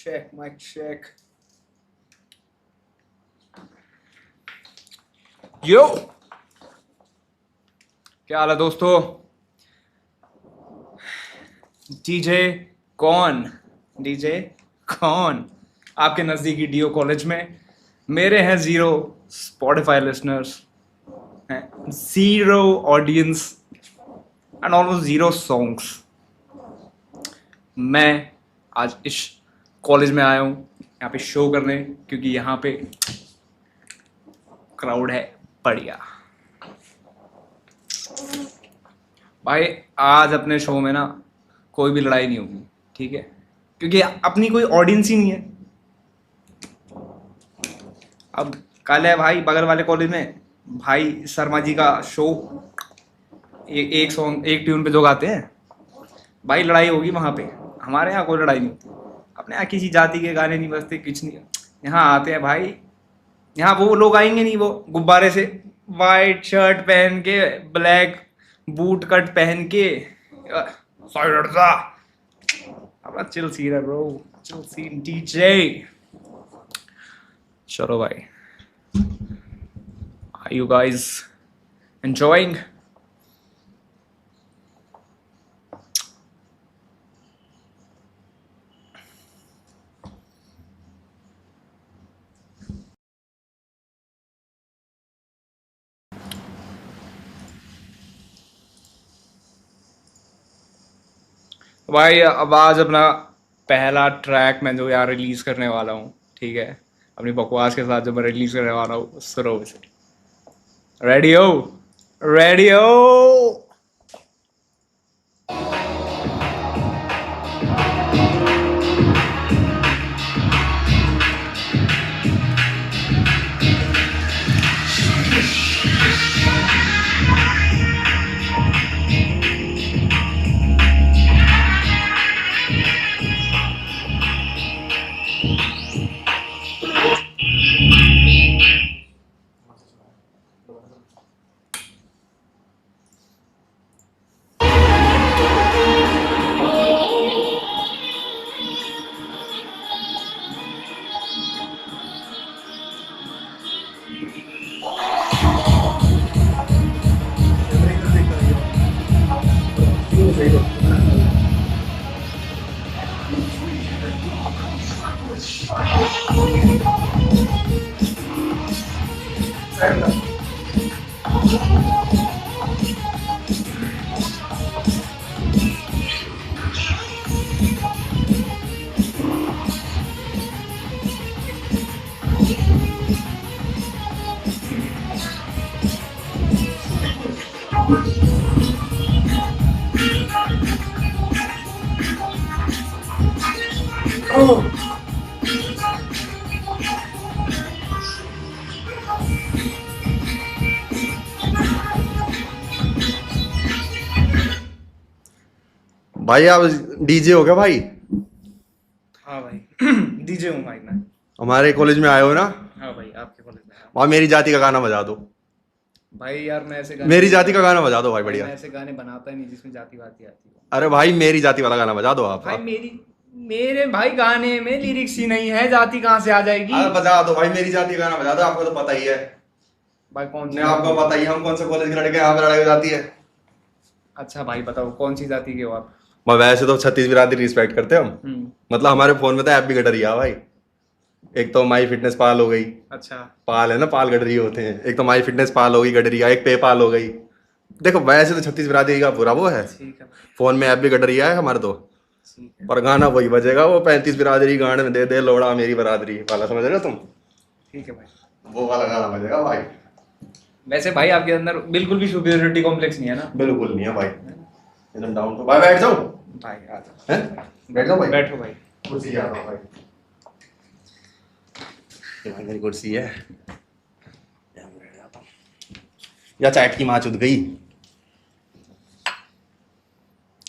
check, mic check. यो क्या हाल है दोस्तों? डीजे कौन आपके नजदीकी डीओ कॉलेज में? मेरे हैं 0 स्पॉटिफाई लिसनर्स, हैं 0 ऑडियंस एंड ऑलमोस्ट 0 सॉन्ग्स। मैं आज इस कॉलेज में आया हूँ यहाँ पे शो करने, क्योंकि यहाँ पे क्राउड है बढ़िया। भाई आज अपने शो में ना कोई भी लड़ाई नहीं होगी, ठीक है? क्योंकि अपनी कोई ऑडियंस ही नहीं है। अब कल है भाई बगल वाले कॉलेज में भाई शर्मा जी का शो, एक सॉन्ग एक ट्यून पे जो गाते हैं, भाई लड़ाई होगी वहां पे। हमारे यहाँ कोई लड़ाई नहीं होती, अपने यहाँ किसी जाति के गाने नहीं बजते, कुछ नहीं। यहाँ आते हैं भाई, यहाँ वो लोग आएंगे नहीं, वो गुब्बारे से वाइट शर्ट पहन के, ब्लैक बूट कट पहन के, साइड हट जा। अपना चिल सीन है ब्रो, चिल सीन डीजे। चलो भाई, आर यू गाइस एंजॉयिंग? भाई अब आज अपना पहला ट्रैक मैं जो यार रिलीज करने वाला हूँ, ठीक है? अपनी बकवास के साथ जो मैं रिलीज करने वाला हूँ, सुनो इसे। रेडी हो? रेडी हो? भाई आप डीजे हो क्या भाई? हाँ भाई डीजे हूँ भाई मैं। हमारे कॉलेज में आए हो ना? हाँ भाई आपके कॉलेज में। वहाँ मेरी जाति का गाना बजा दो। भाई यार मैं ऐसे गाने, मेरी जाति का गाना बजा दो भाई, बढ़िया। मैं ऐसे गाने बनाता ही नहीं जिसमें जाति वाती आती हो। अरे भाई मेरी जाति वाला गाना बजा दो आप। भाई मेरे भाई गाने में लिरिक्स ही नहीं है, जाति कहाँ से आ जाएगी? अरे बजा दो भाई, मेरी जाति का गाना बजा दो। आपको तो पता ही है भाई कौन सी? नहीं, आपको पता ही है हम कौन से कॉलेज के लड़के यहाँ पे लड़ाई हो जाती है। अच्छा भाई बताओ कौन सी जाति के हो आप? वैसे तो 36 बिरादरी रिस्पेक्ट करते हैं हम। मतलब हमारे फोन में तो ऐप भी गडरिया भाई। एक तो माई फिटनेस पाल हो गई। अच्छा पाल है ना, पाल गडरी होते हैं। एक तो माई फिटनेस पाल हो गई गडरिया, एक पे पाल हो गई। देखो वैसे तो 36 बिरादरी का पूरा वो है, ठीक है फोन में ऐप भी गडरिया है हमारे तो। ठीक है पर गाना वही बजेगा, वो 35 बिरादरी गाने में दे दे लोड़ा मेरी बरादरी वाला, समझ रहे हो तुम? ठीक है भाई, वो वाला गाना बजेगा भाई। वैसे भाई आपके अंदर बिल्कुल भी सुपीरियरिटी कॉम्प्लेक्स नहीं है ना? बिल्कुल नहीं है भाई, एकदम डाउन टू। भाई बैठ जाओ भाई आ जाओ, हैं? बैठ जाओ भाई, बैठो भाई। कुर्सी आ जाओ भाई। ये भाई मेरी कुर्सी है, यहाँ बैठ जाता हूँ। या चैट की माँ चुद गई।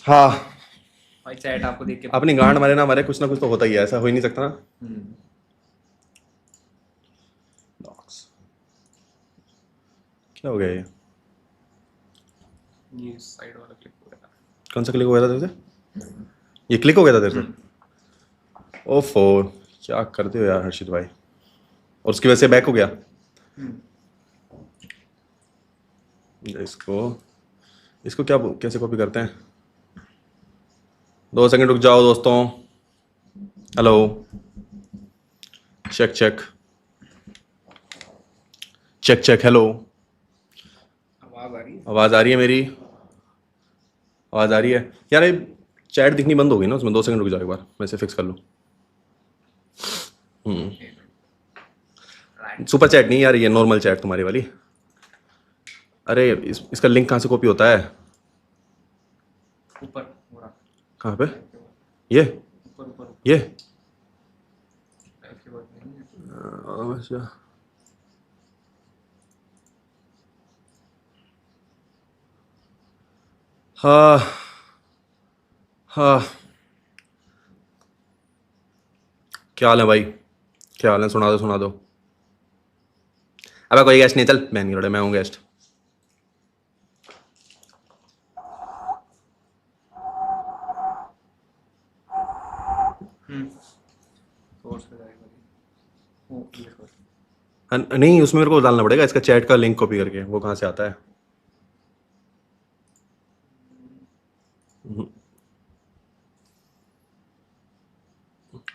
हाँ भाई चैट आपको देख के अपनी गांड मरे ना मरे, कुछ ना कुछ तो होता ही है, ऐसा हो ही नहीं सकता ना। क्या हो गया ये साइड वाला क्लिक हो गया था। कौन सा क्लिक हो गया था तेरे से? ये क्लिक हो गया था तेरे से? ओफो, क्या करते हो यार हर्षित भाई। और उसकी वजह से बैक हो गया। इसको इसको क्या कैसे कॉपी करते हैं? 2 सेकंड रुक जाओ दोस्तों। Hello, check check check check. Hello, आवाज आ रही है? आवाज़ आ रही है मेरी? आवाज़ आ रही है यार। ये चैट दिखनी बंद हो गई ना उसमें। 2 सेकंड रुक जाओ, एक बार मैं इसे फिक्स कर लूँ। सुपर चैट नहीं यार, ये नॉर्मल चैट तुम्हारी वाली। अरे इसका लिंक कहाँ से कॉपी होता है? ऊपर हो रहा। कहाँ पे? ये ऊपर ऊपर ये ऐसी बात नहीं है। अच्छा। हाँ हाँ, क्या हाल है भाई? क्या हाल है? सुना दो सुना दो। अबे कोई गेस्ट नहीं, चल मैं नहीं, मैं हूँ गेस्ट। सोर्स पे जाएगा ये सोर्स। नहीं, उसमें मेरे को डालना पड़ेगा इसका चैट का लिंक कॉपी करके। वो कहाँ से आता है?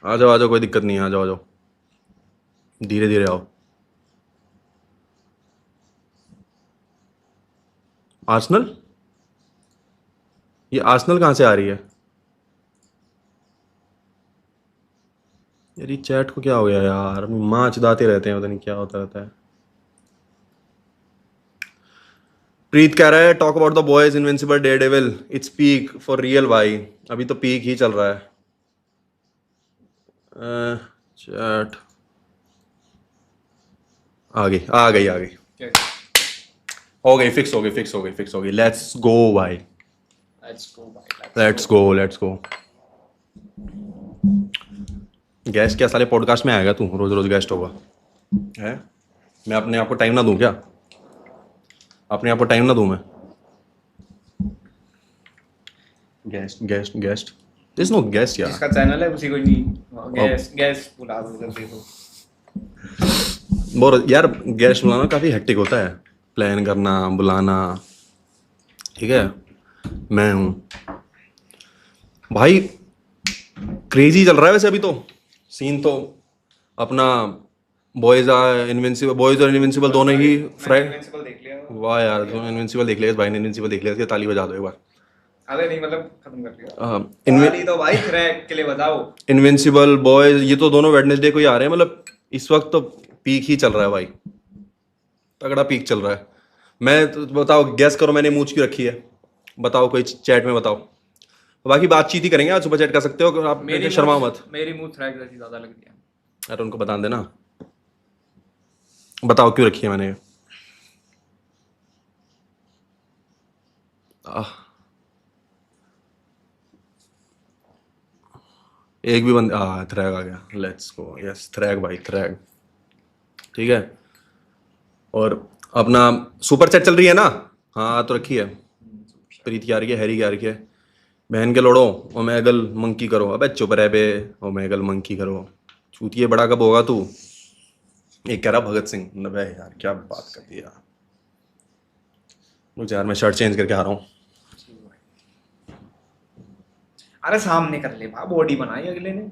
आ जाओ, कोई दिक्कत नहीं है, आ जाओ, धीरे धीरे आओ। आर्सनल? ये आर्सनल कहाँ से आ रही है यार? ये चैट को क्या हो गया यार? माँ चिदाते रहते हैं, पता नहीं क्या होता रहता है। प्रीत कह रहा है talk about the boys invincible Daredevil, its peak for real भाई। अभी तो पीक ही चल रहा है। चैट आ गई। क्या? हो गई, फिक्स हो गई, फिक्स हो गई। लेट्स गो भाई, लेट्स गो भाई, लेट्स गो। गेस्ट क्या साले पॉडकास्ट में आएगा तू? रोज रोज गेस्ट होगा है? मैं अपने आप को टाइम ना दूं क्या? अपने आप को टाइम ना दूं मैं? Guest guest guest, this no guest यार। जिसका चैनल है उसी को नहीं। गैस गैस बुला दो जल्दी तो। बहुत यार, गेस्ट बुलाना काफ़ी हेक्टिक होता है। प्लान करना, बुलाना। ठीक है, मैं हूँ भाई। क्रेजी चल रहा है वैसे अभी तो सीन तो अपना। बॉयज और इनविंसिबल दोनों ही फ्राई। इनविंसिबल देख लिया। वाह यार, दोनों इनविंसिबल देख लिया इस भाई ने। इनविंसिबल देख लिया, इसकी ताली बजा दो एक बार। अरे नहीं मतलब खत्म कर लिया। ताली तो भाई क्रैक के लिए बजाओ। इनविंसिबल बॉयज ये तो दोनों वेडनेसडे को ही आ रहे हैं। मतलब इस वक्त तो पीक ही चल रहा है भाई, तगड़ा पीक चल रहा है। मैं तो बताओ, गैस करो मैंने मूछ क्यों रखी है? बताओ, कोई चैट में बताओ। बाकी बातचीत ही करेंगे आज, सुपर चैट कर सकते हो आप, शर्मा मत। मेरी मुंह थ्रैक जैसी ज्यादा लग रही है। यार उनको बता देना, बताओ क्यों रखी है मैंने। आह, एक भी बंद थ्रैग आ गया। लेट्स गो, यस थ्रैग भाई, थ्रैग। ठीक है, और अपना सुपर चैट चल रही है ना? हाँ तो रखी है। प्रीत क्या रही है, हैरी क्या रही है? बहन के लोड़ो, ओमेगल मंकी करो। अबे चुप रह बे, ओमेगल मंकी करो। चूतिए बड़ा कब होगा तू? एक कह रहा भगत सिंह। नबे यार क्या बात कर दी यार। मुझे यार, मैं शर्ट चेंज करके आ रहा हूँ। अरे सामने कर ले भाई, बॉडी बनाई अगले ने।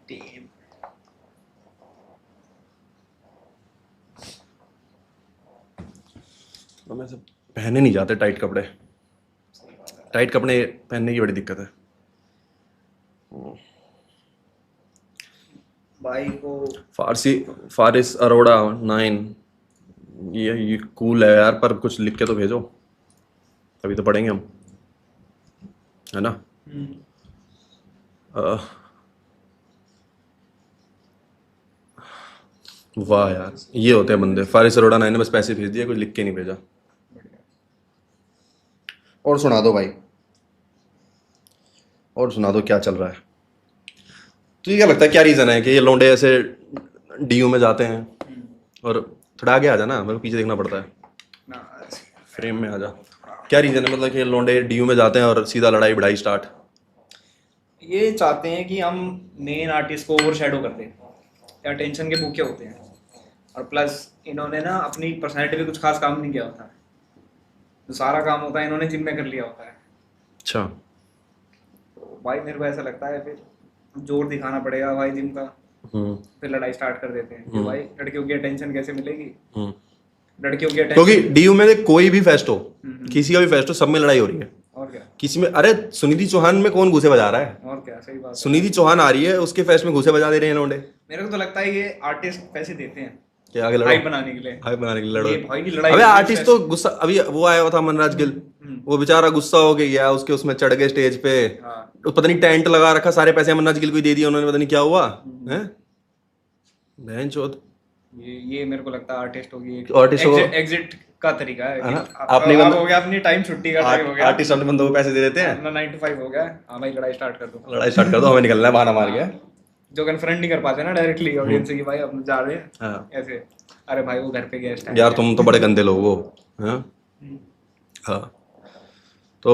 Damn. तो मैं सब पहने नहीं जाते टाइट कपड़े। टाइट कपड़े पहनने की बड़ी दिक्कत है। भाई को फारिस अरोड़ा 9। ये कूल है यार, पर कुछ लिख के तो भेजो, तभी तो पढ़ेंगे हम, है ना? वाह यार, ये होते हैं बंदे। फारिस अरोड़ा नाइन ने बस पैसे भेज दिए, कुछ लिख के नहीं भेजा। और सुना दो भाई, और सुना दो क्या चल रहा है। तो ये क्या लगता है, क्या रीज़न है कि ये लौंडे ऐसे डीयू में जाते हैं? और थोड़ा आगे आ जा ना, मेरे को पीछे देखना पड़ता है, ना फ्रेम में आ जा। क्या रीज़न है मतलब कि ये लौंडे डीयू में जाते हैं और सीधा लड़ाई बढ़ाई स्टार्ट? ये चाहते हैं कि हम मेन आर्टिस्ट को ओवर शेडो कर दें, या टेंशन के भूखे होते हैं। और प्लस इन्होंने ना अपनी पर्सनैलिटी पे कुछ खास काम नहीं किया होता है, तो सारा काम होता है इन्होंने जिम में कर लिया होता है। अच्छा। तो भाई मेरे को ऐसा लगता है फिर जोर दिखाना पड़ेगा भाई जिम का, फिर लड़ाई स्टार्ट कर देते हैं कि भाई लड़कियों की अटेंशन कैसे मिलेगी, लड़कियों की क्योंकि अटेंशन। डीयू में कोई भी फेस्ट हो, किसी का भी फेस्ट हो, सब में लड़ाई हो रही है। और क्या, किसी में, अरे सुनिधि चौहान में कौन घूसे बजा रहा है? और क्या, सही बात है। सुनिधि चौहान आ रही है, उसके फेस्ट में घूसे बजा दे रहे हैं लौंडे। मेरे को तो लगता है ये आर्टिस्ट पैसे देते हैं क्या आगे लड़ो, हाइप बनाने के लिए, हाइप बनाने के लिए लड़ो। ये भाई की लड़ाई अबे होती है आर्टिस्ट तो गुस्सा, अभी वो आया हुआ था मनराज गिल, वो बेचारा गुस्सा हो गया, उसके उसमें चढ़ गए स्टेज पे, हाँ। तो पता नहीं टेंट लगा रखा, सारे पैसे मनराज गिल को ही दे दिए उन्होंने, पता नहीं क्या हुआ है। बहन चोद। ये मेरे को लगता है आर्टिस्ट होगी Artist होगा। एग्जिट का तरीका है है ना? कि आपने अब बंद- हो गया अपनी टाइम, छुट्टी का टाइम हो गया, आर्टिस्ट अपने बंदों को पैसे दे देते हैं, अपना 9 to 5 हो गया, हाँ भाई लड़ाई स्टार्ट कर दो। लड़ाई स्टार्ट कर दो, हमें निकलना है बहाना मार के। जो कन्फ्रंट नहीं कर पाते ना डायरेक्टली ऑडियंस से कि भाई अब जा रहे हैं हाँ ऐसे, अरे भाई वो घर पे गेस्ट है यार, तुम तो बड़े गंदे लोग हो। हाँ हाँ, तो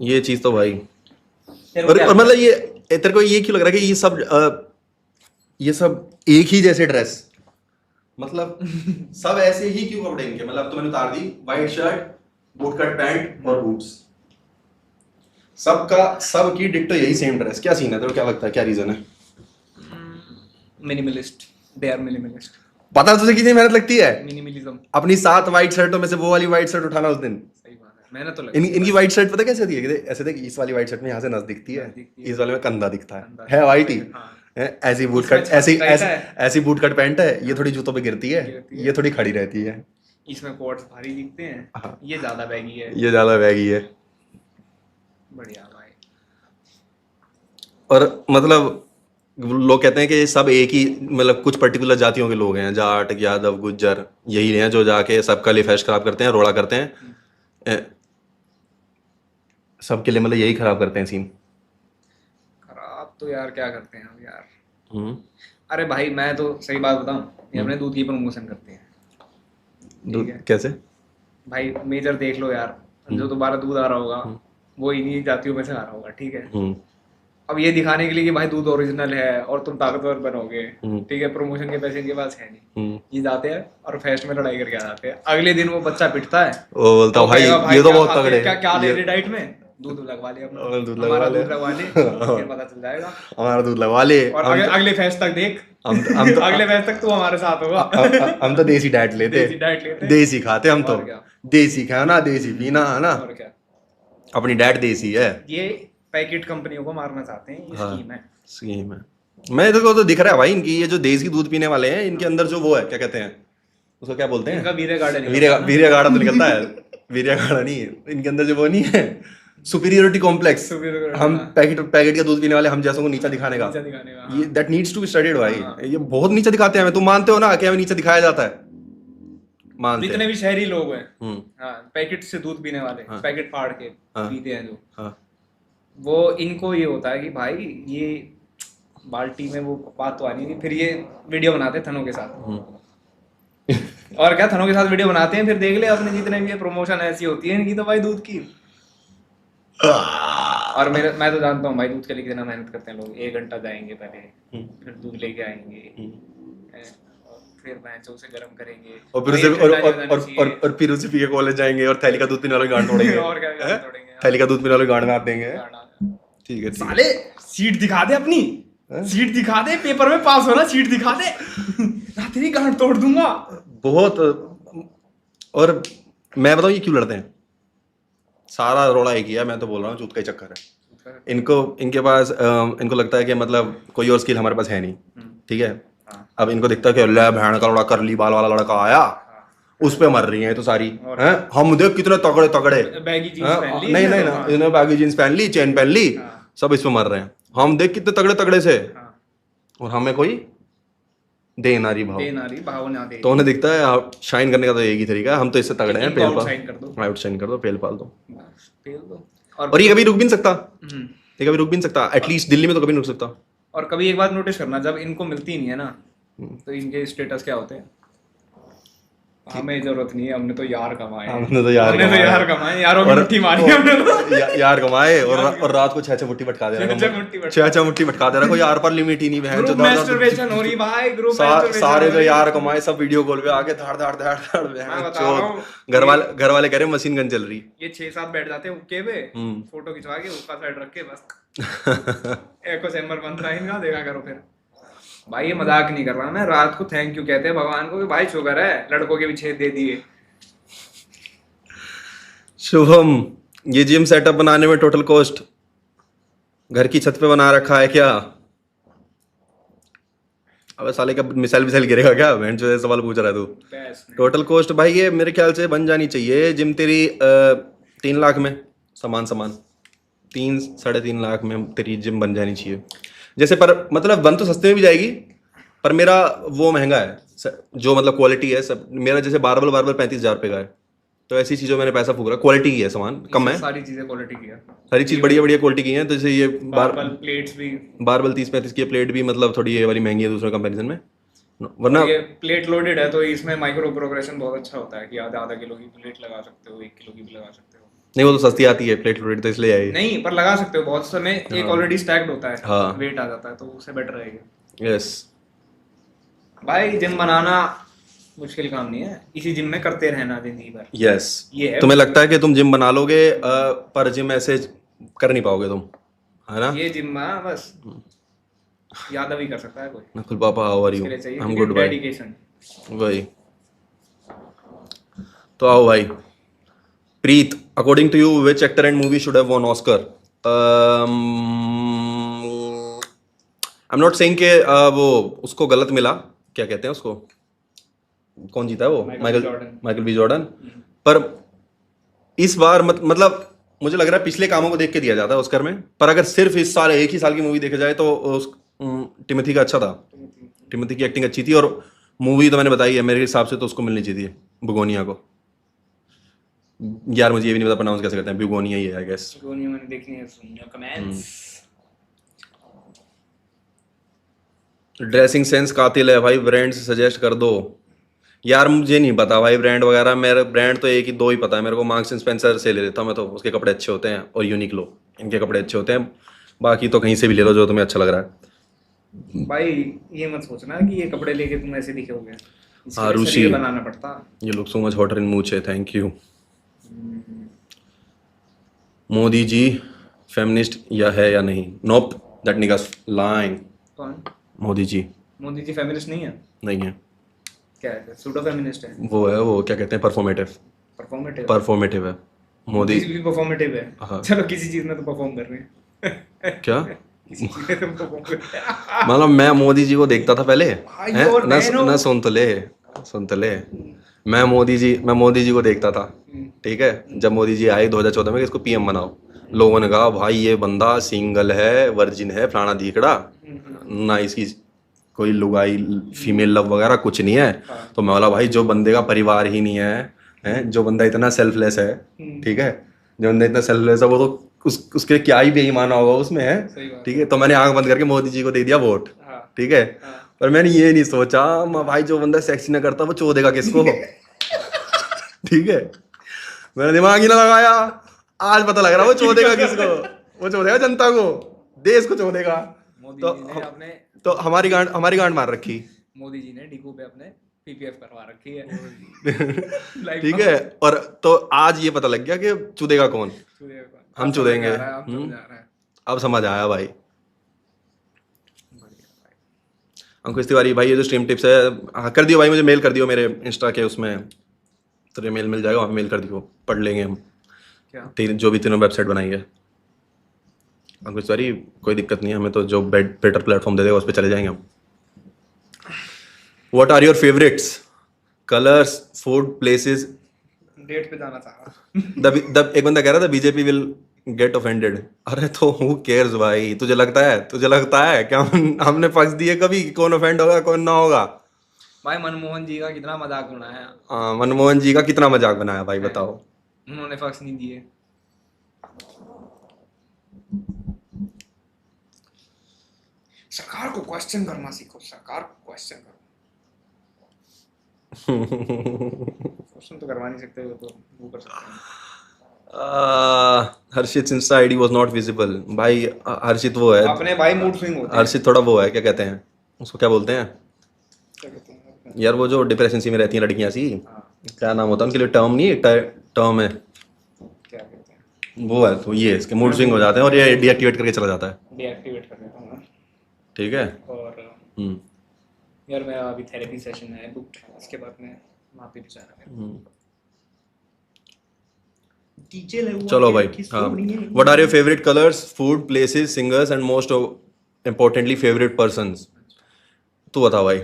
ये चीज तो भाई, और मतलब ये तेरे को ये क्यों लग रहा है कि ये सब एक ही जैसे ड्रेस, मतलब सब ऐसे ही क्यों कपड़े इनके? मतलब तो मैंने उतार दी, white shirt, boot cut pants और बूट्स, सबकी डिट्टो यही सेम ड्रेस। क्या सीन है, तेरे को क्या लगता है, क्या रीजन है? मिनिमलिस्ट, दे आर मिनिमलिस्ट, पता है तुझे कितनी मेहनत लगती है मिनिमलिज्म। अपनी 7 वाइट शर्टों में से वो वाली वाइट शर्ट उठाना उस दिन। सही बात है, मेहनत तो लगती इनकी वाइट शर्ट पता कैसे होती है? ऐसे देख, इस वाली वाइट शर्ट में यहाँ से नस दिखती है, दिखती है। इस वाले में कंधा दिखता कंधा है वाइट ही हाँ। है। ऐसी बूट इसमें कट, छत ऐसी रहता ऐसी है। ऐसी बूट कट पैंट है, ये थोड़ी जूतों पे गिरती है, गिरती है। ये थोड़ी खड़ी रहती है। इसमें कोट्स भारी दिखते हैं, हाँ। ये ज्यादा बैगी है। ये ज्यादा बैगी है। बढ़िया भाई। और मतलब लोग कहते हैं कि ये सब एक ही, मतलब कुछ पर्टिकुलर जातियों के लोग हैं, जाट, यादव, गुज्जर, यही हैं जो जाके सबका लिए फेस्ट खराब करते हैं, रोड़ा करते हैं। सबके लिए मतलब यही खराब करते हैं सीन। खराब तो यार क्या करते हैं हम यार। अरे भाई मैं तो सही बात बताऊं, ये अपने दूध की प्रमोशन करते हैं। ठीक है। कैसे? भाई मेजर देख लो यार, जो दोबारा दूध आ रहा होगा वो इन्हीं जातियों में से आ रहा होगा। ठीक है। अब ये दिखाने के लिए कि भाई दूध ओरिजिनल है और तुम ताकतवर बनोगे, ठीक है, प्रमोशन के पैसे इनके पास है नहीं, ये जाते हैं और फेस्ट में लड़ाई करके आ जाते हैं। अगले दिन वो बच्चा पिटता है, वो बोलता तो भाई कहेगा, ये तो क्या बहुत खाते तगड़े हैं, क्या क्या ले ये- रहे डाइट में, दूध लगवा ले अपना, दूध लगवा हमारा ले। दूध लगवा ले, फिर पता चल जाएगा। हमारा दूध लगवा ले। और अगले फेस्ट तक देख, हम तो अगले फेस्ट तक तू हमारे साथ होगा। हम तो देसी डाइट लेते, देसी डाइट लेते, देसी खाते हम तो, और क्या। देसी खाना, देसी पीना, है ना? और क्या, अपनी डाइट देसी है। ये पैकेट कंपनियों को मारना चाहते हैं, ये हाँ। स्कीम है। स्कीम है। मैं तो दिख रहा है भाई, इनकी ये जो देसी दूध पीने वाले हैं, इनके अंदर जो वो है, क्या कहते हैं उसको, क्या बोलते इनका हैं? वीरे गार्डन वीर्य गाड़ा तो निकलता है। वीर्य गाड़ा नहीं है इनके अंदर, जो वो नहीं है, सुपीरियोरिटी कॉम्प्लेक्स। हम पैकेट का दूध पीने वाले हम जैसों को नीचा दिखाने का, दिखाने का, ये that needs to be studied भाई। हाँ। ये बहुत नीचा दिखाते हैं हमें। तुम मानते हो ना कि हमें नीचा दिखाया जाता है? मानते जितने भी शहरी लोग हैं, हम्म, हाँ, पैकेट से दूध पीने वाले, हाँ। पैकेट फाड़ के हाँ। पीते हैं जो, हाँ वो इनको ये होता है कि भाई ये बाल्टी में वो बात तो आनी नहीं, फिर ये वीडियो बनाते हैं थनों के साथ। और क्या, थनों के साथ वीडियो बनाते हैं, फिर देख ले अपने जितने भी प्रमोशन ऐसी होती है इनकी तो भाई दूध की। और मैं तो जानता हूँ भाई दूध के लिए कितना मेहनत करते हैं लोग। 1 घंटा जाएंगे पहले, फिर दूध लेके आएंगे, और फिर भैंसों से गर्म करेंगे, और फिर उसे और फिर उसे पी के कॉलेज जाएंगे और थैली का दूध पीने वाले गांड तोड़ेंगे। और क्या गांड तोड़ेंगे, थैली का दूध पीने वाले गांड में आप देंगे। ठीक है, ठीक है। साले सीट दिखा दे अपनी, सीट दिखा दे, पेपर में पास होना, सीट दिखा दे, ना तेरी गांड तोड़ दूंगा। बहुत। और मैं बताऊं ये क्यों लड़ते हैं? सारा रोड़ा एक ही है, मैं तो बोल रहा हूँ चूत का ही चक्कर है इनके पास। इनको लगता है कि मतलब कोई और स्किल हमारे पास है नहीं, ठीक है। अब इनको दिखता है कि अल्लाह भैन का लड़ा, करली बाल वाला लड़का आया, उस पे मर रही हैं तो सारी हैं। हम देख कितने तगड़े तगड़े, बैगी जींस पहन ली, नहीं नहीं ना, इन्होंने बैगी जींस पहन ली, चेन पहन ली, सब इस पे मर रहे हैं। हम देख कितने तगड़े तगड़े से, और हमें कोई दे नारी भाव, दे नारी भाव ना दे। तो उन्हें दिखता है शाइन करने का तो एक ही तरीका है, हम तो इससे तगड़े हैं, इनको पेल आउटशाइन कर दो, आउट शाइन कर दो, पेल पाल दो। बस फेल दो। और ये कभी रुक भी नहीं सकता, हम्म, ये कभी रुक भी नहीं सकता, एटलीस्ट दिल्ली में तो कभी नहीं रुक सकता। और कभी एक बात नोटिस करना, जब इनको मिलती नहीं है ना तो इनके स्टेटस क्या होते हैं, हमें जरूरत नहीं है, हमने तो यार कमाए हैं। हमने तो यार हमने तो कमाए यार हैं। कमाए, यारों की और- मुट्ठी मारी है हमने तो। यार कमाए और रात को 6-6 मुट्ठी भटका दे रहा 6-6 मुट्ठी भटका। 6-6 मुट्ठी भटका दे रहा, कोई यार पर लिमिट ही नहीं बहन ग्रुप जो मैस्टरबेशन हो रही भाई, ग्रुप मैस्टरबेशन सारे हो जो रही। यार कमाए सब वीडियो कॉल पे आके धाड़ धाड़ धाड़ धाड़ मैं बहन बता रहा हूँ, चोद। घर वाले कह रहे हैं मशीन गन चल रही। ये 6-7 बैठ जाते हैं हुक्के पे, फोटो खिंचवा के हुक्का साइड रख के बस एको चैम्बर बंद रहा इनका, देखा करो फिर। भाई ये मजाक नहीं कर रहा मैं, रात को थैंक यू कहते हैं भगवान को कि भाई शुक्र है लड़कों के भी 6 दे दिए। शुभम, ये जिम सेटअप बनाने में टोटल कॉस्ट घर की छत पे बना रखा है क्या? अबे साले का मिसाइल विसाइल गिरेगा क्या, बहन जो सवाल पूछ रहा है तू? बस में। टोटल कॉस्ट भाई ये मेरे ख्याल से बन जानी चाहिए जिम तेरी 3 लाख में, सामान 3-3.5 लाख में तेरी जिम बन जानी चाहिए। जैसे पर मतलब बन तो सस्ते में भी जाएगी, पर मेरा वो महंगा है जो मतलब क्वालिटी है सब। मेरा जैसे बारबल 35,000 रुपये का है, तो ऐसी चीज़ों में मैंने पैसा फूक रहा। क्वालिटी की है, सामान कम है, सारी चीजें क्वालिटी की है, सारी चीज़ बढ़िया बढ़िया क्वालिटी की है। तो जैसे ये बारबल प्लेट्स भी, बारबल 30-35 की प्लेट भी मतलब थोड़ी ये वाली महंगी है दूसरे कंपैरिजन में, वरना ये प्लेट लोडेड है तो इसमें माइक्रो प्रोग्रेशन बहुत अच्छा होता है कि आधा किलो की प्लेट लगा सकते हो, 1 किलो की भी लगा सकते हो। नहीं वो तो सस्ती आती है प्लेट लोडेड, तो इसलिए आई। नहीं पर लगा सकते हो, बहुत समय एक ऑलरेडी स्टैक्ड होता है, हाँ। वेट आ जाता है तो उससे बेटर रहेगा। यस भाई जिम बनाना मुश्किल काम नहीं है, इसी जिम में करते रहना जिंदगी भर। यस। ये है, तुम्हें लगता है कि तुम जिम बना लोगे पर जिम ऐसे कर नहीं पाओगे तुम, है ना? ये जिम में बस यादव ही कर सकता है कोई, नकुल पापा हाउ आर यू? इसके लिए चाहिए आई एम गुड भाई। डेडिकेशन। वही तो आओ भाई। Preet, according to you which actor and movie should have won Oscar? I am not saying कि वो उसको गलत मिला, क्या कहते हैं उसको, कौन जीता है वो? Michael B Jordan. पर इस बार मतलब मुझे लग रहा है पिछले कामों को देख के दिया जाता है ऑस्कर में, पर अगर सिर्फ इस साल एक ही साल की मूवी देखा जाए तो टिमोथी का अच्छा था, टिमोथी की एक्टिंग अच्छी थी, और मूवी तो मैंने बताई है, मेरे हिसाब से तो उसको मिलनी चाहिए थी, बुगोनिया को। यार मुझे ये भी नहीं पता प्रोनाउंस कैसे करते हैं, बुगोनिया ही है आई गेस। मैंने देखी है, सुनियो कमेंट्स। ड्रेसिंग सेंस कातिल है भाई, ब्रांड सजेस्ट कर दो। यार मुझे नहीं पता भाई ब्रांड वगैरह, मेरा ब्रांड तो एक ही 2 ही पता है मेरे को, मार्क्स एंड स्पेंसर से ले लेता हूँ मैं तो, उसके कपड़े अच्छे होते हैं, और यूनिक्लो, इनके कपड़े अच्छे होते हैं। बाकी तो कहीं से भी ले लो जो तुम्हें अच्छा लग रहा है। भाई ये मत सोचना कि ये कपड़े लेके तुम ऐसे दिखोगे, इसके लिए आरुषि। शरीर बनाना पड़ता। ये look so much hotter in मूछे, thank you. Modi ji feminist या है या नहीं? Nope, that nigga's lying. कौन? मोदी जी मोदी जी फेमिनिस्ट नहीं है? नहीं है, क्या है, सूडो फेमिनिस्ट है, वो है, वो क्या कहते हैं, परफॉर्मेटिव, परफॉर्मेटिव। परफॉर्मेटिव है मोदी। भी परफॉर्मेटिव है। हाँ। चलो किसी चीज में तो परफॉर्म कर रहे हैं। क्या किसी चीज में तो परफॉर्म कर रहे हैं। मतलब मैं मोदी जी को देखता था पहले, भाई हैं? और बहनों। ना सुन तो ले, मैं मोदी जी को देखता था, ठीक है, जब मोदी जी आए 2014 में कि इसको पीएम बनाओ, लोगों ने कहा भाई ये बंदा सिंगल है, वर्जिन है, फलाना धीकड़ा, ना इसकी कोई लुगाई फीमेल लव वगैरह कुछ नहीं है। तो मैं बोला भाई जो बंदे का परिवार ही नहीं है, हैं, जो बंदा इतना सेल्फलेस है, ठीक है, जो बंदा इतना सेल्फलेस है, वो तो उसके क्या ही बेईमाना होगा उसमें, है, ठीक है। तो मैंने आंख बंद करके मोदी जी को दे दिया वोट, ठीक है। पर मैंने ये नहीं सोचा भाई जो बंदा सेक्सी ना करता वो चोदेगा किसको, ठीक है। मैंने दिमाग ही ना लगाया, आज पता लग रहा वो चोदेगा किसको, वो चोदेगा जनता को, देश को चोदेगा। तो हमारी गांड मार रखी मोदी जी ने डिगू पे अपने पीपीएफ करवा रखी है। ठीक है। और तो आज ये पता लग गया कि चुदेगा कौन, हम चुदेंगे। अब समझ आया भाई। अंकुश तिवारी भाई ये जो स्ट्रीम टिप्स है, हाँ कर दियो भाई, मुझे मेल कर दियो मेरे इंस्टा के उसमें, तेरे मेल मिल जाएगा, मेल कर दियो, पढ़ लेंगे हम क्या जो भी तीनों वेबसाइट बनाई है। अंकुश तिवारी कोई दिक्कत नहीं है हमें, तो जो बेटर प्लेटफॉर्म दे देगा उस पर चले जाएंगे हम। What are your favourites colours, food, places? Date पे जाना चाह एक बंदा कह रहा था बीजेपी विल गेट ऑफेंडेड। अरे तो हु केयर्स भाई, तुझे लगता है क्या हमने पक्ष दिए कभी कौन ऑफेंड होगा कौन ना होगा? भाई मनमोहन जी का कितना मजाक उड़ाया, मनमोहन जी का कितना मजाक बनाया भाई बताओ। उन्होंने फक्स नहीं दिए। सरकार को क्वेश्चन करना सीखो, सरकार को क्वेश्चन करो। क्वेश्चन तो करवा नहीं सकते, वो तो वो कर सकते हैं। Harshit insta ID was not visible भाई। हर्षित वो है, अपने भाई मूड स्विंग होते हैं। हर्षित थोड़ा वो है, क्या कहते हैं उसको, क्या बोलते हैं क्या कहते हैं? यार, वो जो डिप्रेशन सी में रहती हैं लड़कियां सी, हाँ, क्या नाम होता है उनके लिए, टर्म नहीं, टर्म है क्या कहते हैं? वो है। तो ये इसके मूड स्विंग हो जाते हैं और ये डीएक्टिवेट करके चला जाता है। डीएक्टिवेट कर देता हूँ मैं। ठीक है। और हम्म यार मेरा अभी थेरेपी सेशन है बुक, इसके बाद में वहाँ पे भी जाना है। डीजे लगवा चलो के भाई। रखी हाँ, सोनी है। What are your favourite colours, food, places, singers and most importantly favourite persons. तू बता भाई,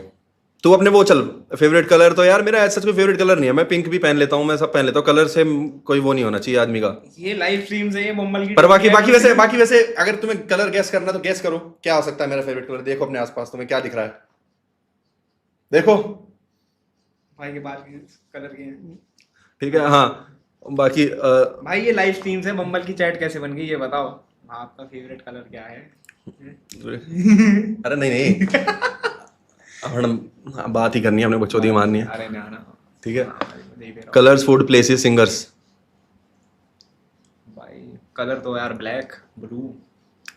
तू अपने वो चल। फेवरेट कलर तो यार मेरा ऐसा कोई फेवरेट कलर नहीं है, मैं पिंक भी पहन लेता हूँ, मैं सब पहन लेता हूँ, कलर से कोई वो नहीं होना चाहिए आदमी का। ये लाइव स्ट्रीम से ये मुंबई की पर बाकी वैसे अगर तुम्हें कलर गैस करना है तो गैस करो क्या हो सकता है मेरा फेवरेट कलर। देखो अपने आसपास तुम्हें क्या दिख रहा है, देखो। भाई के बाल कलर के हैं। ठीक है। हाँ बाकी भाई ये लाइव स्ट्रीम से बम्बल की चैट कैसे बन गई ये बताओ, आपका फेवरेट कलर क्या है? अरे नहीं हम बात ही करनी है, हमने बकचोदी मारनी है। अरे ना ना, ठीक है। हाँ, देख रहा हूँ। Colours, food, places, singers. भाई कलर तो यार ब्लैक, ब्लू।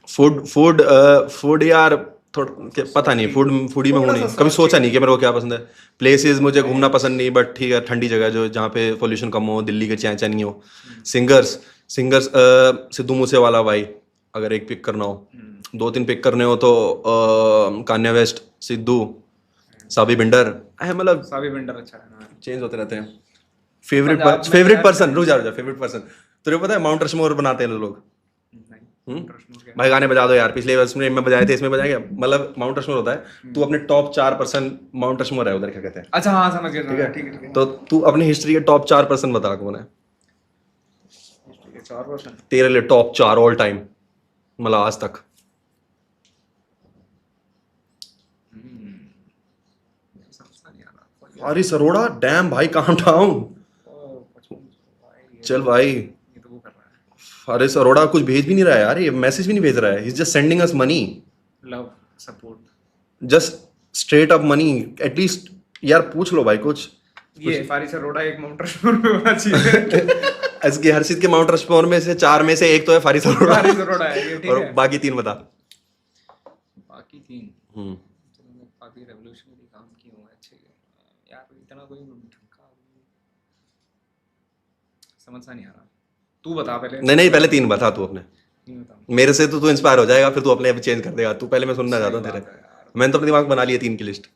फूड यार थोड़ा पता नहीं, फूडी में हूँ नहीं, कभी सोचा नहीं कि मेरे को क्या पसंद है। प्लेसेस मुझे घूमना पसंद नहीं, बट ठीक है, ठंडी जगह जो जहाँ पे पोल्यूशन कम हो, दिल्ली के चैन चैन नहीं हो। सिंगर्स सिद्धू मूसेवाला भाई, अगर एक पिक करना हो, 2-3 पिक करने हो तो कान्या वेस्ट, सिद्धू, साबी बिंडर, मतलब साबी बिंडर अच्छा है ना। चेंज होते रहते हैं। पंजाब में फेवरेट यार- पर्सन, रुक जा फेवरेट पर्सन। तुझे पता है माउंट रशमोर बनाते हैं लोग। नहीं, रश्मि के- भाई गाने बजा दो यार, पिछले वर्ष में बजाए थे, इसमें बजाएंगे, मतलब माउंट रशमोर होता है, तू अपने टॉप 4% माउंट रशमोर है उधर, क्या कहते हैं। अच्छा हाँ समझ गया, ठीक है, ठीक है ठीक है। तो तू अपनी हिस्ट्री के टॉप 4% बता कौन है 4%। तेरे लिए, टॉप 4 ऑल टाइम, मतलब आज तक। हारिस अरोड़ा, डैम भाई, काम डाउन। चल भाई, ये तो वो कर रहा है, हारिस अरोड़ा कुछ भेज भी नहीं रहा है यार, ये मैसेज भी नहीं भेज रहा है, he just sending us money, love support. Just straight up money at least. यार पूछ लो भाई कुछ। ये फारिस अरोड़ा एक माउंट रशमोर पे होना चाहिए। इसके हर्षित के माउंट रशमोर में से 4 में से एक तो है फारिस अरोड़ा, फारिस अरोड़ा है ये, ठीक और है। बाकी 3 बता। बाकी 3 हम्म चलो, काफी रेवोल्यूशनरी काम किए हुए हैं, अच्छे यार, इतना कोई ढंग का समझ सा नहीं आ रहा। तू बता पहले। नहीं पहले 3 बता तू अपने, नहीं बता। मेरे से तो तू इंस्पायर हो जाएगा, फिर तू अपने आप चेंज कर देगा। तू पहले, मैं सुनना चाहता हूँ सही तेरे। बात है यार। मैंने तो अपने दिमाग में बना लिया 3 की list.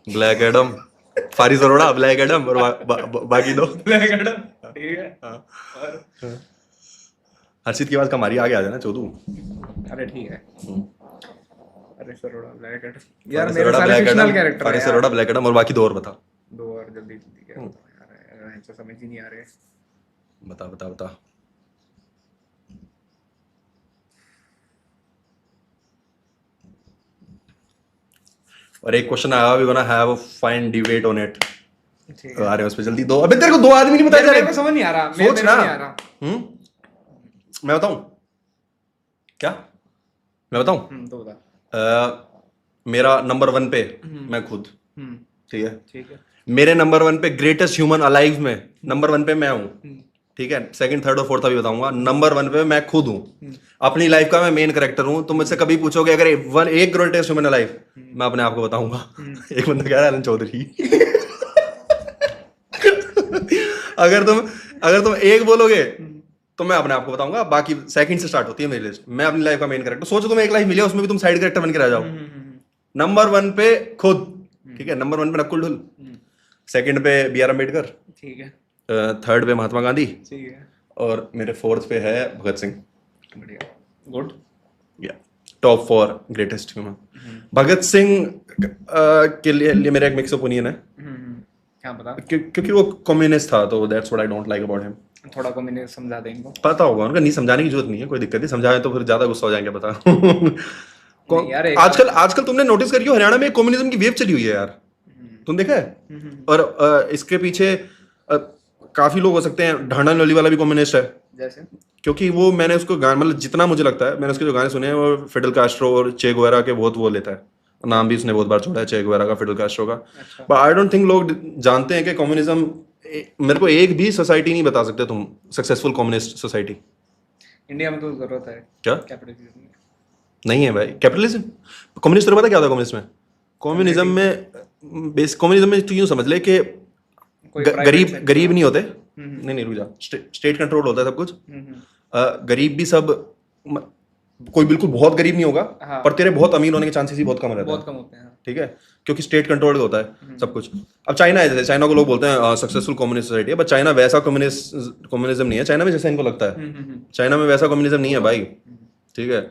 Black Adam, Faris Arora, black Adam, और बाकी 2 ब्लैक एडम, ठीक है। हाँ। और हर्षित की आवाज कम आ रही है, आगे आ जाना चोदू। अरे ठीक है। अरे सरोड़ा ब्लैक एडम, फारिस यार मेरे अरोड़ा, सारे black fictional Adam, character Faris हैं अरोड़ा, यार। ब्लैक एडम, और बाकी 2 और बता। 2 और जल्दी जल्दी क्या यार, ऐसा समझ ही नहीं आ रहे। बता बता बता। और एक क्वेश्चन आया, we gonna have a fine debate on it. ठीक तो है। आ रहे हैं उस पे जल्दी। 2 अबे तेरे को 2 आदमी नहीं बताया यार जा मेरे को रहे। समझ नहीं आ रहा, सोच मेरे ना। को नहीं आ रहा। मैं बताऊं क्या, मैं बताऊं। तो बता। मेरा नंबर 1 पे मैं खुद, हम्म, ठीक है। ठीक है। मेरे नंबर 1 पे ग्रेटेस्ट ह्यूमन अलाइव में नंबर 1 पे मैं हूँ, ठीक है। सेकंड, थर्ड और फोर्थ अभी बताऊंगा। नंबर 1 पे मैं खुद हूँ, अपनी लाइफ का मैं मेन कैरेक्टर हूँ। तुम मुझसे कभी पूछोगे अगर एक ग्रेटेस्ट ह्यूमन अलाइव, मैं अपने आप को बताऊंगा। एक बंदा कह रहा है एलन चौधरी। अगर तुम एक बोलोगे तो मैं अपने आप को बताऊंगा। बाकी सेकंड से स्टार्ट होती है मेरी लिस्ट। मैं अपनी लाइफ का मेन कैरेक्टर। सोचो तुम्हें एक लाइफ मिली है, उसमें भी तुम साइड कैरेक्टर बन के रह जाओ। नंबर 1 पे खुद, ठीक है। नंबर 1 पे नकुल ढुल, सेकंड पे B.R. अम्बेडकर, ठीक है। थर्ड पे महात्मा गांधी, ठीक है। और मेरे फोर्थ पे है भगत सिंह। बढ़िया, गुड। या top 4 greatest human. Bhagat Singh के लिए मेरा एक मिक्स ओपिनियन है, क्या बता। क्योंकि वो कम्युनिस्ट था, तो that's what I don't like about him. थोड़ा कम्युनिज्म समझा दें इनको। पता होगा उनका, नहीं समझाने की जरूरत नहीं है, कोई दिक्कत नहीं, समझाए तो फिर ज्यादा गुस्सा हो जाएंगे बता। नहीं यार, एक आजकल आजकल तुमने नोटिस करी हो हरियाणा में कम्युनिज्म की वेव चली हुई है यार, तुम देखा है? और इसके पीछे काफी लोग हो सकते हैं, ढांडा नली वाला भी कम्युनिस्ट है, जैसे क्योंकि वो मैंने उसको गाने, मतलब जितना मुझे लगता है मैंने उसके जो गाने सुने हैं वो फिडेल कास्ट्रो और चे गुवेरा के बहुत वो लेता है, नाम भी उसने बहुत बार छोड़ा है चे गुवेरा का, फिडेल कास्ट्रो का। अच्छा। बट आई डोंट थिंक लोग जानते हैं कि कम्युनिज्म, मेरे को एक भी सोसाइटी नहीं बता सकते तुम सक्सेसफुल कम्युनिस्ट सोसाइटी। इंडिया में तो जरूरत है क्या कैपिटलिज्म की। नहीं है भाई कैपिटलिज्म? कम्युनिस्ट तो पता क्या होता है कम्युनिस्ट में? कम्युनिज्म में बेस, कम्युनिज्म में तू यूं समझ ले कि कोई गरीब private गरीब नहीं होते, हम्म। नहीं रुक जा, स्टेट कंट्रोल होता है सब कुछ। हम्म। गरीब भी सब, कोई बिल्कुल बहुत गरीब नहीं होगा, हाँ। पर तेरे बहुत अमीर होने के चांसेस ही बहुत कम रहता बहुत है, कम होते हैं, हाँ। ठीक है, क्योंकि स्टेट कंट्रोल्ड होता है सब कुछ। अब चाइना है, जैसे चाइना को लोग बोलते हैं सक्सेसफुल कम्युनिस्ट सोसाइटी है, बट चाइना वैसा कम्युनिज्म नहीं है चाइना में जैसा इनको लगता है। चाइना में वैसा कम्युनिज्म नहीं है भाई, ठीक है।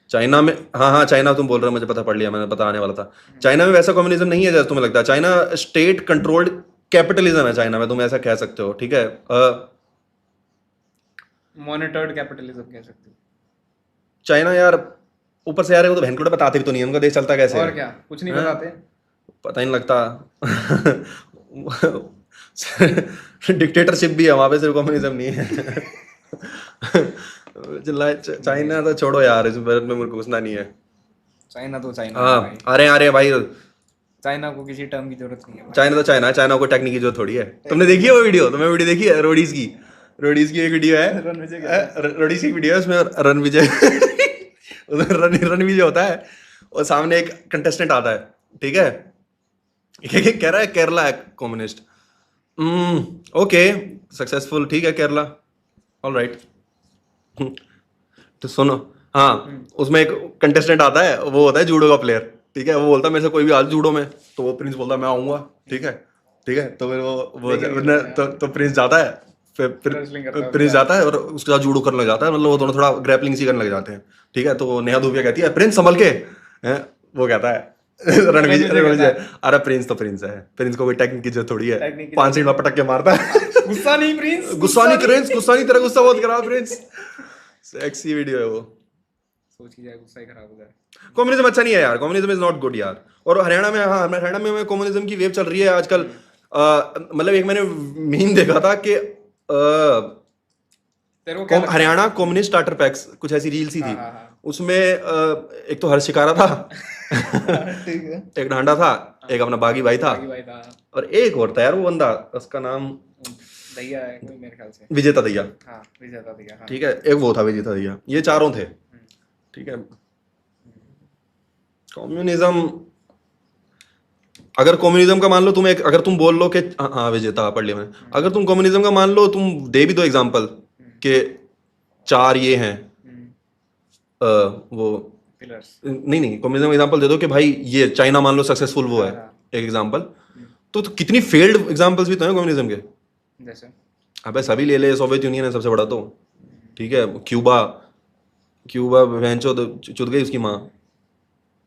चाइना में, हाँ हाँ चाइना तुम बोल रहे हो, मुझे पता पड़ लिया, मैंने पता आने वाला था। चाइना में वैसा कम्युनिज्म नहीं है जैसा तुम्हें लगता है, चाइना स्टेट कंट्रोल्ड कैपिटलिज्म है चाइना में, तुम ऐसा कह सकते हो, ठीक है। मॉनिटर्ड कैपिटलिज्म कह सकते हो। चाइना यार ऊपर से यार वो तो भैंकलोड़े बताते भी तो नहीं है, उनका देश चलता कैसे और है, क्या, कुछ नहीं हाँ? बताते। पता ही नहीं लगता। डिक्टेटरशिप भी है वहां पे, सिर्फ कम्युनिज्म नहीं है। चाइना तो छोड़ो यार, इस बारे में मुझे घुसना नहीं है। चाइना तो चाइना है हाँ भाई। अरे भाई, चाइना को किसी टर्म की जरूरत नहीं है भाई। चाइना तो चाइना है, चाइना को टेक्निक की जरूरत थोड़ी है। तुमने देखी है वो वीडियो? तुमने वीडियो देखी है रोडीज की? रोडीज की एक वीडियो है, रणविजय का। रोडीज की वीडियो है, उसमें रणविजय उसमें रणविजय होता है और सामने एक कंटेस्टेंट आता है, ठीक है, कह रहा है केरला है कम्युनिस्ट, ओके सक्सेसफुल, ठीक है केरला, ऑल राइट। तो सुनो, हाँ उसमें एक कंटेस्टेंट आता है, वो होता है जूडो का प्लेयर, ठीक है, वो बोलता है मेरे से कोई भी आज जूडो में, तो वो प्रिंस बोलता है मैं आऊंगा, ठीक है, ठीक है, तो फिर तो प्रिंस जाता है, Wrestling करता फिर है, प्रिंस जाता है और उसके साथ जूडो करने लग जाता है, मतलब वो दोनों थोड़ा ग्रैपलिंग सी करने लग जाते हैं, ठीक है। तो नेहा धूपिया कहती है प्रिंस संभल के, हैं? वो कहता है रणविजय, अरे प्रिंस तो प्रिंस है, प्रिंस को कोई टेक्निक की जरूरत थोड़ी है, टेक्निक की 5 सेकंड में पटक के मारता है। गुस्सा नहीं प्रिंस, गुस्सा नहीं प्रिंस, गुस्सा नहीं, तेरा गुस्सा बहुत खराब प्रिंस। सेक्सी वीडियो है वो। सोच ही जाए गुस्सा ही खराब हो जाए। कम्युनिज्म अच्छा नहीं है यार, कम्युनिज्म इज नॉट गुड यार। और हरियाणा में, हाँ हरियाणा में कम्युनिज्म की वेव चल रही है आजकल। मतलब एक मैंने मीम देखा था कि तेरे को क्या लगता है? हरियाणा कम्युनिस्ट स्टार्टर पैक्स, कुछ ऐसी रील सी थी, हाँ, हाँ। उसमें एक तो हर्ष शिकारा था, ठीक है। एक ढांडा था, एक अपना बागी भाई था, बागी भाई था। और एक और था यार वो बंदा, उसका नाम दैया है कोई मेरे ख्याल से। विजेता दैया, हाँ विजेता दैया, हाँ। ठीक है, एक वो था विजेता दैया, ये चारों थे, ठीक है। कम्युनिज्म, अगर कम्युनिज्म का मान लो तुम एक, अगर तुम बोल लो कि हाँ विजेता पढ़ लिया मैंने, अगर तुम कम्युनिज्म का मान लो, तुम दे भी दो एग्जांपल कि 4 ये हैं, वो पिलर्स। नहीं कम्युनिज्म एग्जांपल दे दो कि भाई ये चाइना मान लो सक्सेसफुल वो है, एक एग्जांपल, तो कितनी फेल्ड एग्जांपल्स भी तो हैं कम्युनिज्म के। जैसे अबे सभी ले ले, सोवियत यूनियन है सबसे बड़ा तो, ठीक है, क्यूबा, क्यूबा बहनचो चुद गई उसकी माँ,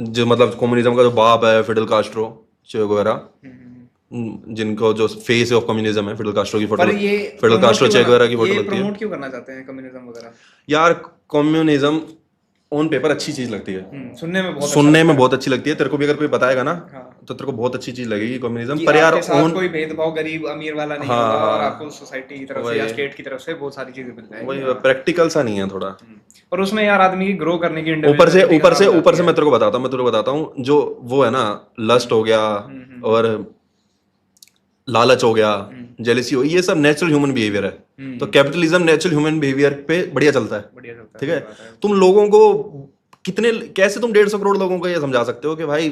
जो मतलब कम्युनिज्म का जो बाप है फिडेल कास्ट्रो चे गुवेरा, जिनको जो फेस ऑफ कम्युनिज्म है फिडेल कास्ट्रो की फोटो, पर ये फिडेल कास्ट्रो चे गुवेरा की फोटो लगती है। प्रमोट क्यों करना चाहते हैं कम्युनिज्म वगैरह? यार कम्युनिज्म ऑन पेपर अच्छी चीज लगती है, सुनने में बहुत सुनने में बहुत अच्छी लगती है, तेरे को भी अगर कोई बताएगा ना, हाँ। तो तेरे को बहुत अच्छी चीज लगेगी कम्युनिज्म, कि पर यार आपके साथ ऑन, कोई भेदभाव गरीब अमीर वाला नहीं हाँ, होगा, और आपको सोसाइटी की तरफ से या वही। स्टेट की तरफ से बहुत सारी चीजें मिल जाएंगी। वही प्रैक्टिकल सा नहीं है थोड़ा। और उसमें यार आदमी की ग्रो करने की ऊपर से individuality मैं तेरे को बताता हूँ, जो वो है ना, लस्ट हो गया और लालच हो गया, जेलेसी हो, ये सब नेचुरल ह्यूमन बिहेवियर है। तो कैपिटलिज्म नेचुरल ह्यूमन बिहेवियर पे बढ़िया चलता है, बढ़िया चलता है, ठीक है। सही बात है। तुम लोगों को कितने, कैसे तुम 150 करोड़ लोगों को ये समझा सकते हो कि भाई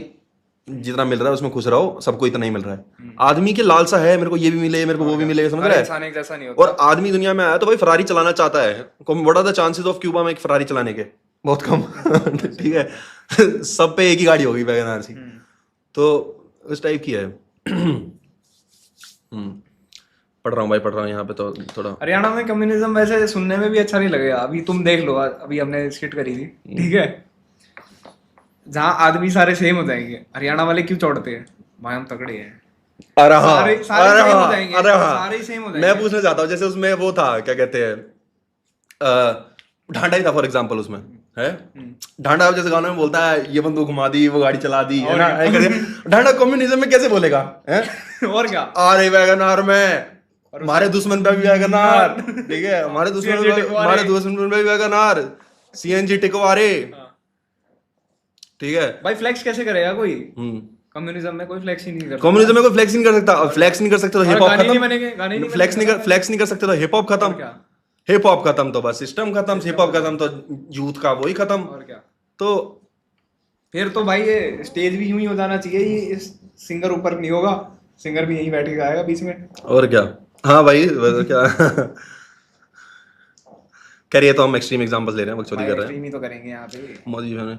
जितना मिल रहा है उसमें खुश रहो, सबको इतना ही मिल रहा है। आदमी की लालसा है, मेरे को ये भी मिले, मेरे को वो भी मिले, समझ हर रहा है। इंसान एक जैसा नहीं होता। और आदमी दुनिया में आया तो भाई फरारी चलाना चाहता है, what are the chances of Cuba में एक फरारी चलाने के? बहुत कम। ठीक है। सब पे एक ही गाड़ी होगी वैगन सी, तो उस टाइप की है। पढ़ रहा हूँ यहाँ पे तो थोड़ा। हरियाणा में कम्युनिज्म वैसे सुनने में भी अच्छा नहीं लगेगा। अभी तुम देख लो, अभी हमने स्किट करी थी, ठीक है, जहाँ आदमी सारे सेम हो जाएंगे, हरियाणा वाले क्यों चौड़ते हैं? भाई हम तगड़े हैं, अरे हाँ, सारे सारे अरे सेम हो हाँ, जाएंगे, अरे हाँ, सारे सेम हो मैं जाएंगे। पूछना चाहता हूँ, जैसे उसमें वो था, क्या कहते हैं, ढांडा ही था फॉर एग्जाम्पल उसमें, है ढांडा जैसे गानों में बोलता है ये बंदूक घुमा दी, वो गाड़ी चला दी, है और ना, क्या? ऐसे करके। ढांडा कम्युनिज्म में कैसे बोलेगा, है? और क्या? अरे वैगनार में हमारे दुश्मन पे भी वैगनार, ठीक है, CNG टिकवारे। हमारे दुश्मन पे भी वैगनार, सीएनजी टिकवारे, हाँ। ठीक है। भाई फ्लेक्स कैसे करेगा कोई? हम्म कम्युनिज्म में कोई फ्लेक्स ही नहीं करता। कम्युनिज्म में कोई फ्लेक्स नहीं कर सकता, और फ्लेक्स नहीं कर सकते तो और हिप हॉप गाने नहीं खत्म, बनेंगे, गाने नहीं फ्लेक्स नहीं बनेंगे। कर फ्लेक्स नहीं कर सकते तो हिप हॉप और खत्म, क्या? हिप हॉप खत्म तो बस सिस्टम खत्म, हिप हॉप खत्म तो यूथ का वही खत्म। और क्या? तो फिर तो भाई ये स्टेज भी यूं ही हो जाना चाहिए, ये सिंगर ऊपर नहीं होगा, सिंगर भी यहीं बैठ के गाएगा बीच में। और क्या, हाँ भाई क्या करिए, तो हम एक्सट्रीम एग्जांपल्स ले रहे हैं, बकचोदी भाई कर रहे एक्सट्रीम ही तो करेंगे यहाँ पे। हैं। मोदी जी ने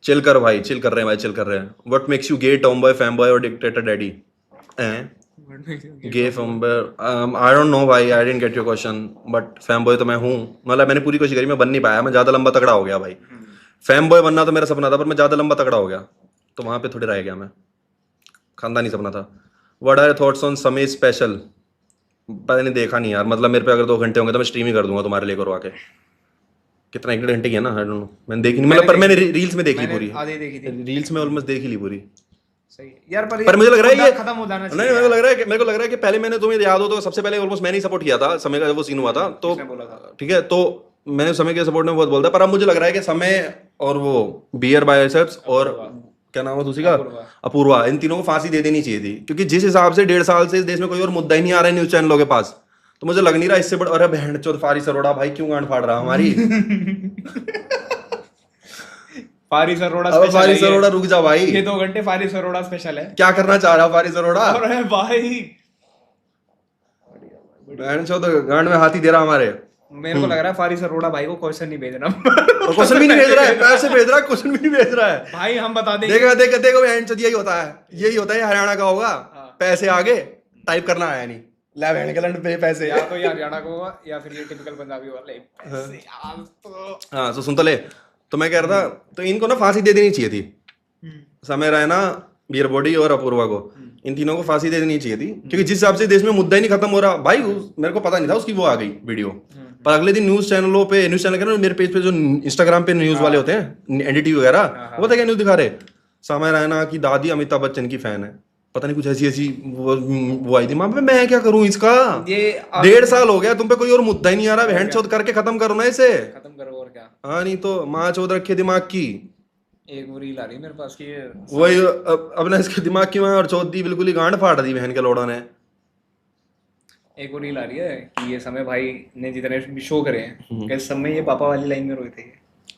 चिल कर भाई, चिल कर रहे हैं भाई, चिल कर रहे हैं। What makes you gay, tomboy, fam boy और dictator daddy? Gay fam boy, I don't know भाई, I didn't get your question, but fam boy तो मैं हूँ, मतलब मैंने पूरी कोशिश करी, मैं बन नहीं पाया, मैं ज्यादा लंबा तगड़ा हो गया भाई। फैम बॉय बनना तो मेरा सपना था, पर मैं ज्यादा लंबा तगड़ा हो गया, तो वहां पे थोड़े रह गया मैं, खानदानी सपना था। What are your thoughts on Sameer special? पता नहीं, देखा नहीं यार, मतलब मेरे पे अगर 2 घंटे होंगे तो मैं स्ट्रीम ही कर दूंगा तुम्हारे लिए करवा के। कितना 1 घंटे की है ना, आई डोंट नो, मैंने देखी नहीं, मतलब पर मैंने रील्स में देखी मैंने पूरी, आधी देखी थी। रील्स में ऑलमोस्ट देख ही ली पूरी। सही है। यार पर मुझे लग रहा है ये खत्म हो जाना नहीं, चाहिए। मेरे को लग रहा है कि पहले मैंने, तुम्हें याद हो तो सबसे पहले ऑलमोस्ट मैंने ही सपोर्ट किया था समय का, जब वो सीन हुआ था तो, किसने बोला था? ठीक है, तो मैंने समय के सपोर्ट में बहुत बोलता, पर अब मुझे लग रहा है कि समय और वो बियर बाइसेप्स और क्या नाम है दूसरी का, अपूर्वा, इन तीनों को फांसी दे देनी चाहिए थी, क्योंकि जिस हिसाब से 1.5 साल से इस देश में कोई और मुद्दा ही नहीं आ रहा है न्यूज चैनलों के पास, तो मुझे लग नहीं रहा इससे बड़ा। अरे बहन चोद फारिस अरोड़ा भाई क्यों गांड फाड़ रहा हमारी फारिस अरोड़ा अब स्पेशल फारिस है ये। अरोड़ा रुक जा भाई, ये 2 घंटे फारिस अरोड़ा स्पेशल है। क्या करना चाह रहा फारिस अरोड़ा? अरे भाई बहन चोद गांड में हाथी दे रहा हमारे। मेरे को लग रहा है फारिस अरोड़ा भाई को क्वेश्चन नहीं भेजना। और क्वेश्चन भी नहीं भेज रहा है, पैसे भेज रहा है, क्वेश्चन भी नहीं भेज रहा है। भाई हम बता देंगे। देखो देखो देखो बहन चोद, यही होता है, यही होता है, हरियाणा का होगा, पैसे आगे टाइप करना आया नहीं, लै बहन के लंड पे पैसे। या तो ये हरियाणा को होगा या फिर ये टिपिकल पंजाबी वाले पैसे यार तो। हाँ तो सुन तो ले, तो मैं कह रहा था, तो इनको ना फांसी दे देनी चाहिए थी, समय रैना, बीयर बॉडी और अपूर्वा को, इन तीनों को फांसी दे देनी चाहिए थी, क्योंकि जिस हिसाब से देश में मुद्दा ही नहीं खत्म हो रहा भाई। मेरे को पता नहीं था उसकी वो आ गई वीडियो, पर अगले दिन न्यूज चैनलों पे, न्यूज चैनल के मेरे पेज पे जो इंस्टाग्राम पे न्यूज वाले होते हैं, एनडीटीवी वगैरह, वो क्या न्यूज दिखा रहे, समय रैना की दादी अमिताभ बच्चन की फैन है, पता नहीं कुछ ऐसी ऐसी वो आई थी। मैं क्या करूं इसका, ये 1.5 साल हो गया, तुम पे कोई और मुद्दा ही नहीं आ रहा, बहन चौथ करके खत्म करो ना इसे, खत्म करो और क्या। हाँ नहीं तो माँ चौथ रखे दिमाग की। एक वो रील आ रही है मेरे पास की वही अब ना इसके दिमाग की वहां और चौथ दी बिल्कुल ही गांड फाड़ दी बहन के लोड़ा ने। एक वो रील आ रही है कि ये समय भाई ने जितने भी शो करे हैं, कैसे समय ये पापा वाली लाइन में रोए थे,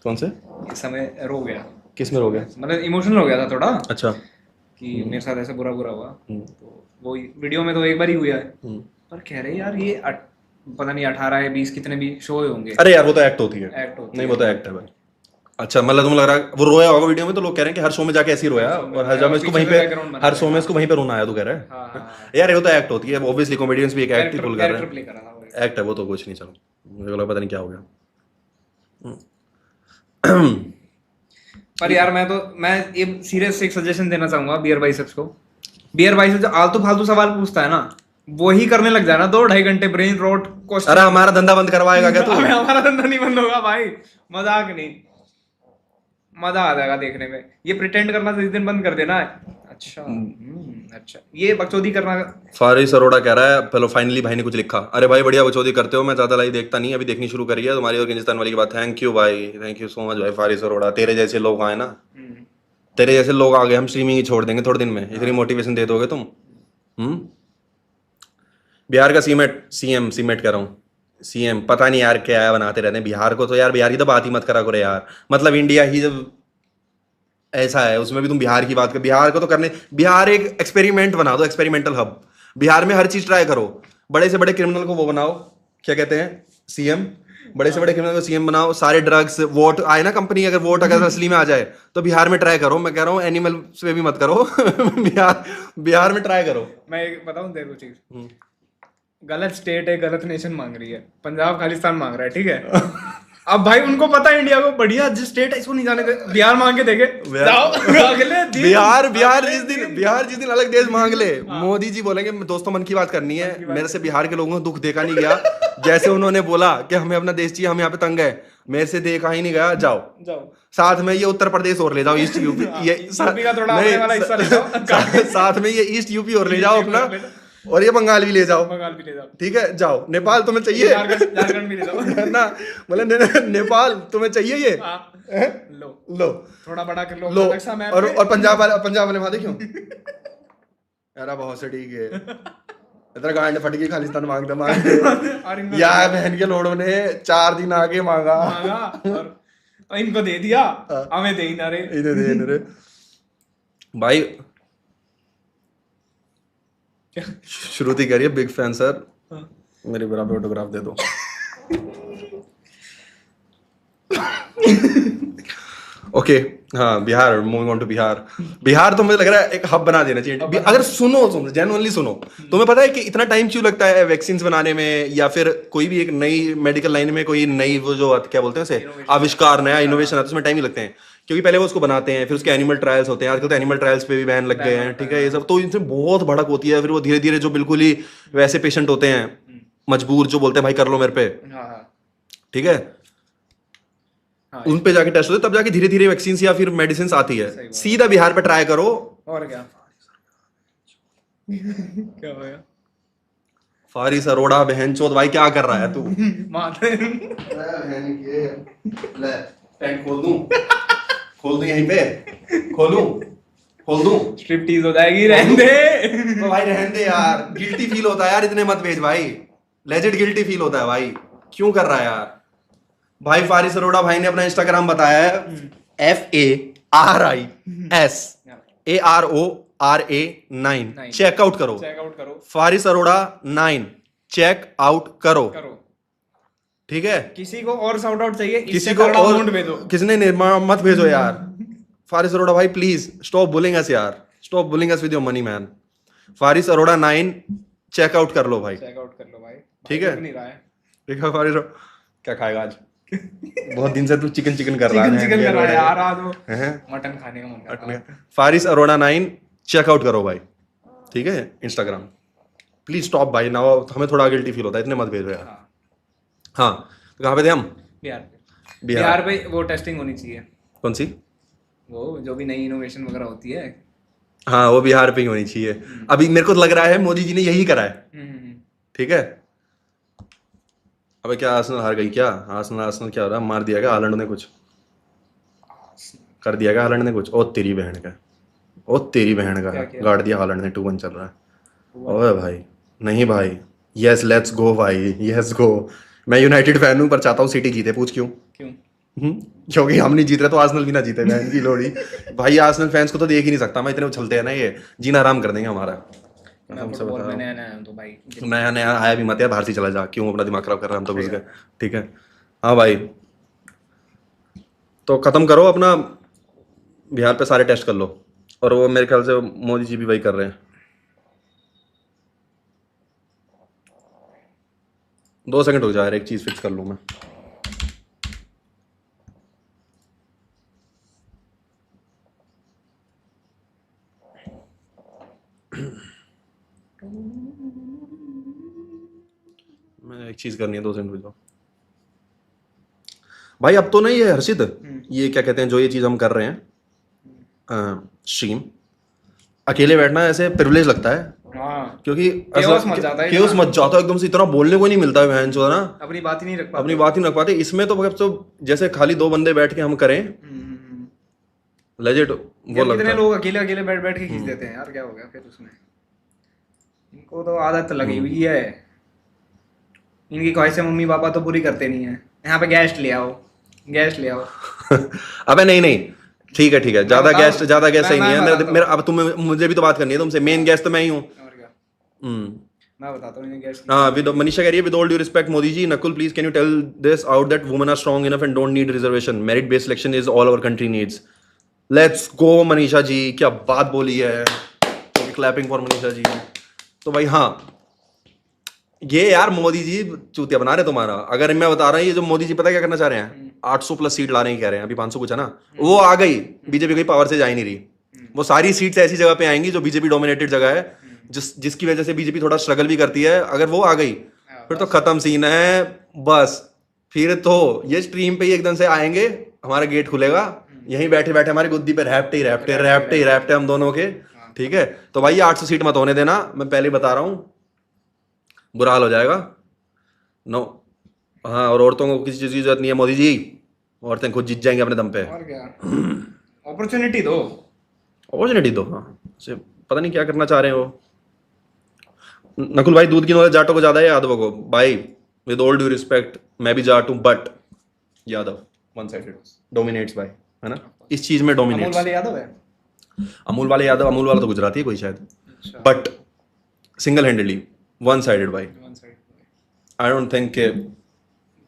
कौन से, ये समय रो गया, किस में हो गया? मतलब इमोशनल हो गया था थोड़ा अच्छा, कि मेरे साथ ऐसे बुरा बुरा हुआ। तो वो वीडियो में तो एक बार ही हुआ है, पर कह रहे यार ये पता नहीं 18 या 20 कितने भी शो होंगे। अरे यार वो तो एक्ट होती है, एक्ट होती नहीं वो तो एक्ट है भाई। अच्छा मतलब तुम लग रहा है वो रोया होगा वीडियो में, तो लोग कह रहे हैं कि हर शो में जाके ऐसे ही रोया, और हर जगह में इसको वहीं पे, हर शो में इसको वहीं पे रोना आया, तू कह रहा है। हाँ, यार वो तो एक्ट होती है, ऑब्वियसली कॉमेडियंस भी एक एक्ट ही पुल कर रहे कैरेक्टर प्ले करा था वो। हैं, एक्ट है वो तो, कुछ नहीं, चलो मुझे लगा पता नहीं क्या हो गया। पर यार मैं ये सीरियस एक सजेशन देना चाहूंगा बियर बाइसेप्स को। बियर बाइसेप्स जो आलतू फालतू सवाल पूछता है ना, वो ही करने लग जाना 2-2.5 घंटे ब्रेन रॉट क्वेश्चन। अरे हमारा धंधा बंद करवाएगा क्या तू? हमारा धंधा नहीं बंद होगा भाई, मजाक नहीं, मजा आ जाएगा देखने में। ये प्रिटेंड करना जिस दिन बंद कर देना, अच्छा अच्छा, ये बकचोदी करना। फारिस अरोड़ा कह रहा है, चलो फाइनली भाई ने कुछ लिखा, अरे भाई बढ़िया बकचोदी करते हो, मैं ज्यादा लाइव देखता नहीं, अभी देखनी शुरू करी है तुम्हारी और किंजस्तान वाली की बात। थैंक यू भाई, थैंक यू सो मच भाई फारिस अरोड़ा, तेरे जैसे लोग आए ना, तेरे जैसे लोग आ गए, हम स्ट्रीमिंग ही छोड़ देंगे थोड़े दिन में, इतनी मोटिवेशन दे दोगे तुम। बिहार का सीमेट कह रहा हूँ, सीएम पता नहीं यार क्या बनाते रहते हैं बिहार को, तो यार बिहार की तो बात ही मत करा करो यार, मतलब इंडिया ही जब ऐसा है उसमें भी तुम बिहार की बात कर, बिहार को तो करने, बिहार एक एक्सपेरिमेंट बना दो, एक्सपेरिमेंटल हब, बिहार में हर चीज ट्राई करो, बड़े से बड़े क्रिमिनल को वो बनाओ, क्या कहते हैं, सीएम, बड़े से बड़े क्रिमिनल को सीएम बनाओ, सारे ड्रग्स वोट आए ना कंपनी, अगर वोट अगर असली में आ जाए तो बिहार में ट्राई करो, मैं कह रहा हूँ एनिमल पे भी मत करो बिहार में ट्राई करो। मैं एक बताऊं तेरे को चीज, गलत स्टेट है, गलत नेशन मांग रही है, पंजाब खालिस्तान मांग रहा है, ठीक है। अब भाई उनको पता है इंडिया को बढ़िया जिस स्टेट है इसको नहीं जाने दे, बिहार मांग के देखे जाओ अगले दिन बिहार जिस दिन अलग देश मांग ले, मोदी जी बोलेंगे दोस्तों मन की बात करनी है, मेरे से बिहार के लोगों को दुख देखा नहीं गया, जैसे उन्होंने बोला कि हमें अपना देश चाहिए, हम यहाँ पे तंग है, मेरे से देखा ही नहीं गया, जाओ साथ में ये उत्तर प्रदेश और ले जाओ, ईस्ट यूपी, ये का थोड़ा अपने वाला हिस्सा ले जाओ साथ में ये ईस्ट यूपी और ले जाओ अपना, और ये बंगाल भी ले जाओ, ठीक है, जाओ नेपाल तुम्हें चाहिए, झारखंड भी ले जाओ ना बोले नेपाल तुम्हें चाहिए ये, लो थोड़ा बड़ा कर लो नक्शा मैप, और पंजाब वाले वहां देखियो यार बहुत से ठीक है, इधर गांड फट गई, खालिस्तान मांगते यार बहन के लोड़ों ने 4 दिन आगे मांगा और इनको दे दिया, हमें दे ही ना रे भाई। श्रुति कह रही है बिग फैन सर, मेरे बराबर ऑटोग्राफ दे दो। ओके हाँ, Bihar, moving on to Bihar तो मुझे लग रहा है एक हब बना देना चाहिए। अगर सुनो जेन्युइनली सुनो, तुम्हें पता है कि इतना टाइम क्यों लगता है वैक्सीन बनाने में, या फिर कोई भी एक नई मेडिकल लाइन में कोई नई वो जो क्या बोलते हैं उसे आविष्कार, नया इनोवेशन आता है, उसमें टाइम ही लगते हैं, क्योंकि पहले वो उसको बनाते हैं, फिर उसके एनिमल ट्रायल्स होते हैं, आजकल तो एनिमल ट्रायल्स पे भी बैन लग गए हैं, ठीक है, ये सब तो इनसे बहुत भड़क होती है, फिर वो धीरे धीरे जो बिल्कुल ही वैसे पेशेंट होते हैं मजबूर, जो बोलते हैं भाई कर लो मेरे पे, ठीक है, उन पे जाके टेस्ट होते, तब जाके धीरे धीरे वैक्सीन या फिर मेडिसिन आती है। सीधा बिहार पे ट्राई करो, और क्या क्या होगा? फारिस अरोड़ा बहन चोद भाई क्या कर रहा है तू? टेंट खोल दूं यहीं पे, खोल दूं स्ट्रिप्टीज हो जाएगी, रहने दे तो भाई रहने दे यार, गिल्टी फील होता है यार, इतने मत भेज भाई, लेजिट गिल्टी फील होता है भाई, क्यों कर रहा है यार भाई? फारिस अरोड़ा भाई ने अपना इंस्टाग्राम बताया है FARISARORA9, चेकआउट करो, फारिस अरोड़ा 9 चेकआउट करो, ठीक है। किसी को और शाउट आउट चाहिए, किसी को और भेजो, किसने मत भेजो यार। फारिस अरोड़ा भाई प्लीज स्टॉप बुलिंग अस यार, stop bullying us with your money man. Faris Arora 9 checkout कर लो भाई, ठीक है, ठीक है। फारिस क्या खाएगा आज? बहुत दिन से तू चिकन कर रहा है यार, आज वो मटन खाने का मन कर रहा है। फारिस अरोड़ा 9 चेकआउट करो भाई, ठीक है, इंस्टाग्राम, प्लीज स्टॉप भाई ना, हमें थोड़ा गिल्टी फील होता है, इतने मत भेजो यार। हाँ तो कहाँ पे थे हम? बिहार पे वो टेस्टिंग होनी चाहिए। कौन सी? वो जो भी नई इनोवेशन वगैरह होती है, हाँ वो बिहार पे ही होनी चाहिए। अभी मेरे को लग रहा है मोदी जी ने यही करा है, ठीक है। अबे क्या आर्सेनल हार गई क्या? आर्सेनल क्या हो रहा है? मार दिया क्या हालैंड ने? कुछ कर दिया क्या हालैंड ने? कुछ ओ तेरी बहन का, ओ तेरी बहन का गाड़ दिया हालैंड ने, 2-1 चल रहा है। ओए भाई नहीं भाई, यस लेट्स गो भाई, यस गो। मैं यूनाइटेड फैन हूँ पर चाहता हूँ सिटी जीते। पूछ क्यों? क्योंकि हम नहीं जीत रहे तो आर्सेनल भी ना जीते, बहन की लोड़ी भाई। आर्सेनल फैंस को तो देख ही नहीं सकता मैं, इतने उछलते हैं ना, ये जीना आराम कर देंगे हमारा। नया नया आया भी मत यार, बाहर से चला जा, क्यों अपना दिमाग खराब कर रहा है? हम तो घुस गए, ठीक है। हाँ भाई तो खत्म करो अपना, बिहार पे सारे टेस्ट कर लो, और वो मेरे ख्याल से मोदी जी भी वही कर रहे हैं। 2 सेकंड हो जा रहा है, एक चीज फिक्स कर लूं मैं। मैं एक चीज करनी है, 2 सेकंड रुक जाओ भाई। अब तो नहीं है हर्षित, ये क्या कहते हैं जो ये चीज हम कर रहे हैं स्ट्रीम, अकेले बैठना ऐसे प्रिविलेज लगता है। हाँ, क्योंकि केओस मच जाता है एकदम से, इतना बोलने को नहीं मिलता है बहन चोद ना, अपनी बात ही नहीं रख पाते। इसमें तो जैसे खाली 2 बंदे बैठ के हम करें, लेजिट वो लगता है। लोग अकेले बैठ के खींच देते हैं यार, क्या हो गया फिर उसमें? इनको तो आदत लगी हुई है, इनकी ख्वाहिशें मम्मी पापा तो पूरी करते नहीं है। यहाँ पे गेस्ट ले आओ अबे नहीं ठीक है, ज्यादा गेस्ट सही नहीं है मेरा। अब मुझे भी तो बात करनी है तुमसे, मेन गेस्ट तो मैं ही हूँ। मैं बताता हूँ गेस्ट। हाँ, मनीषा कह रही है with all due respect Modi ji, Nakul please can you tell this out that women are strong enough and don't need reservation, merit based selection is all our country needs. Let's go Manisha ji, क्या बात बोली है, क्लैपिंग फॉर मनीषा जी। तो भाई हाँ, ये यार मोदी जी चूतिया बना रहे तुम्हारा। अगर मैं बता रहा हूँ, ये जो मोदी जी पता क्या करना चाह रहे हैं, 800 प्लस सीट लाने की कह रहे हैं। अभी 500 कुछ है ना, वो आ गई, बीजेपी कोई पावर से जा ही नहीं रही। वो सारी सीट्स ऐसी जगह पे आएंगी जो बीजेपी डोमिनेटेड जगह है, जिसकी वजह से बीजेपी थोड़ा स्ट्रगल भी करती है। अगर वो आ गई फिर तो खत्म सीन है बस। फिर तो ये स्ट्रीम पे ही एकदम से आएंगे, हमारा गेट खुलेगा, यहीं बैठे बैठे हमारी गुद्दी पे रैप्टे ही रैप्टे रैप्टे ही रैप्टे हम दोनों के। ठीक है, तो भाई ये 800 सीट मत होने देना, मैं पहले ही बता रहा हूँ, बुरा हाल हो जाएगा। नो, हाँ, और औरतों को किसी चीज़ की जरूरत नहीं है मोदी जी, औरतें खुद जीत जाएंगी अपने दम पे। और क्या, अपॉर्चुनिटी दो। अपॉर्चुनिटी दो, हाँ। से पता नहीं क्या करना चाह रहे हो। नकुल भाई, दूध की नॉलेज जाटों को ज्यादा है यादवों को? भाई विद ऑल ड्यू रिस्पेक्ट, मैं भी जाट हूँ, but Yadav one sided dominates भाई, है ना, इस चीज में अमूल डोमिनेट्स। वाले यादव है? अमूल वाले यादव, अमूल वाला तो गुजराती है कोई शायद, अच्छा, but single handedly one sided भाई। One side. I don't think के,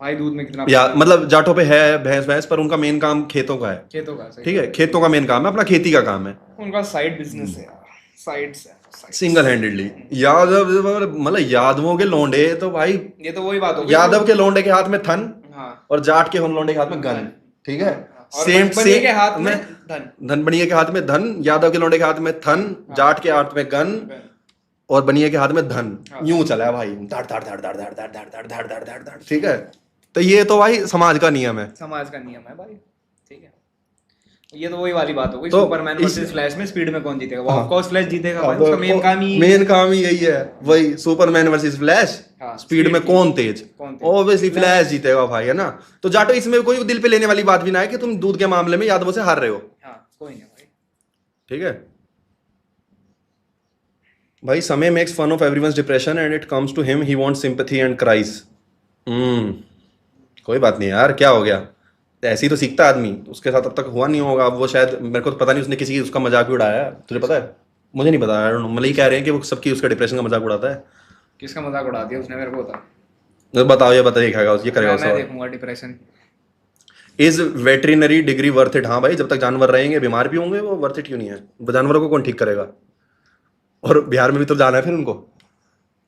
भाई दूध में कितना या मतलब जाटों पे है भैंस भैंस, पर उनका मेन काम खेतों का है। खेतों का, सही ठीक है, बात खेतों का मेन काम है, अपना खेती का काम है, उनका साइड बिजनेस है यार, साइड्स है, sides। Single handedly. यादव मतलब यादवों के लोंडे तो भाई, ये तो वही बात हो गई यादव के लोंडे के हाथ में थन, हाँ, और जाट के हम लोंडे के हाथ में गन। धन। ठीक है, और सेम बनिए के हाथ में सेम धन। धन, बनिए के हाथ में धन, यादव के लोंडे के हाथ में थन, जाट के हाथ में गन, और बनिए के हाथ में धन। यूं चला है भाई, धड़ धड़ धड़ धड़ धड़ धड़ धड़ धड़ धड़ धड़ धड़ धड़। ठीक है, तो ये तो भाई समाज का नियम है। समाज का नियम है भाई, ठीक है। ये तो वही वाली बात हो गई, तो सुपरमैन इस, वर्सेस फ्लैश में स्पीड में कौन जीतेगा? वो हाँ, ऑफ कोर्स फ्लैश जीतेगा हाँ, भाई, उसका मेन काम ही यही है, वही सुपरमैन वर्सेस फ्लैश। हाँ, स्पीड में की। कौन तेज? कौन तेज? Obviously flash. फ्लैश जीतेगा भाई, है ना। तो जाटो इसमें कोई दिल पे लेने वाली बात भी ना है कि तुम दूध के मामले में यादवों से हार रहे हो। हाँ, कोई नहीं भाई। ठीक है भाई, Samay makes fun of everyone's depression and it comes to him, he wants sympathy and cries. कोई बात नहीं यार, क्या हो गया, तो ऐसे ही तो सीखता आदमी। उसके साथ अब तक हुआ नहीं होगा, अब वो शायद, मेरे को तो पता नहीं उसने किसी की उसका मजाक भी उड़ाया है, तुझे पता है? मुझे नहीं पता, आई डोंट नो, मतलब ये कह रहे हैं कि वो सबकी उसका डिप्रेशन का मजाक उड़ाता है। किसका मजाक उड़ा दिया उसने, मेरे को बता। तो बताओ, ये बताइए, खाएगा ये करेगा मैं उसका। देखूंगा depression. Is veterinary degree worth it? हाँ भाई, जब तक जानवर रहेंगे, बीमार भी होंगे, वो वर्थ इट क्यों नहीं है? वो जानवरों को कौन ठीक करेगा? और बिहार में भी तो जाना है फिर उनको,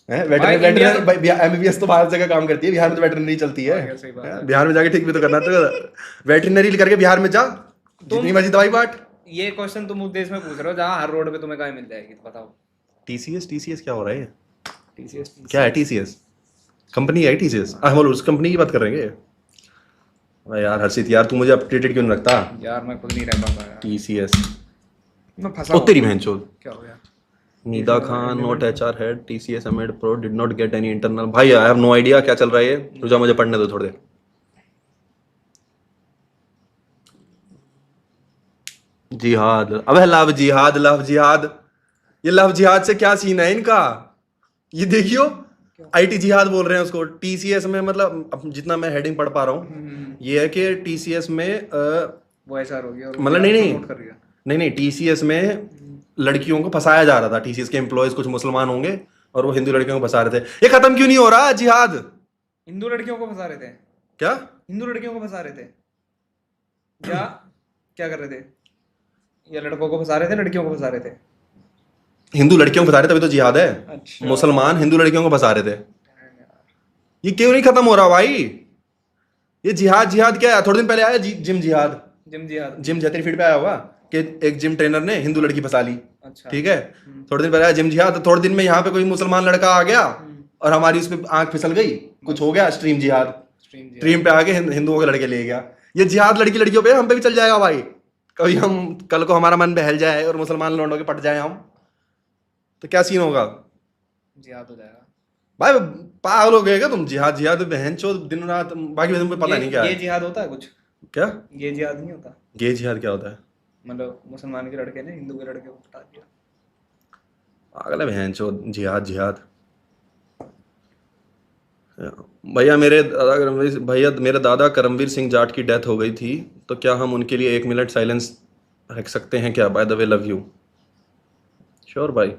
है भाई, इंडिया तो- वेटरनरी, एमबीबीएस तो बाहर जगह काम करती है, बिहार में तो वेटरनरी चलती है। हाँ, सही बात है। बिहार में जाके ठीक भी तो करना, तो वेटरनरी करके बिहार में जा, जितनी मर्जी दवाई बांट। ये क्वेश्चन तुम उस देश में पूछ रहे हो जहाँ हर रोड पे तुम्हें गाय मिल जाएगी, तो बताओ। टीसीएस, टीसीएस क्या हो रहा है ये? टीसीएस क्या है टीसीएस? कंपनी है टीसीएस? हम लोग उस कंपनी की बात कर रहे हैं। अरे यार हर्षित यार, तू मुझे अपडेटेड क्यों नहीं रखता? यार, मैं खुद नहीं रह पाता यार, टीसीएस, मैं फंसा ओ हूँ। तेरी बहन चोद। क्या हो गया? Nida Khan not HR head TCS एमएड pro did not get any internal. भाई आई हैव नो आइडिया क्या चल रहा है ये, रुजा मुझे पढ़ने दो थोड़ी देर। जिहाद, अबे लव जिहाद, लव जिहाद, ये लव जिहाद से क्या सीन है इनका? ये देखियो, आईटी जिहाद बोल रहे हैं उसको। टीसीएस में मतलब, अब जितना मैं हेडिंग पढ़ पा रहा हूँ, ये है कि टीसीएस में वो ऐसा हो गया, और मतलब नहीं नहीं नोट कर रही है। नहीं टीसीएस में लड़कियों को फंसाया जा रहा था। टीसीएस के एम्प्लॉयज कुछ मुसलमान होंगे और वो हिंदू लड़कियों को फंसा रहे थे। ये खत्म क्यों नहीं हो रहा जिहाद? हिंदू लड़कियों को फंसा रहे थे? क्या हिंदू लड़कियों को फंसा रहे थे या क्या कर रहे थे? या लड़कों को फंसा रहे थे, लड़कियों को फंसा रहे थे? हिंदू लड़कियों को फंसा रहे थे, अभी तो जिहाद है। अच्छा। मुसलमान हिंदू लड़कियों को फंसा रहे थे। ये क्यों नहीं खत्म हो रहा भाई? ये जिहाद, जिहाद क्या है? थोड़े दिन पहले आया जिम जिहाद, जिम जिहाद। जिम जैतरी फीड पे आया होगा कि एक जिम ट्रेनर ने हिंदू लड़की फंसा ली। अच्छा। ठीक है, थोड़े दिन पहले आया जिम जिहाद। तो थोड़े दिन में यहाँ पे कोई मुसलमान लड़का आ गया और हमारी उस पर आंख फिसल गई, कुछ हो गया, स्ट्रीम जिहाद, स्ट्रीम पे आके हिंदुओं के लड़के ले गया। ये जिहाद लड़की लड़कियों पे हम पे भी चल जाएगा भाई। कभी हम, कल को हमारा मन बहल जाए और मुसलमान लौंडों के पट जाए हम, तो क्या सीन होगा जिहाद हो जाएगा भाई? पागल हो गए क्या तुम? जिहाद, जिहाद बहन चो दिन रात, बाकी तुमको पता नहीं क्या ये है। जिहाद होता है कुछ? क्या ये जिहाद नहीं होता? गे जिहाद क्या होता है? मतलब मुसलमान के लड़के ने हिंदू के लड़के को पटा दिया। पागल है बहन चो, जिहाद जिहाद। भैया मेरे दादा करमवीर, भैया मेरे दादा करमवीर सिंह जाट की डेथ हो गई थी, तो क्या हम उनके लिए 1 मिनट साइलेंस रख सकते हैं क्या? By the way love you. Sure भाई।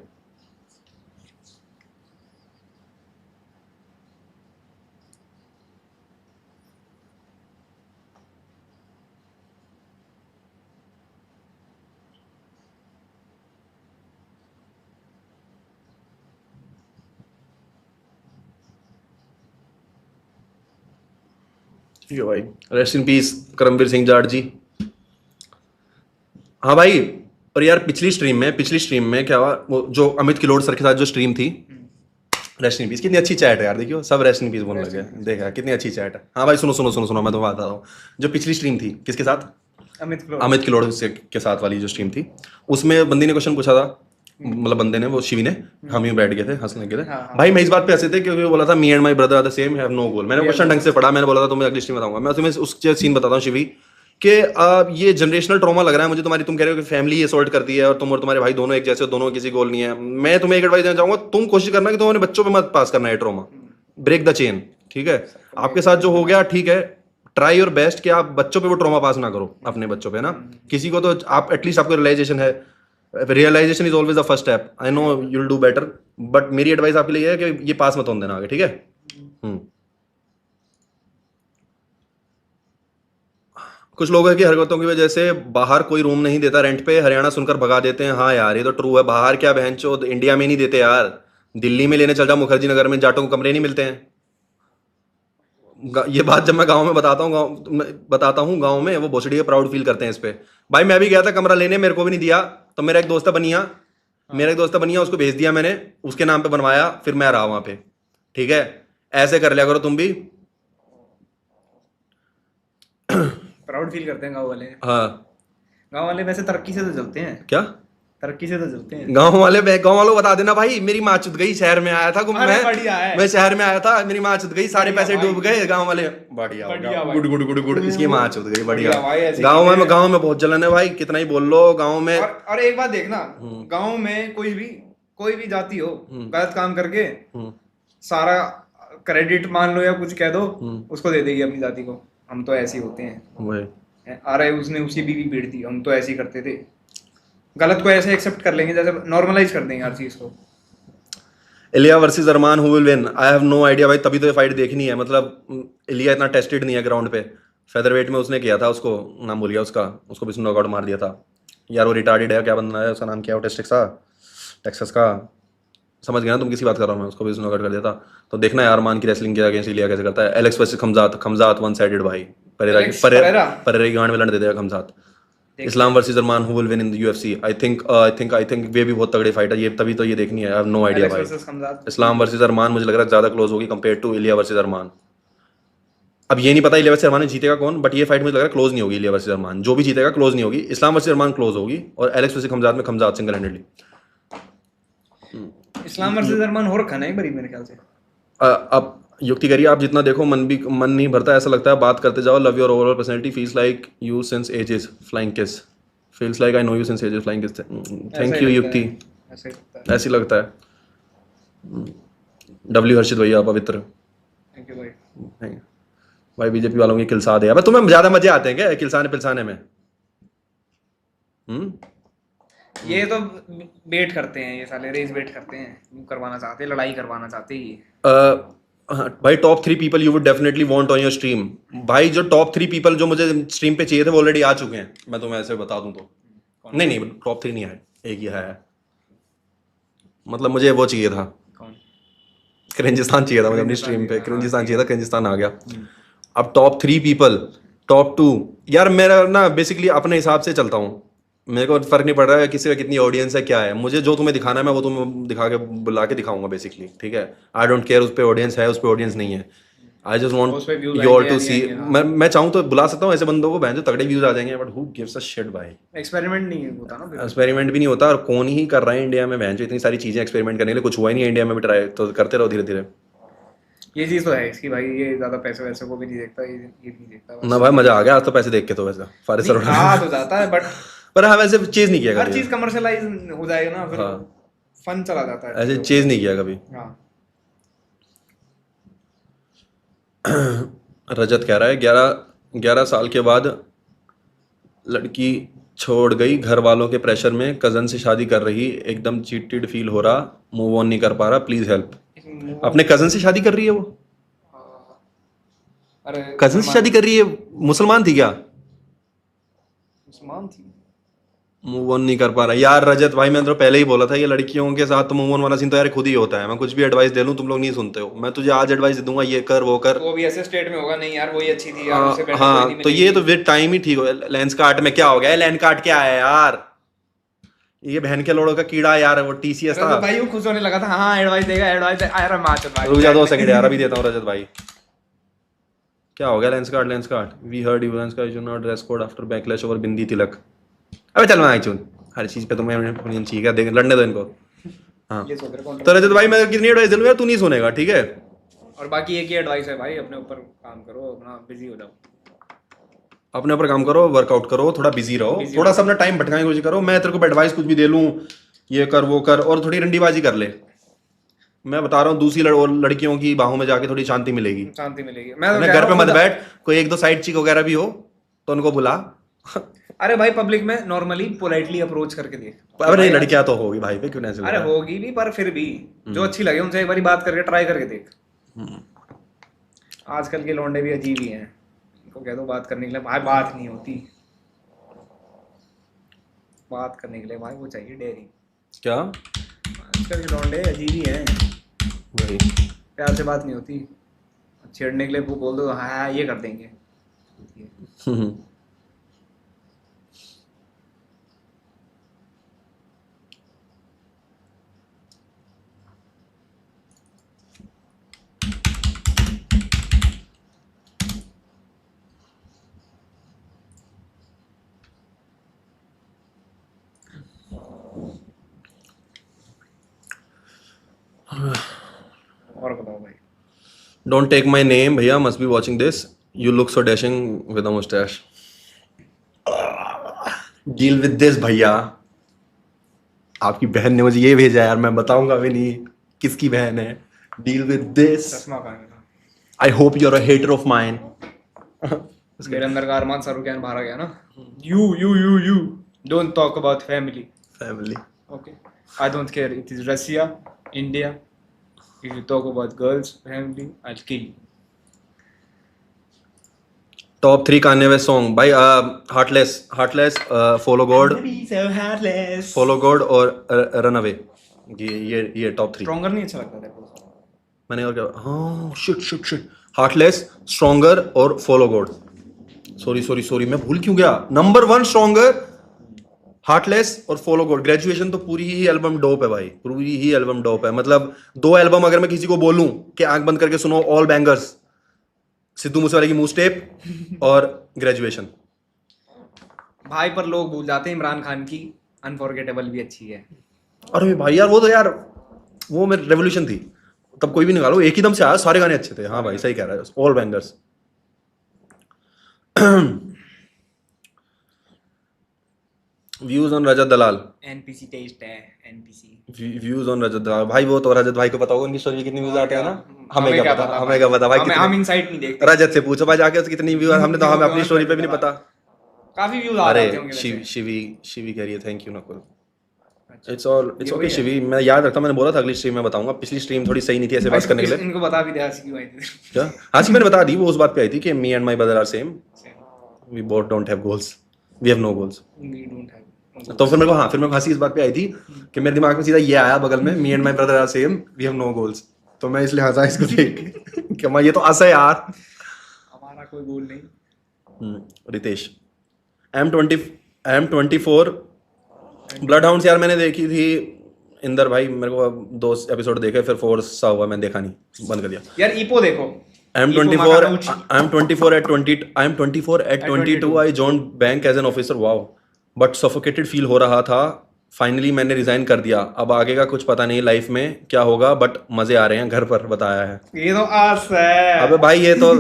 ठीक है भाई, rest in peace Karamvir Singh Jat ji. हाँ भाई, और यार पिछली स्ट्रीम में क्या हुआ, वो जो अमित किलोड़ सर के साथ जो स्ट्रीम थी, रेस्ट इन पीस, कितनी अच्छी चैट है यार, देखियो सब रेस्ट इन पीस बोलने लगे, देखा कितनी अच्छी चैट है। हाँ भाई सुनो सुनो सुनो सुनो, मैं तो बता रहा हूँ, जो पिछली स्ट्रीम थी किसके साथ, अमित किलोड़ के साथ वाली जो स्ट्रीम थी, उसमें बंदी ने क्वेश्चन पूछा था, मतलब बंदे ने, वो शिवी ने, हम ही बैठ गए थे हंसने लगे थे। भाई मैं इस बात पे हंसे थे क्योंकि वो बोला था me and my brother are the same, have no goal. मैंने क्वेश्चन ढंग से पढ़ा, मैंने बोला था तुम्हें अगली स्ट्रीम बताऊंगा। मैं तुम्हें उस सीन बताता हूँ शिवी कि ये जनरेशनल ट्रॉमा लग रहा है मुझे तुम्हारी, तुम कह रहे हो कि फैमिली असॉल्ट करती है और तुम और तुम्हारे भाई दोनों एक जैसे हो, दोनों किसी गोल नहीं है। मैं तुम्हें एक एडवाइस देना चाहूंगा, तुम कोशिश करना कि तुम अपने बच्चों पे मत पास करना है ट्रॉमा, ब्रेक द चेन, ठीक है। आपके साथ जो हो गया ठीक है, ट्राई योर बेस्ट कि आप बच्चों पे वो ट्रॉमा पास ना करो, अपने बच्चों पे ना, किसी को तो आप एटलीस्ट आपको रियलाइजेशन है, realization is always the first step, I know you will do better, but मेरी एडवाइस आपके लिए है कि ये पास मत होने देना आगे, ठीक है। कुछ लोगों की हरकतों की वजह से बाहर कोई रूम नहीं देता रेंट पे, हरियाणा सुनकर भगा देते हैं। हाँ यार ये तो ट्रू है, बाहर क्या बहनचोद इंडिया में नहीं देते यार, दिल्ली में लेने चल जाओ, मुखर्जी नगर में जाटों को कमरे नहीं मिलते हैं। ये बात जब मैं गांव में बताता हूँ गांव में वो भोसड़ी प्राउड फील करते हैं इस पे। भाई मैं भी गया था कमरा लेने, मेरे को भी नहीं दिया, तो मेरा एक दोस्त बनिया, उसको भेज दिया मैंने, उसके नाम पे बनवाया, फिर मैं रहा वहां पे, ठीक है। ऐसे कर लिया करो तुम भी। प्राउड फील करते हैं गांव वाले। हाँ गांव वाले वैसे तरक्की से तो चलते हैं, क्या तरक्की से तो चलते हैं। गांव वालों को बता देना भाई, मेरी माँ चुद गई, शहर में आया था मैं शहर में आया था, मेरी माँ चुद गई, सारे पैसे डूब गए, गांव वाले बढ़िया गुड गुड गुड गुड, इसकी माँ चुद गई, बढ़िया। गांव में बहुत जलन है भाई, कितना ही बोल लो गांव में। और एक बात देखना, गांव में कोई भी जाति हो, गलत काम करके सारा क्रेडिट मान लो या कुछ कह दो, उसको दे देगी अपनी जाति को। हम तो ऐसे होते हैं, आ रहे उसने उसकी बीवी पीट दी, हम तो ऐसे ही करते थे। गलत को ऐसे एक्सेप्ट कर लेंगे, जैसे नॉर्मलाइज कर देंगे हर चीज को। Ilia versus Arman, who will win? I have no idea भाई, तभी तो ये फाइट देखनी है। मतलब इलिया इतना टेस्टेड नहीं है ग्राउंड पे, फेदरवेट में उसने किया था, उसको नाम भूल गया उसको भी नॉकआउट मार दिया था यार, वो रिटार्डेड है, क्या बंदा है उसका नाम, क्या टेक्सास का, समझ गया ना तुम किसी बात कर रहा हूँ मैं, उसको भी नॉकआउट कर दिया था। तो देखना है अरमान की रेसलिंग के अगेंस्ट इलिया कैसे करता है। Alex versus Khamzat one sided भाई, परेरा की गांड में लड़ देते हैं Khamzat. Islam versus Arman, who will win in the UFC? I think वे भी बहुत तगड़ी फाइट है ये, तभी तो ये देखनी है। आई हैव नो आइडिया भाई। इस्लाम वर्सेस अरमान मुझे लग रहा है ज्यादा क्लोज होगी कंपेयर टू इलिया वर्सेस अरमान। अब ये नहीं पता इलिया वर्सेस अरमान में जीतेगा कौन, बट ये फाइट मुझे लग रहा है क्लोज नहीं होगी। इलिया वर्सेस अरमान जो भी जीतेगा क्लोज नहीं होगी, इस्लाम वर्सेस अरमान क्लोज होगी, और एलेक्स वर्सेस खमजात में खमजात सिंगल हैंडेडली। इस्लाम वर्सेस अरमान हो रखा नहीं बड़ी मेरे ख्याल से। अब युक्ति करिए आप, जितना देखो मन नहीं भरता, ऐसा लगता है बात करते जाओ। Love your overall personality, feels like you since ages, flying kiss, feels like I know you since ages, flying kiss. Thank you युक्ति, ऐसे लगता है। डब्ल्यू हर्षित भैया पवित्र, थैंक यू भाई। भाई बीजेपी वालों की किलसा दे, तुम्हें ज्यादा मजे आते हैं क्या किलसाने पिलसाने में? ये तो बेट करते हैं, ये साले रेस बेट करते हैं, करवाना चाहते हैं, लड़ाई करवाना चाहते हैं ये। भाई top 3 people you would definitely want on your stream. भाई जो टॉप 3 पीपल जो मुझे स्ट्रीम पे चाहिए थे वो ऑलरेडी आ चुके हैं, मैं तुम्हें ऐसे बता दूं तो। नहीं टॉप 3 नहीं है, एक ही है, मतलब मुझे वो चाहिए था, क्रिंजिस्तान चाहिए था मुझे अपनी स्ट्रीम पे, क्रिंजिस्तान चाहिए था, क्रिंजिस्तान आ गया। अब टॉप 3 पीपल, टॉप 2 यार, मेरा ना बेसिकली अपने हिसाब से चलता हूँ, मेरे को फर्क नहीं पड़ रहा है किसी का कितनी ऑडियंस है क्या है, मुझे जो तुम्हें दिखाना है मैं वो तुम्हें दिखा के बुला के दिखाऊंगा बेसिकली, ठीक है। आई डोंट केयर उस पर ऑडियंस है उस पर ऑडियंस नहीं है, I just want you all to see. मैं चाहूँ तो बुला सकता हूँ ऐसे बंदों को, बहन जो तगड़े व्यूज आ जाएंगे, but who gives a shit भाई। एक्सपेरिमेंट नहीं होता ना, एक्सपेरिमेंट भी नहीं होता, और कौन ही कर रहा है इंडिया में बहन जो इतनी सारी चीजें एक्सपेरिमेंट करने के लिए, कुछ हुआ ही नहीं है इंडिया में भी, ट्राई तो करते रहो धीरे धीरे। ये चीज तो है इसकी भाई, ये ज्यादा पैसे वैसे को भी नहीं देखता, ये नहीं देखता ना भाई, मजा आ गया आज तो पैसे देख के, तो वैसे फारिस सर तो जाता है, बट पर हाँ वैसे चेज नहीं किया हर चीज कमर्शियलाइज हो जाएगा ना, फिर फन चला जाता है, ऐसे चेज नहीं किया कभी। रजत कह रहा है 11 साल के बाद लड़की छोड़ गई घर वालों के प्रेशर में, कजन से शादी कर रही, एकदम चीटेड फील हो रहा, मूव ऑन नहीं कर पा रहा, प्लीज हेल्प। अपने कजन से शादी कर रही है वो? अरे कजन से शादी कर रही है? मुसलमान थी क्या? मुसलमान थी, मूव ऑन नहीं कर पा रहा यार रजत भाई, मैंने तो पहले ही बोला था ये लड़कियों के साथ तो मूव ऑन वाला सीन तो यार खुद ही होता है। मैं कुछ भी एडवाइस दे लूं तुम लोग नहीं सुनते हो। मैं तुझे आज एडवाइस दे दूंगा ये कर वो कर। वो भी ऐसे स्टेट में होगा, नहीं यार वही अच्छी थी यार, उससे बेटर कोई नहीं हाँ तो ये मिलेगी। तो विद टाइम ही ठीक हो। लेंस कार्ट में क्या हो गया? लेंस कार्ट क्या है यार? ये बहन के लोड़ों का कीड़ा है यार, वो टीसीएस था। रजत भाई वो खुश होने लगा था, हाँ एडवाइस देगा, एडवाइस यार माचो भाई। रुक जा 2 सेकंड यार, अभी देता हूँ रजत भाई। क्या हो गया? Lenskart, Lenskart we heard you Lenskart you not dress code after backlash over bindi tilak. अबे चल मैं आई चुन, हर चीज पे तुम्हें ओपिनियन चाहिए क्या? देख लड़ने दो इनको। हाँ ये सोच रहे कौन। तो रजत भाई मैं कितनी एडवाइस दे लूँ यार, तू नहीं सुनेगा ठीक है। और बाकी एक ही एडवाइस है भाई, अपने ऊपर काम करो, अपना बिजी हो जाओ। अपने ऊपर काम करो, वर्कआउट करो, थोड़ा बिजी रहो, थोड़ा सा अपना टाइम भटकाने की कोशिश करो। मैं तेरे को एडवाइस कुछ भी दे लूँ, ये कर वो कर, और थोड़ी रंडीबाजी कर ले। मैं बता रहा हूँ दूसरी लड़कियों की बाहों में जाके थोड़ी शांति मिलेगी। शांति मिलेगी। मैं तो अपने कह घर रहा पे हूँ मत खुद- बैठ, कोई 1-2 साइड चिक वगैरह भी हो तो उनको बुला। अरे भाई पब्लिक में नॉर्मली पोलाइटली अप्रोच करके देख। अरे नहीं लड़कियां तो होगी भाई पे, क्यों नहीं अरे होगी भी, पर फिर भी जो अच्छी लगे उनसे एक बार बात करके ट्राई करके देख। आजकल के लौंडे भी अजीब ही हैं, इनको कह दो बात करने के लिए, भाई बात नहीं होती। बात करने के लिए भाई वो चाहिए डेयरिंग। क्या आजकल के लौंडे अजीब ही हैं, वही। प्यार से बात नहीं होती। छेड़ने के लिए वो बोल दो हाँ ये कर देंगे। और बताओ भाई। डोंट टेक माई नेम भैया, must be watching this, you look so dashing with a Moustache. Deal with this भैया। आपकी बहन ने मुझे ये भेजा यार, मैं बताऊंगा भी नहीं किसकी बहन है। डील विद दिस, चश्मा कहाँ है मेरा? I hope you are a hater of mine. मेरे अंदर का अरमान सारूख्यान बाहर आ गया ना। You don't talk about family. Family. Okay. I don't care. It is Russia, India. If you talk about girls, family, I'll kill you. Top 3 Kanye West song भाई, heartless, heartless, follow god, So heartless. Follow god और run away. ये top 3। Stronger नहीं अच्छा लगता था। मैंने और क्या, हाँ shit shit shit, heartless, stronger और फॉलो गॉड। सॉरी मैं भूल क्यों गया। नंबर 1 स्ट्रॉन्गर, हार्टलेस और फॉलो गॉड। ग्रेजुएशन तो पूरी ही एल्बम डोप है भाई, पूरी ही एल्बम डोप है। मतलब 2 एल्बम अगर मैं किसी को बोलूं कि आंख बंद करके सुनो ऑल बैंगर्स, सिद्धू मूसेवाले की मुंह स्टेप और ग्रेजुएशन। भाई पर लोग भूल जाते हैं इमरान खान की अनफॉरगेटेबल भी अच्छी है। अरे भाई यार वो तो यार वो मेरी रेवोल्यूशन थी, तब कोई भी निकालो एक ही दम से आया, सारे गाने अच्छे थे। हाँ भाई सही कह रहा है, all bangers. Views on Rajat Dalal. NPC test है NPC. Views on Rajat Dalal भाई, वो तो रजत भाई को पता होगा उनकी स्टोरी कितनी व्यूज आते हैं ना। हमें क्या पता, हमें क्या पता भाई। हम इनसाइट नहीं देखते। रजत से पूछो भाई जाके उसकी कितनी व्यूज, हमने तो हमें अपनी स्टोरी पे भी नहीं पता। काफी व्यूज आ जाते अरे होंगे वैसे। शिवी कह रही है थैंक यू नकुल। अच्छा। इट्स ओके शिवी, मैं याद रखता हूं, मैंने बोला था अगली स्ट्रीम में बताऊंगा। पिछली स्ट्रीम थोड़ी सही नहीं थी ऐसे बात करने के लिए। इनको बता भी दे हंसी क्यों आई थी। क्या हाँ मैंने बता दी, वो उस बात पे आई थी कि me and my brother are same, we both don't have goals, we have no goals. We don't have- तो फिर मेरे को हंसी इस बात पे आई थी कि मेरे दिमाग में सीधा ये आया बगल में, me and my brother are same we have no goals. तो मैं इसलिए हंसा इसको देख के कि मैं ये तो हंसा यार। हमारा कोई गोल नहीं। रितेश M24 ब्लड हाउंड्स यार मैंने देखी थी। इंदर भाई मेरे को 2 एपिसोड देखे, फिर 4 सा हुआ, मैंने देखा नहीं, बंद कर दिया। यार ईपो देखो। I'm24 at 22 I joined bank as an officer, wow, but suffocated feel हो रहा था। फाइनली मैंने रिजाइन कर दिया, अब आगे का कुछ पता नहीं लाइफ में क्या होगा, बट मजे आ रहे हैं घर पर, बताया है। ये तो आस है। अबे भाई ये तो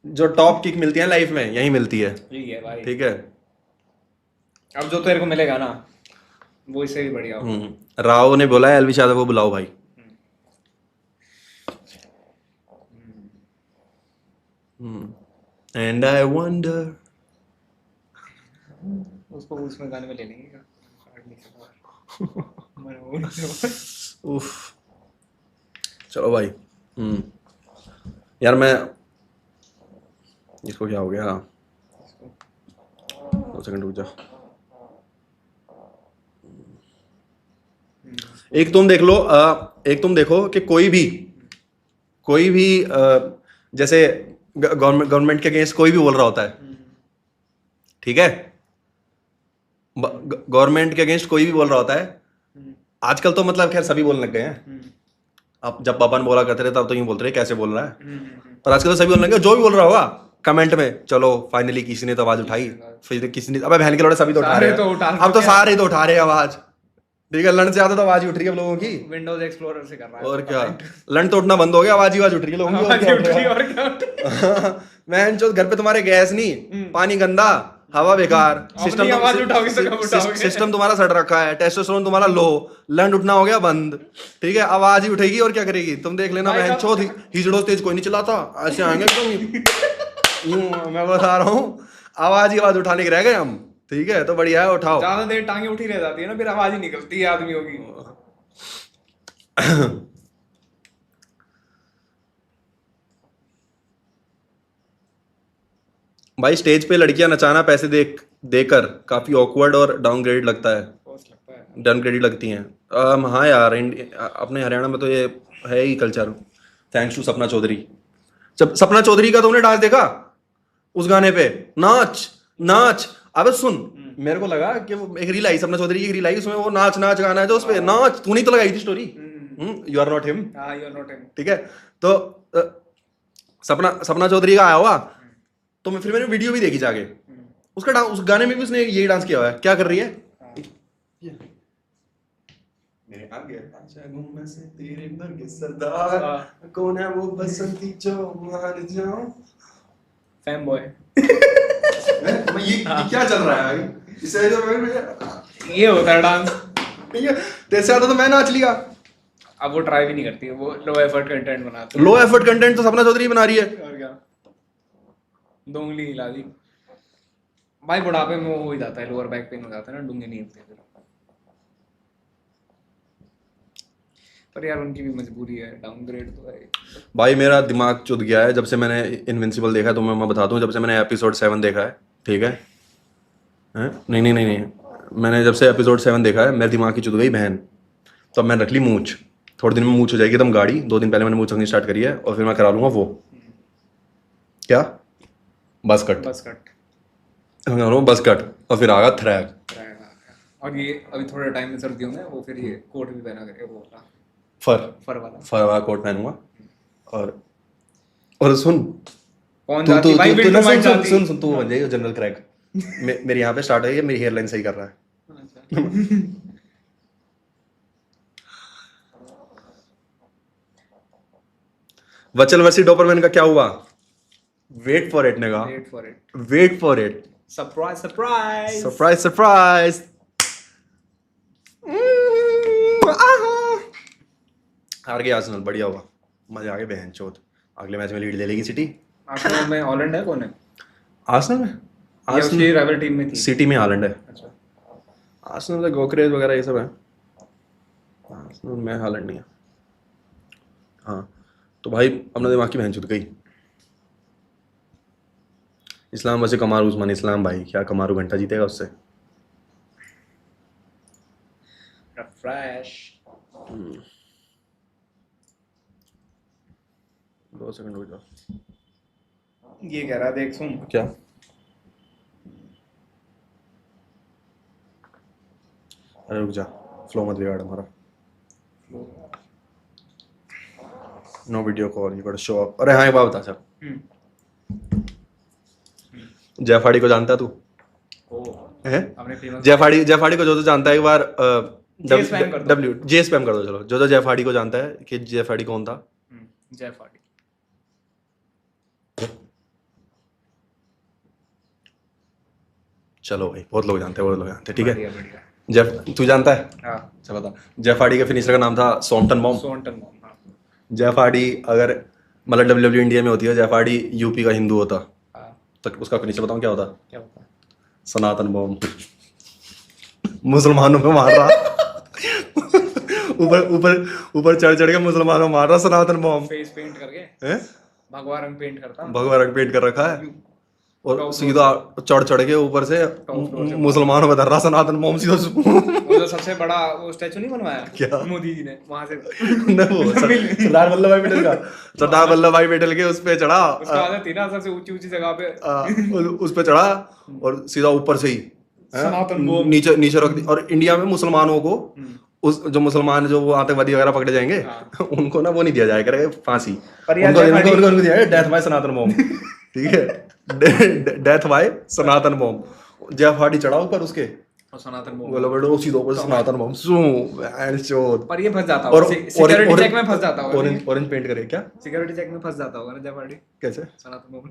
जो टॉप किक मिलती है लाइफ में यही मिलती है, ठीक है भाई। ठीक है। अब जो तेरे को मिलेगा ना वो इससे भी बढ़िया होगा। राव ने बोला है एलवी यादव को बुलाओ भाई। एंड आई वंडर, उसको उसमें गाने में ले लेंगे उफ चलो भाई। यार मैं इसको क्या हो गया, 2 सेकंड रुक जा। एक तुम देख लो, एक तुम देखो कि कोई भी जैसे गवर्नमेंट के अगेंस्ट कोई भी बोल रहा होता है, ठीक है, गवर्नमेंट के अगेंस्ट कोई भी बोल रहा होता है आजकल, तो मतलब खैर सभी बोलने लग गए हैं। अब जब पापा ने बोला करते थे तब तो यूं बोलते रहे कैसे बोल रहा है, पर आजकल तो सभी बोलने लग गए। जो भी बोल रहा होगा कमेंट में, चलो फाइनली किसी ने तो आवाज उठाई, फिर किसी ने, अबे बहन के लोड़े सभी तो उठा रहे हैं, अब तो सारे तो उठा रहे हैं आवाज, ठीक है। लंड से ज्यादा तो आवाज ही उठ रही है अब लोगों की, विंडोज एक्सप्लोरर से कर रहा है। और क्या, लंड तो उठना बंद हो गया, आवाज ही आवाज उठ रही है लोगों की, और क्या उठ रहा है? और क्या उठ रही है? मैं जो घर पे तुम्हारे गैस नहीं, पानी गंदा, हवा बेकार, अपनी आवाज उठाओगे तो कब उठाओगे? सिस्टम तुम्हारा सड़ रखा है, टेस्टोस्टेरोन तुम्हारा लो, लंड उठना हो गया बंद, ठीक है, आवाज ही उठेगी और क्या करेगी। तुम देख लेना बहन चौथ, हिजड़ों तेज कोई नहीं चलाता, ऐसे आएंगे एकदम, मैं बता रहा हूँ, आवाज ही आवाज उठाने के रह गए हम, ठीक है, तो बढ़िया है, उठाओ। ज्यादा देर टांगे उठी रह जाती है ना, फिर आवाज ही निकलती है आदमियों की। भाई स्टेज पे लड़कियां नचाना पैसे देकर काफी ऑकवर्ड और डाउनग्रेड लगता है, लगता है। डाउनग्रेड लगती हैं। हाँ यार, अपने हरियाणा में तो ये है ही culture, thanks to Sapna Chaudhary. जब सपना चौधरी का तुमने डांस देखा उस गाने पे, नाच नाच, अबे सुन, मेरे को लगा कि वो एक रील आई, सपना चौधरी की एक रील आई, उसमें वो नाच नाच गाना है जो उस पे नाच, तूने तो लगाई थी story, you are not him, हाँ, यू आर नॉट हिम, ठीक है। तो सपना चौधरी का आया हुआ, तो फिर मैंने वीडियो भी देखी जाके, उसका डांस, उस गाने में भी उसने यही डांस किया हुआ है। क्या कर रही है? मेरे आगे आजा घूमने से तेरे बरगे सरदार, कौन है वो बसंती जो मान जाऊं, फैम बॉय। ये क्या चल रहा है भाई? इससे जो ये होता है डांस। तेरे से ज्यादा तो मैं नाच लिया। अब वो ट्राई भी नहीं करती है, वो लो एफर्ट कंटेंट बनाती है। लो एफर्ट कंटेंट तो सपना चौधरी बना रही है। और क्या, दो उंगली हिला दी भाई, बुढ़ापे में वो हो ही जाता है, लोअर बैक पेन हो जाता है ना, डूंगे नहीं हिलते फिर। पर यार उनकी भी मजबूरी है, डाउनग्रेड तो है भाई। मेरा दिमाग चुद गया है जब से मैंने इनविंसिबल देखा है, तो मैं बता दूं, जब से मैंने एपिसोड 7 देखा है, ठीक है, नहीं नहीं नहीं नहीं, मैंने जब से एपिसोड 7 देखा है मेरे दिमाग की चुद गई बहन। तो अब मैंने रख ली मूंछ, थोड़े दिन में मूंछ हो जाएगी एकदम गाड़ी। 2 दिन पहले मैंने मूंछ रखनी स्टार्ट करी है, और फिर मैं करा लूंगा वो क्या, बस कट, बस कट, बस कट, और फिर आगा थ्रैग। और ये अभी थोड़े टाइम में सर्दियों में वो फिर ये कोट भी पहना करके, वो वाला फर वाला कोट पहनूंगा। और सुन, कौन तू जाती भाई, विंटर वाइट सुन जाती। सुन सुन, तू बन जाएगी जनरल क्रैक। मेरे यहाँ पे स्टार्ट है, मेरी हेयरलाइन सही कर रहा है। वचल वसी डोपरमैन का क्या हुआ? वेट फॉर इट नेगा, wait for it, wait for it, surprise surprise surprise surprise. हार गया आर्सेनल, बढ़िया हुआ, मजा आ गया बहन चोद। अगले मैच में लीड ले लेगी सिटी। आर्सेनल में हॉलैंड है, कौन है? आर्सेनल में, ये उसकी राइवल टीम में थी। सिटी में हालैंड है। अच्छा, आर्सेनल में गोकरेज वगैरह ये सब है, आर्सेनल में हालैंड नहीं है। हाँ, तो भाई अपना दिमाग की बहन चुद गई। इस्लाम वैसे कमारू उस्मान इस्लाम, भाई क्या कमारू घंटा जीतेगा उससे। रिफ्रेश 2 सेकंड रुक जाओ। ये कह रहा, देख सुन, क्या? अरे रुक जा, फ्लो मत बिगाड़ हमारा। No video call, you got to show up. अरे हाँ, एक बात बता सर, जयफाड़ी को जानता है तू? है अपने फेमस जयफाड़ी को जो जानता है, एक बार जे स्पैम कर दो। जे स्पैम कर दो। चलो, जो जयफाड़ी को जानता है कि जयफाड़ी कौन था? जयफाड़ी। चलो भाई, बहुत लोग जानते हैं, बहुत लोग जानते हैं, ठीक है। बढ़िया बढ़िया। तू जानता है? हाँ, चल बता। जयफाड़ी के फिनिशर का नाम था सोमटन बॉम्ब। सोनटन बॉम्ब। हाँ, जयफाड़ी अगर मतलब डब्ल्यूडब्ल्यू इंडिया में होती है, जयफाड़ी यूपी का हिंदू होता, हाँ, तो उसका फिनिशर बताऊं क्या होता? क्या होता है? सनातन बॉम्ब। मुसलमानों को मार रहा, ऊपर चढ़ चढ़ के मुसलमानों को मार रहा सनातन बॉम्ब। फेस पेंट करके, हैं? भगवा रंग पेंट करता। भगवा रंग पेंट कर रखा है। और Top floor सीधा चढ़ चढ़ के ऊपर से floor से मुसलमानों में धर रहा सनातन मोम सीधा वो जो सबसे बड़ा वो स्टैचू नहीं बनवाया क्या? मोदी जी ने वहां से न वो सरदार वल्लभ भाई पटेल का, सरदार वल्लभ भाई पटेल के उस पे चढ़ा, उसका आधा तीन सबसे ऊंची ऊंची जगह पे उस पे चढ़ा और सीधा ऊपर से ही सनातन बोम। नीचे नीचे रख दी। और इंडिया में मुसलमानों को उस जो मुसलमान जो वो आतंकवादी वगैरह पकड़े जाएंगे हाँ। उनको ना वो नहीं दिया जाए करेगा फांसी, पर यार उनको जय उनको पार्टी- उनको दिया है डेथ बाय सनातन बॉम्ब। ठीक है, डेथ बाय सनातन बॉम्ब। जय फाड़ी चढ़ा ऊपर उसके, और सनातन बोम। बोलो बेटो सीधा ऊपर से सनातन बॉम्ब सू एंड चोद। पर ये फंस जाता और होगा सिक्योरिटी चेक में फंस जाता होगा ऑरेंज ऑरेंज पेंट करे क्या? सिक्योरिटी चेक में फंस जाता होगा ना जय पार्टी कैसे? सनातन बोम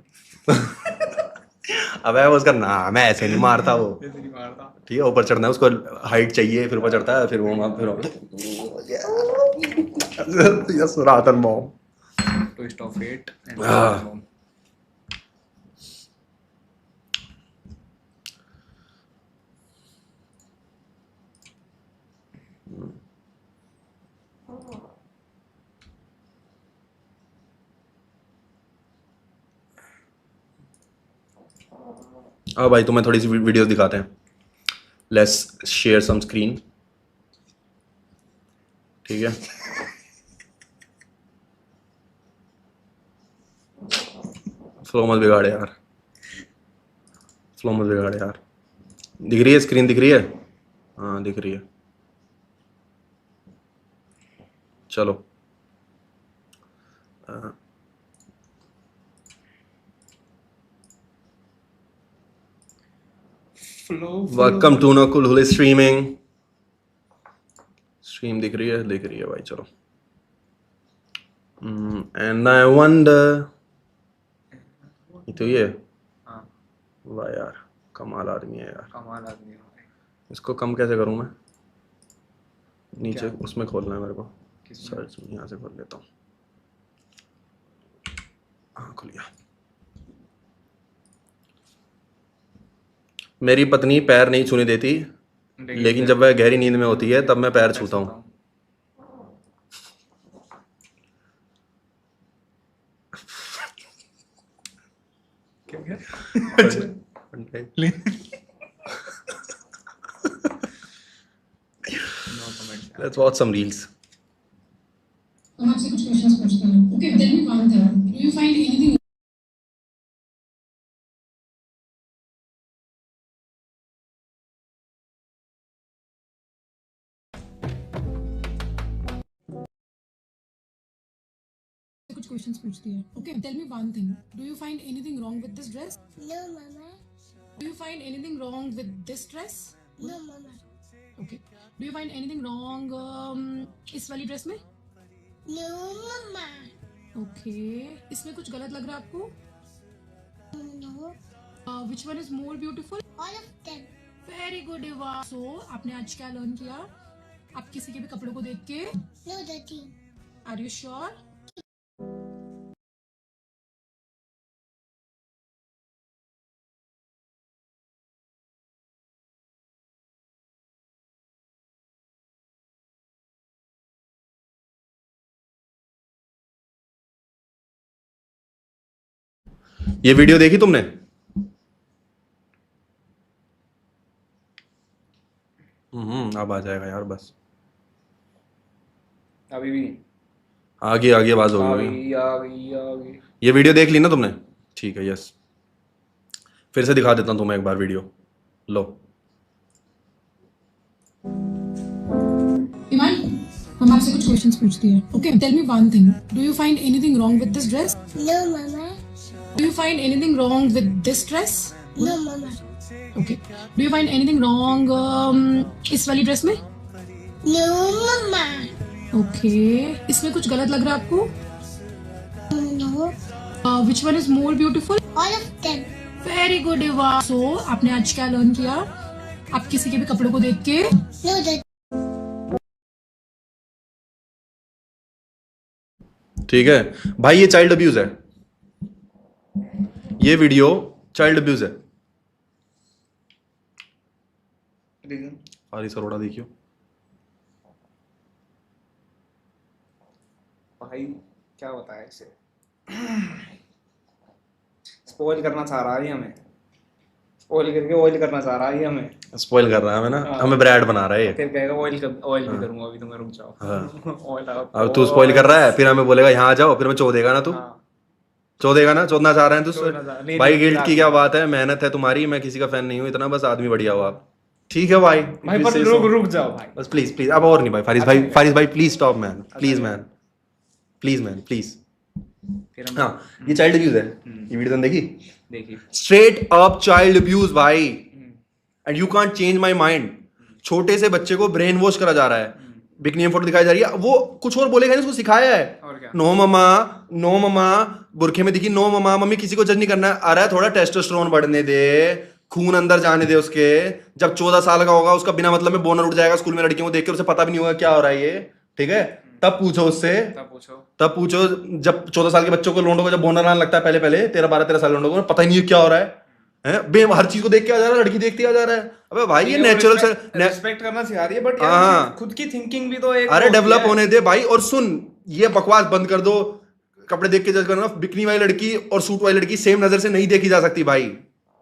अबे वो उसका नाम है, ऐसे नहीं मारता वो। ऐसे नहीं मारता। ठीक है, ऊपर चढ़ना है उसको, हाइट चाहिए, फिर ऊपर चढ़ता है, फिर वो फिर Sanatan bomb. Twist of fate and हाँ। बॉम्ब। हाँ भाई, तुम्हें थोड़ी सी वीडियो दिखाते हैं। Let's share some screen. ठीक है, फ्लो मत बिगाड़े यार, फ्लो मत बिगाड़े यार। दिख रही है स्क्रीन, दिख रही है? हाँ दिख रही है। चलो welcome to Nakul Hule streaming. Stream दिख रही है? दिख रही है भाई, चलो। एंड आई वंडर, तो ये हाँ वाह यार, कमाल आदमी है यार। कमाल आदमी है भाई। इसको कम कैसे करूं मैं? नीचे क्या? उसमें खोलना है मेरे को, किसमें? सर्च में यहाँ से खोल लेता हूँ। हाँ खुल गया। मेरी पत्नी पैर नहीं छूने देती, लेकिन जब वह गहरी नींद में होती है तब मैं पैर छूता हूँ। क्या क्या? No comments. Let's watch some reels. हम आपसे कुछ क्वेश्चंस पूछते हैं. Okay, tell me one thing. Do you find anything कुछ क्वेश्चंस पूछती है. Okay, tell me one thing. Do you find anything wrong with this dress? No, Mama. Do you find anything wrong with this dress? No, Mama. Okay. Do you find anything wrong इस वाली dress में? No, Mama. Okay. इसमें कुछ गलत लग रहा है आपको? No. Which one is more beautiful? All of them. Very good, Eva. So आपने आज क्या लर्न किया? आप किसी के भी कपड़ों को देख के No, Daddy. Are you sure? ये वीडियो देखी तुमने? अब आ जाएगा यार, बस अभी भी नहीं। आगे आगे आवाज आ होगी। गई आ गई आ गई। ये वीडियो देख ली ना तुमने? ठीक है, यस। फिर से दिखा देता हूँ तुम्हें एक बार वीडियो, लो। ईमान, हम आपसे कुछ क्वेश्चंस पूछती है. Okay, tell me one thing. Do you find anything wrong with this dress? No, Mama. Do you find anything wrong with this dress? No, Mama. Okay. Do you find anything wrong इस वाली dress में? No, Mama. Okay. इसमें कुछ गलत लग रहा है आपको? No. Which one is more beautiful? All of them. Very good, Eva. So आपने आज क्या लर्न किया? आप किसी के भी कपड़ों को देख के No, Daddy. ठीक है भाई, ये चाइल्ड अब्यूज है, ये वीडियो चाइल्ड अब्यूज है। रीजन? फारिस अरोड़ा देखियो। भाई क्या बताया इसे? स्पॉइल करना चाह रहा है हमें, स्पॉइल करके ऑयल करना चाह रहा है हमें। स्पॉइल कर रहा है हमें ना, हमें ब्रैड बना रहा है ये। फिर कहेगा ऑयल भी करूंगा अभी, तुम्हें रुक जाओ। ऑयल अब तू स्पॉइल कर रहा है, फिर हमें बोलेगा यहाँ आ जाओ, फिर हमें चो देगा ना तू, हाँ, चो देगा ना, चोदना चाह रहे हैं चोदना चाह- तू नहीं, भाई। नहीं, गिल्ट की नहीं, क्या बात है, मेहनत है तुम्हारी, मैं किसी का फैन नहीं हूँ इतना, बस आदमी बढ़िया हो आप, ठीक है भाई। भाई पर रुक जाओ भाई। बस प्लीज प्लीज, अब और नहीं भाई, फारिस भाई please stop man, please man, please. फिर हम हाँ, ये चाइल्ड अब्यूज है, ये वीडियो तुमने देखी? देखिए। स्ट्रेट अप चाइल्ड अब्यूज भाई, and you can't change my mind. छोटे से बच्चे को ब्रेन वॉश करा जा रहा है, बिकनी में फोटो दिखाई जा रही है, वो कुछ और बोलेगा नहीं, उसको सिखाया है। और क्या? नो ममा, बुरखे में दिखी नो ममा, मम्मी किसी को जज नहीं करना है। अरे थोड़ा टेस्टोस्टेरोन बढ़ने दे, खून अंदर जाने दे उसके। जब 14 साल का होगा उसका बिना मतलब में बोनर उठ जाएगा स्कूल में, लड़कियों को देख के उसे पता भी नहीं होगा क्या हो रहा है ये, ठीक है? तब पूछो उससे, तब पूछो जब 14 साल के बच्चों को, लोगों को जब बोनर आने लगता है, पहले 13-12 साल लोगों को पता ही नहीं है क्या हो रहा है, बे हर चीज को देख के आ जा रहा है, लड़की देखती आ जा रहा है। अबे भाई ये नेचुरल रिस्पेक्ट करना सिखा रही है, बट हाँ। खुद की थिंकिंग भी तो एक अरे होती डेवलप है। होने दे भाई। और सुन, ये बकवास बंद कर दो, कपड़े देख के जज करना। बिकनी वाली लड़की और सूट वाली लड़की सेम नजर से नहीं देखी जा सकती भाई,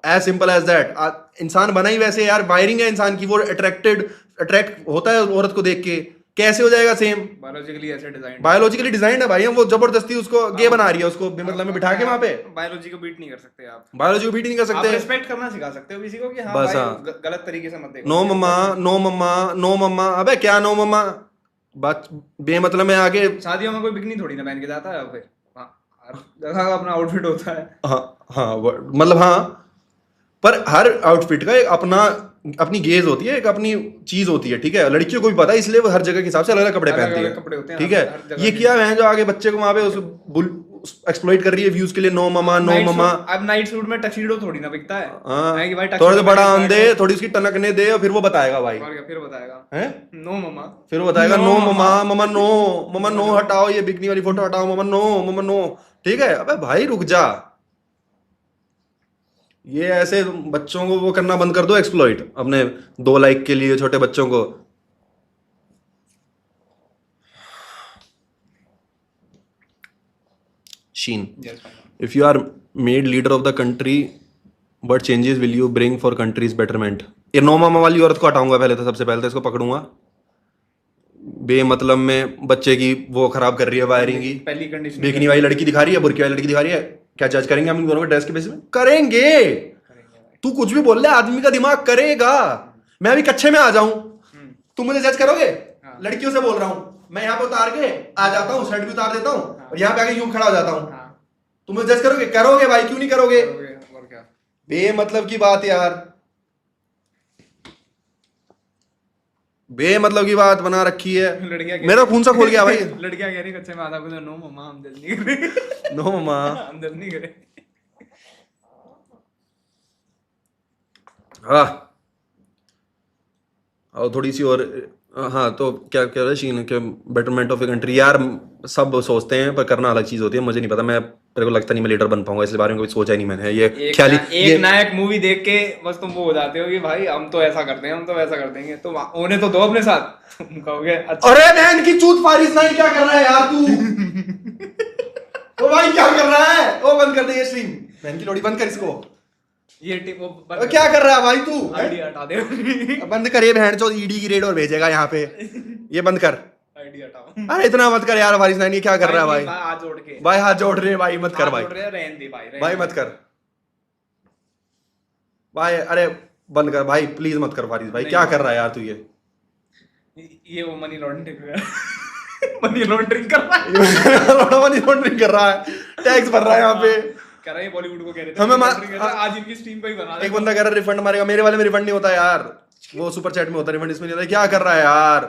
एज सिंपल एज दैट। इंसान बना ही वैसे यार, वायरिंग है इंसान की, वो अट्रैक्ट होता है औरत को देख के, कैसे हो जाएगा सेम? बायोलॉजिकली ऐसे डिजाइन, बायोलॉजिकली डिजाइंड है भाई, वो जबरदस्ती उसको गे बना रही है, उसको मतलब में बिठा के वहां पे। बायोलॉजी को बीट नहीं कर सकते आप, बायोलॉजी को बीट नहीं कर आप सकते। रिस्पेक्ट करना सिखा सकते हो किसी को कि हाँ बस भाई, हाँ। गलत तरीके से मत देखो। नो मम्मा, अबे क्या नो मम्मा, बात बेमतलब में आगे। शादियों में कोई बिकनी थोड़ी ना पहन के जाता है, फिर हाँ, हर जगह का अपना आउटफिट होता है। हाँ मतलब हाँ, पर हर आउटफिट का एक अपनी गेज होती है, एक अपनी चीज होती है, ठीक है? लड़कियों को भी पता है, इसलिए वो हर जगह के हिसाब से अलग अलग कपड़े अलग-अलग पहनती कपड़े होते है, हैं, ठीक है? हर जगह ये के। किया है जो आगे बच्चे को वहां पे एक्सप्लॉइट कर रही है व्यूज के लिए। नो मम्मा अब नाइट सूट में टक्सीडो थोड़ी ना बिकता है। हाँ, है कि भाई थोड़ा tuxedo सा बड़ा पहन के आन दे, start थोड़ी उसकी टनकने दे, और फिर वो बताएगा भाई, हो, और क्या फिर बताएगा हैं? नो मम्मा, फिर वो बताएगा No, नो मम्मा। मम्मा नो हटाओ, ये बिकनी वाली फोटो हटाओ, मम्मा नो, ठीक है? अबे भाई रुक जा, ये ऐसे बच्चों को वो करना बंद कर दो, एक्सप्लॉइट अपने 2 लाइक के लिए छोटे बच्चों को। Sheen, if you are made leader of the country, what changes will you bring for country's betterment? ये नो मामा वाली औरत को हटाऊंगा पहले तो, सबसे पहले तो इसको पकड़ूंगा, बेमतलब में बच्चे की वो खराब कर रही है वायरिंग की। पहली कंडीशन बिकनी वाली लड़की दिखा रही है, बुरकी वाली लड़की दिखा रही है, क्या जज करेंगे हम इन दोनों को ड्रेस के बेसिस में? करेंगे। तू कुछ भी बोल ले, आदमी का दिमाग करेगा। मैं अभी कच्चे में आ जाऊं, तुम मुझे जज करोगे? लड़कियों से बोल रहा हूं, मैं यहाँ पे उतार के आ जाता हूँ, शर्ट भी उतार देता हूँ, और यहाँ पे आके यूं खड़ा हो जाता हूँ, तुम मुझे जज करोगे? करोगे भाई, क्यों नहीं करोगे? और क्या? बेमतलब की बात यार, बेमतलब की बात बना रखी है। लड़कियां मेरा खून सा खोल गया भाई। लड़कियां कह रही कच्चे में आधा कुछ, नो मम्मा हम जज नहीं करे। नो मम्मा, हम जज नहीं करे। हाँ, और थोड़ी सी और, हाँ तो क्या कह रहा है शीन के बेटरमेंट ऑफ ए कंट्री? यार सब सोचते हैं पर करना अलग चीज होती है, मुझे नहीं पता, मेरे को लगता नहीं मैं लीडर बन पाऊंगा, इसलिए बारे में कोई सोचा ही नहीं मैंने। ये ख्याली एक नायक मूवी देख के बस तुम वो हो जाते हो कि भाई हम तो ऐसा करते हैं, हम तो वैसा कर देंगे, तुम उन्हें तो दो अपने साथ, तुम कहोगे अच्छा। अरे बहन की चूत, फारिस नाइन क्या कर रहा है यार तू? ओ भाई क्या कर रहा है? ओ बंद कर दे ये स्ट्रीम, बहन की लोड़ी बंद कर इसको। ये टीम वो क्या कर रहा है भाई तू? आईडी हटा दे। बंद कर, ये बहन चो ईडी की रेड और भेजेगा यहाँ पे, ये बंद कर। आईडी हटाओ। अरे इतना मत कर यार फारिस नाइन, ये क्या कर रहा है भाई? हाथ जोड़ के भाई हाथ जोड़ रहे हैं भाई, मत कर भाई, हाथ जोड़ रहे हैं, रहने दे भाई, रहने भाई दे। मत कर भाई, अरे बंद कर भाई, प्लीज मत कर फारिस भाई, क्या कर रहा है यार तू? ये वो मनी लॉन्ड्रिंग मनी लॉन्ड्रिंग कर रहा है। मनी लॉन्ड्रिंग कर रहा है, टैक्स भर रहा है यहाँ पे। कह रहा है बॉलीवुड को कह रहे थे हमें money laundering कर रहा है, आज इनकी स्ट्रीम पे ही बना एक बंदा कह रहा है रिफंड मारेगा, मेरे वाले में रिफंड नहीं होता यार, वो सुपर चैट में होता है रिफंड, इसमें नहीं होता। क्या कर रहा है यार?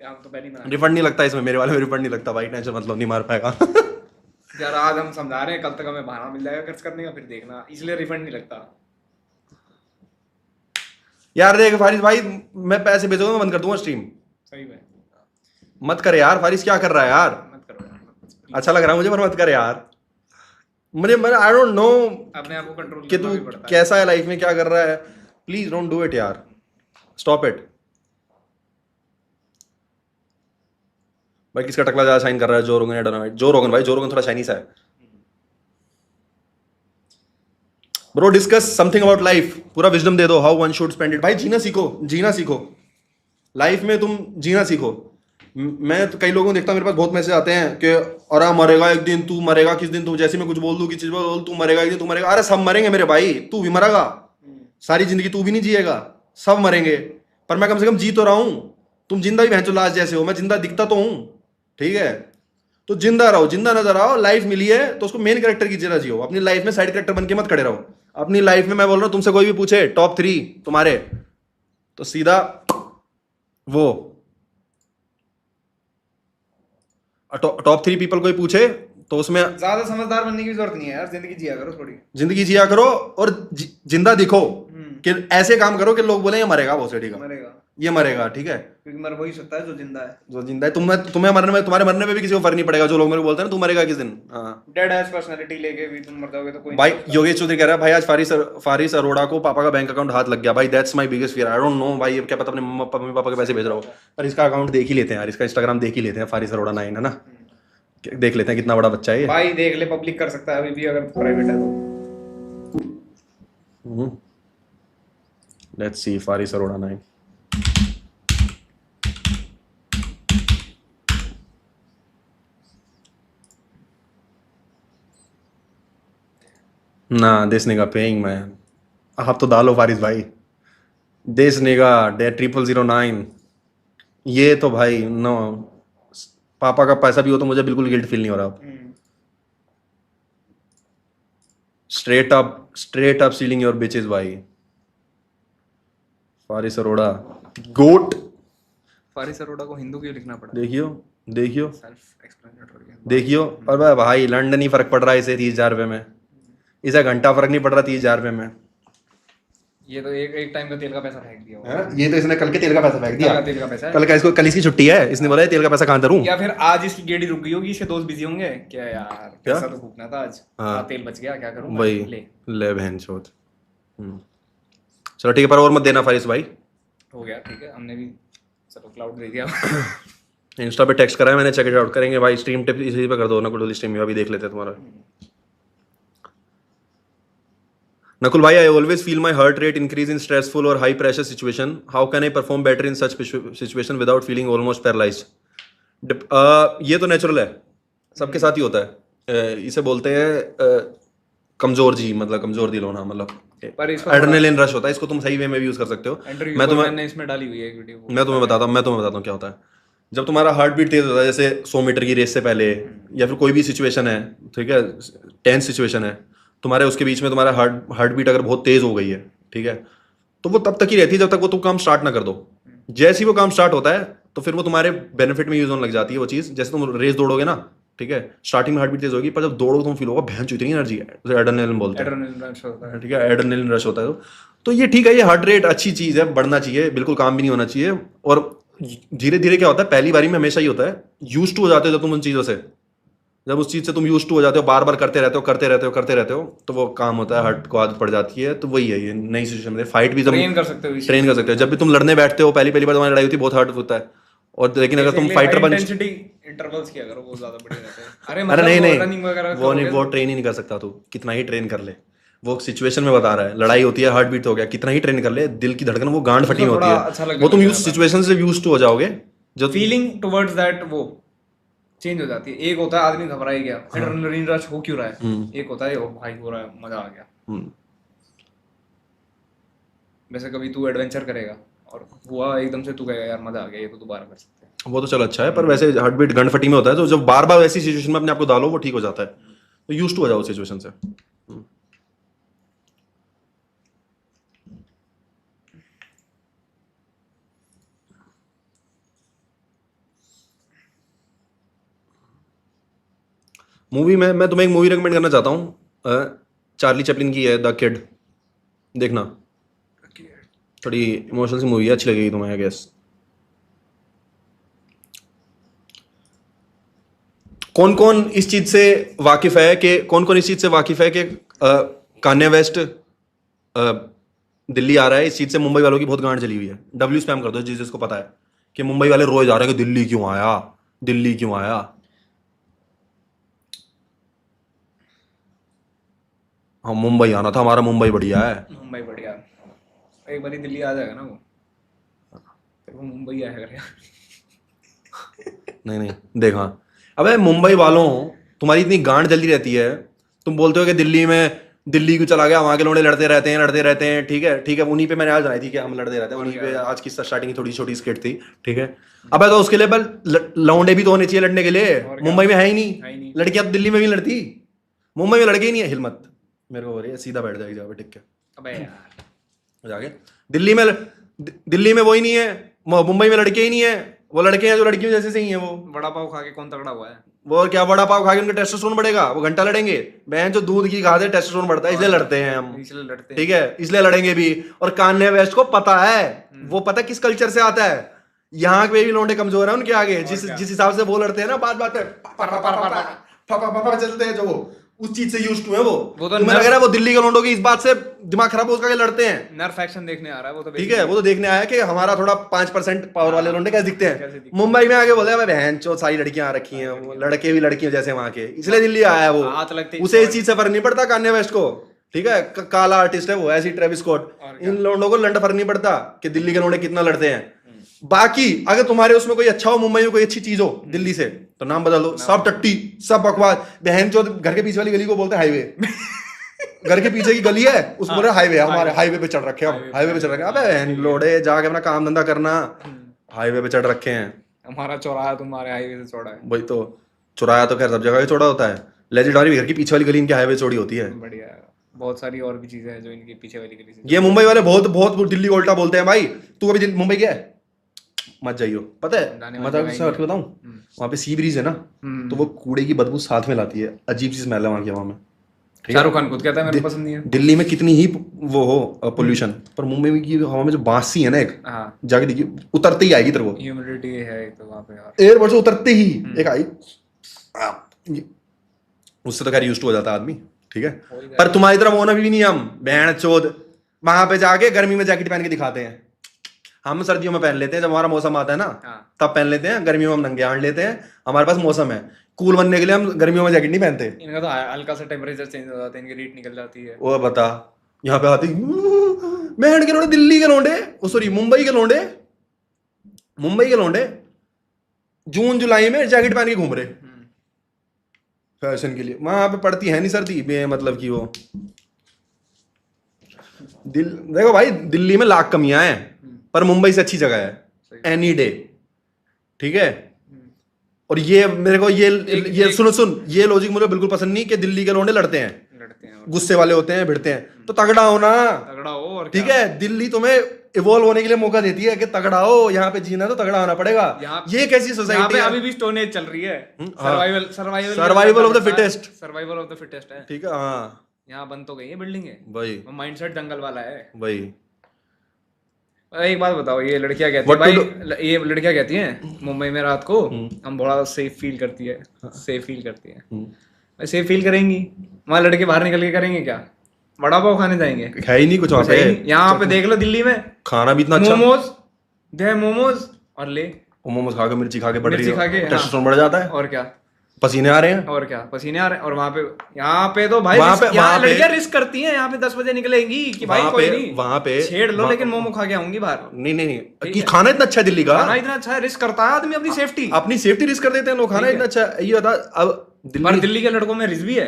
हम तो पहले ही बना रिफंड नहीं लगता इसमें, मेरे वाले में रिफंड नहीं लगता भाई, टेंशन मतलब नहीं मार पाएगा। यार आज हम समझा रहे हैं, कल तक हमें बहाना मिल जाएगा खर्च करने का, फिर देखना, इसलिए रिफंड नहीं लगता। यार देख फारिस भाई, मैं पैसे भेजूंगा मैं बंद कर दूंगा स्ट्रीम, सही में मत कर यार। फारिस क्या कर रहा है यार? मत करो यार, मत। अच्छा लग रहा है मुझे, पर मत कर यार। मुझे आई डोंट नो अपने आप को कंट्रोल कि करना तू भी पड़ता है। कैसा है लाइफ में, क्या कर रहा है। प्लीज डोंट डू इट यार, स्टॉप इट। भाई किसका टकला ज्यादा शाइन कर रहा है? जो रोगन या डोनाल्ड? जो रोगन भाई, जो रोगन थोड़ा शाइनी सा है, bro discuss something about life, पूरा विजडम दे दो, how one should spend it. भाई जीना सीखो, जीना सीखो लाइफ में, तुम जीना सीखो। मैं तो कई लोगों को देखता हूँ, मेरे पास बहुत मैसेज आते हैं कि अरे मरेगा एक दिन, तू मरेगा किस दिन, तू जैसे मैं कुछ बोल दूँ किसी चीज बोल, तू मरेगा एक दिन, तू मरेगा। अरे सब मरेंगे मेरे भाई, तू भी मरेगा, सारी जिंदगी तू भी नहीं जिएगा, सब मरेंगे। पर मैं कम से कम जी तो रहा हूँ, तुम जिंदा भी भैंचो लाश जैसे हो, मैं जिंदा दिखता तो हूँ, ठीक है। तो जिंदा रहो, जिंदा नजर आओ। लाइफ मिली है तो उसको मेन कैरेक्टर की जगह जियो, अपनी लाइफ में साइड कैरेक्टर बन के मत खड़े रहो। अपनी लाइफ में मैं बोल रहा हूँ, तुमसे कोई भी पूछे टॉप 3 तुम्हारे, तो सीधा वो टॉप 3 पीपल कोई पूछे तो उसमें ज्यादा समझदार बनने की जरूरत नहीं है यार, जिंदगी जिया करो थोड़ी। जिंदगी जिया करो और जिंदा दिखो, कि ऐसे काम करो कि लोग बोले ये मरेगा, वो से ठीक है, मरेगा, ये मरेगा, ठीक है। क्योंकि मर वही सकता है जो जिंदा है। जो जिंदा है, तुम्हें मरने में, तुम्हारे मरने में भी किसी को फर्क नहीं पड़ेगा। जो लोग मेरे को बोलते हैं ना तू मरेगा किस दिन, हाँ डेड एज पर्सनालिटी लेके भी तुम मर जाओगे तो कोई भाई। योगेश चौधरी कह रहा है भाई आज फारिस अरोड़ा को पापा का बैंक अकाउंट हाथ लग गया। भाई that's my biggest fear, I don't know भाई, क्या पता अपने मम्मी पापा के पैसे भेज रहा हो, पर इसका अकाउंट देख ही लेते हैं यार, इसका इंस्टाग्राम देख ही लेते हैं, फारिस अरोड़ा 9 है ना, देख लेते हैं कितना बड़ा बच्चा है ये। भाई देख ले, पब्लिक कर सकता है अभी भी, अगर प्राइवेट है तो। Let's see Faris Arora 9। ना दिस निगा पेइंग मैन, आप तो डालो फारिस भाई, दिस निगा डे 0009, ये तो भाई नो, पापा का पैसा भी हो तो मुझे बिल्कुल गिल्ट फील नहीं हो रहा। Straight up ceiling your bitches भाई। फारिस अरोड़ा गोट। फारिस अरोड़ा को हिंदू क्यों लिखना पड़ा? देखियो देखियो सेल्फ एक्सप्लेनेटरी है। देखियो, और भाई लंदन ही फर्क पड़ रहा है इसे 30,000 रुपये में, इसे घंटा फर्क नहीं पड़ रहा 30,000 रुपये में। ये तो एक टाइम का तेल का पैसा फेंक दिया होगा। ये तो इसने कल के तेल का पैसा फेंक दिया, कल का तेल का पैसा है। कल इसकी छुट्टी है, इसने बोला तेल का पैसा कहाँ धरूं। या फिर आज इसकी गेड़ी रुक गई होगी, इसके दोस्त बिजी होंगे, क्या यार पैसा तो फूकना था आज, तेल बच गया, क्या करूं वही ले बहन चोद। चलो ठीक है, पर और मत देना फारिस भाई। हो गया ठीक है, हमने भी चलो क्लाउड दे दिया। इंस्टा पे टेक्स्ट करा है मैंने, चेक इट आउट करेंगे भाई। स्ट्रीम टिप इसी पे कर दो, नकुल स्ट्रीम में अभी देख लेते हैं तुम्हारा। नकुल भाई, I always feel my heart rate increase in stressful और high pressure situation, how can I perform better in such situation without feeling almost paralysed. ये तो नेचुरल है, सबके साथ ही होता है। इसे बोलते हैं कमजोर जी, मतलब कमजोर दिल होना, मतलब एड्रेनलिन रश होता है। इसको तुम सही वे में भी यूज कर सकते हो। मैंने इसमें डाली हुई है एक वीडियो, मैं तुम्हें बताता हूँ क्या होता है। जब तुम्हारा हार्ट बीट तेज होता है, जैसे 100 मीटर की रेस से पहले, या फिर कोई भी सिचुएशन है, ठीक है, टेंस सिचुएशन है तुम्हारे, उसके बीच में तुम्हारा हार्ट बीट अगर बहुत तेज हो गई है, ठीक है, तो वो तब तक ही रहती है जब तक वो तुम काम स्टार्ट ना कर दो। जैसे ही वो काम स्टार्ट होता है तो फिर वो तुम्हारे बेनिफिट में यूज होने लग जाती है वो चीज। जैसे तुम रेस दौड़ोगे ना, ठीक है, स्टार्टिंग में हार्ट बीट तेज होगी, पर जब दौड़ोगे तुम फील होगा भैंस इतनी एनर्जी है, एड्रेनलिन बोलते हैं, ठीक है, एड्रेनलिन रश होता है। तो ये ठीक है, ये हार्ट रेट अच्छी चीज है, बढ़ना चाहिए, बिल्कुल काम भी नहीं होना चाहिए। और धीरे धीरे क्या होता है, पहली बारी में हमेशा ही होता है, यूज टू हो जाते हो जब तुम उन चीजों से, जब उस चीज से तुम यूज टू हो जाते हो, बार बार करते रहते हो, तो वो काम होता है, हार्ट को आदत पड़ जाती है। तो वही है ये नई सिचुएशन में फाइट भी ट्रेन कर सकते हो। जब भी तुम लड़ने बैठते हो, पहली बार तुम्हारी लड़ाई होती है, बहुत हार्ड होता है। और लेकिन अगर तुम फाइटर बन, इंटेंसिटी इंटरवल्स किया करो, वो ज्यादा बढ़िया रहता है। अरे नहीं रनिंग वगैरह वो नहीं, वो ट्रेन ही नहीं कर सकता तू, कितना ही ट्रेन कर ले। वो सिचुएशन में बता रहा है, लड़ाई होती है, हार्ट बीट हो गया, कितना ही ट्रेन कर ले, दिल की धड़कन वो गांड फटी में होती है, वो तुम यूज सिचुएशन से यूज टू हो जाओगे। जो फीलिंग टुवर्ड्स दैट वो चेंज हो जाती है। एक होता है आदमी घबरा ही गया, एड्रेनलिन रश हो क्यों रहा है, एक होता है ओ भाई हो रहा है, मजा आ गया। वैसे कभी तू एडवेंचर करेगा और हुआ एकदम से, तू कहेगा यार मजा आ गया, ये तो दोबारा कर सकते हैं। वो तो चलो अच्छा है, पर वैसे हार्ट बीट गंड फटी में होता है, तो जब बार बार ऐसी सिचुएशन में अपने आप को डालो वो ठीक हो जाता है। तो यूज टू हो जाओ सिचुएशन से। मूवी में मैं तुम्हें एक मूवी रिकमेंड करना चाहता हूँ, चार्ली चैपलिन की है, द किड, देखना, थोड़ी इमोशनल सी मूवी है, अच्छी लगेगी तुम्हें आई गेस। कौन कौन इस चीज से वाकिफ है कि कान्ये वेस्ट दिल्ली आ रहा है। इस चीज से मुंबई वालों की बहुत गांड चली हुई है। डब्ल्यू स्पैम कर दो जिसको पता है कि मुंबई वाले रोज आ रहे हैं कि दिल्ली क्यों आया। हाँ मुंबई आना था, हमारा मुंबई बढ़िया है। मुंबई बढ़िया, एक बारी दिल्ली आ जाएगा ना वो, फिर वो मुंबई आएगा यार। नहीं देखा, अबे मुंबई वालों तुम्हारी इतनी गांड जल्दी रहती है, तुम बोलते हो कि दिल्ली को चला गया, वहां के लोग लड़ते रहते हैं, ठीक है, उन्हीं पे मैंने आज बनाई थी कि हम लड़ते रहते हैं, उन्हीं पे आज की स्टार्टिंग की थोड़ी छोटी स्किट थी, ठीक है। अबे तो उसके लिए लौंडे भी तो होने चाहिए लड़ने के लिए, मुंबई में है ही नहीं, लड़कियां दिल्ली में भी लड़ती, मुंबई में लड़के ही नहीं है। हिल मत, मेरे को हो रही है, सीधा बैठ जाएगी जगह पे टिक के। अबे यार जाके दिल्ली में वो ही नहीं है, मुंबई में लड़के ही नहीं है, वो लड़के हैं जो लड़कियों जैसे से ही हैं। वो बड़ा पाव खा के कौन तगड़ा हुआ है? वो और क्या बड़ा पाव खा के उनका टेस्टोस्टेरोन बढ़ेगा, वो घंटा लड़ेंगे, बहन जो दूध की खाते टेस्टोस्टेरोन बढ़ता है, इसलिए लड़ते हैं हम, इसलिए लड़ते हैं। ठीक है, इसलिए लड़ेंगे भी। और कान्ये वेस्ट को पता है, वो पता किस कल्चर से आता है, यहाँ पे भी लौंडे कमजोर है उनके आगे, जिस हिसाब से वो लड़ते हैं ना, बात चलते हैं, जो वो उस चीज से यूज्ड हुए, वो तो तुम्हें लग रहा है वो दिल्ली के लौंडों की इस बात से दिमाग खराब हो उसका के लड़ते हैं। नर्फ एक्शन देखने आ रहा है वो तो, ठीक है, वो तो देखने आया कि हमारा थोड़ा 5% पावर वाले लौंडे कैसे दिखते हैं। मुंबई में आके बोले हैं बहन चो सारी लड़कियां आ रखी हैं, वो लड़के भी लड़कियां जैसे वहां के, इसलिए दिल्ली आया है वो, उसे इस चीज से फर्क नहीं पड़ता कान्ये वेस्ट को, ठीक है, काला आर्टिस्ट है वो, ऐसी ट्रेविस स्कॉट, इन लौंडों को लंड फर्क नहीं पड़ता कि दिल्ली के लौंडे कितना लड़ते हैं। बाकी अगर तुम्हारे उसमें कोई अच्छा हो, मुंबई में कोई अच्छी चीज हो दिल्ली से, तो नाम बदल दो, सब टट्टी, सब बकवास, बहन चो घर के पीछे वाली गली को बोलते हैं हाईवे। घर के पीछे की गली है उसको बोल रहे हाईवे, हमारे हाईवे पे चढ़ रखे हैं, हाईवे पे चढ़ रखे हैं। अबे बहन लोड़े, जाके अपना काम धंधा करना, हाईवे पे चढ़ रखे हैं। हमारा चौराहा तुम्हारे हाईवे से चौड़ा है। वही तो, चौराहा तो खैर सब जगह चौड़ा होता है, लेजेंडरी घर की पीछे वाली गली इनकी हाईवे चौड़ी होती है। बढ़िया, बहुत सारी और भी चीजें हैं जो इनके पीछे वाली गली से। ये मुंबई वाले बहुत दिल्ली को उल्टा बोलते हैं। भाई तू कभी मुंबई गया है? मत जाइयो, पता है मतलब बताऊं, वहाँ पे सी ब्रीज है ना, तो वो कूड़े की बदबू साथ में लाती है, अजीब सी स्मेल है वहाँ की हवा में। शाहरुख खान खुद कहता है मेरे को पसंद नहीं है। दिल्ली में कितनी ही वो हो पोल्यूशन, पर मुंबई में की हवा में जो बांस सी है ना एक, जाके देखिए उतरते ही आएगी तेरे को, ह्यूमिडिटी है तो वहाँ पे यार, एयरपोर्ट से उतरते ही एक आई, उससे तो खैर यूज्ड हो जाता है आदमी, ठीक है। पर तुम्हारी तरफ होना भी नहीं हम, बहन चोद वहां पे जाके गर्मी में जैकेट पहन के दिखाते हैं, हम सर्दियों में पहन लेते हैं, जब हमारा मौसम आता है ना तब पहन लेते हैं, गर्मियों में हम नंगे आंट लेते हैं, हमारे पास मौसम है, कूल बनने के लिए हम गर्मियों में जैकेट नहीं पहनते। इनका तो हल्का सा टेम्परेचर चेंज हो जाता है, इनकी हीट निकल जाती है। वो बता, यहाँ पे आती बहन के लोंडे, दिल्ली के लोंडे, सॉरी मुंबई के लोंडे जून जुलाई में जैकेट पहन के घूम रहे फैशन के लिए, वहां पे पड़ती है नहीं सर्दी बे, मतलब कि वो देखो भाई, दिल्ली में लाख कमियां हैं, पर मुंबई से अच्छी जगह है एनी डे, ठीक है। और ये मेरे को ये सुन ये लॉजिक मुझे बिल्कुल पसंद नहीं कि दिल्ली के लोंडे लड़ते हैं, गुस्से वाले होते हैं, भिड़ते हैं, तो तगड़ा हो ना, तगड़ा हो, और ठीक है। दिल्ली तुम्हें इवॉल्व होने के लिए मौका देती है कि तगड़ा हो, यहाँ पे जीना तो तगड़ा होना पड़ेगा। ये कैसी सोसाइटी है? अभी भी स्टोन एज चल रही है, survival of the fittest, survival of the fittest है, ठीक है। हाँ, यहाँ बन तो गई है बिल्डिंग है, वही माइंडसेट जंगल वाला है वही। एक बात बताओ, ये लड़कियां कहती है भाई, ये लड़कियां कहती हैं मुंबई में रात को हम बड़ा सेफ फील करती है, सेफ फील करती है, सेफ फील करेंगी, वहाँ लड़के बाहर निकल के करेंगे क्या? बड़ा पाव खाने जाएंगे? है ही नहीं कुछ वहाँ पे। यहाँ पे देख लो दिल्ली में खाना भी इतना अच्छा, मोमोज दे, मोमोज और ले, मोमोज खा के मिर्ची खा के बढ़ रही है, हाँ। टेस्टोस्टेरोन बढ़ जाता है, और क्या, पसीने आ रहे हैं, और क्या पसीने आ रहे हैं। और वहाँ पे, यहाँ पे तो भाई यहाँ लड़कियां रिस्क करती हैं, यहाँ पे 10 बजे निकलेंगी कि भाई कोई नहीं, वहाँ पे छेड़ लो, लेकिन मोमो खा के आऊंगी बाहर। नहीं कि खाना इतना अच्छा है दिल्ली का, खाना इतना अच्छा है, रिस्क करता है आदमी अपनी सेफ्टी रिस्क कर देते हैं लोग, खाना इतना अच्छा है। ये बता, अब दिल्ली के लड़कों में रिस्क भी है,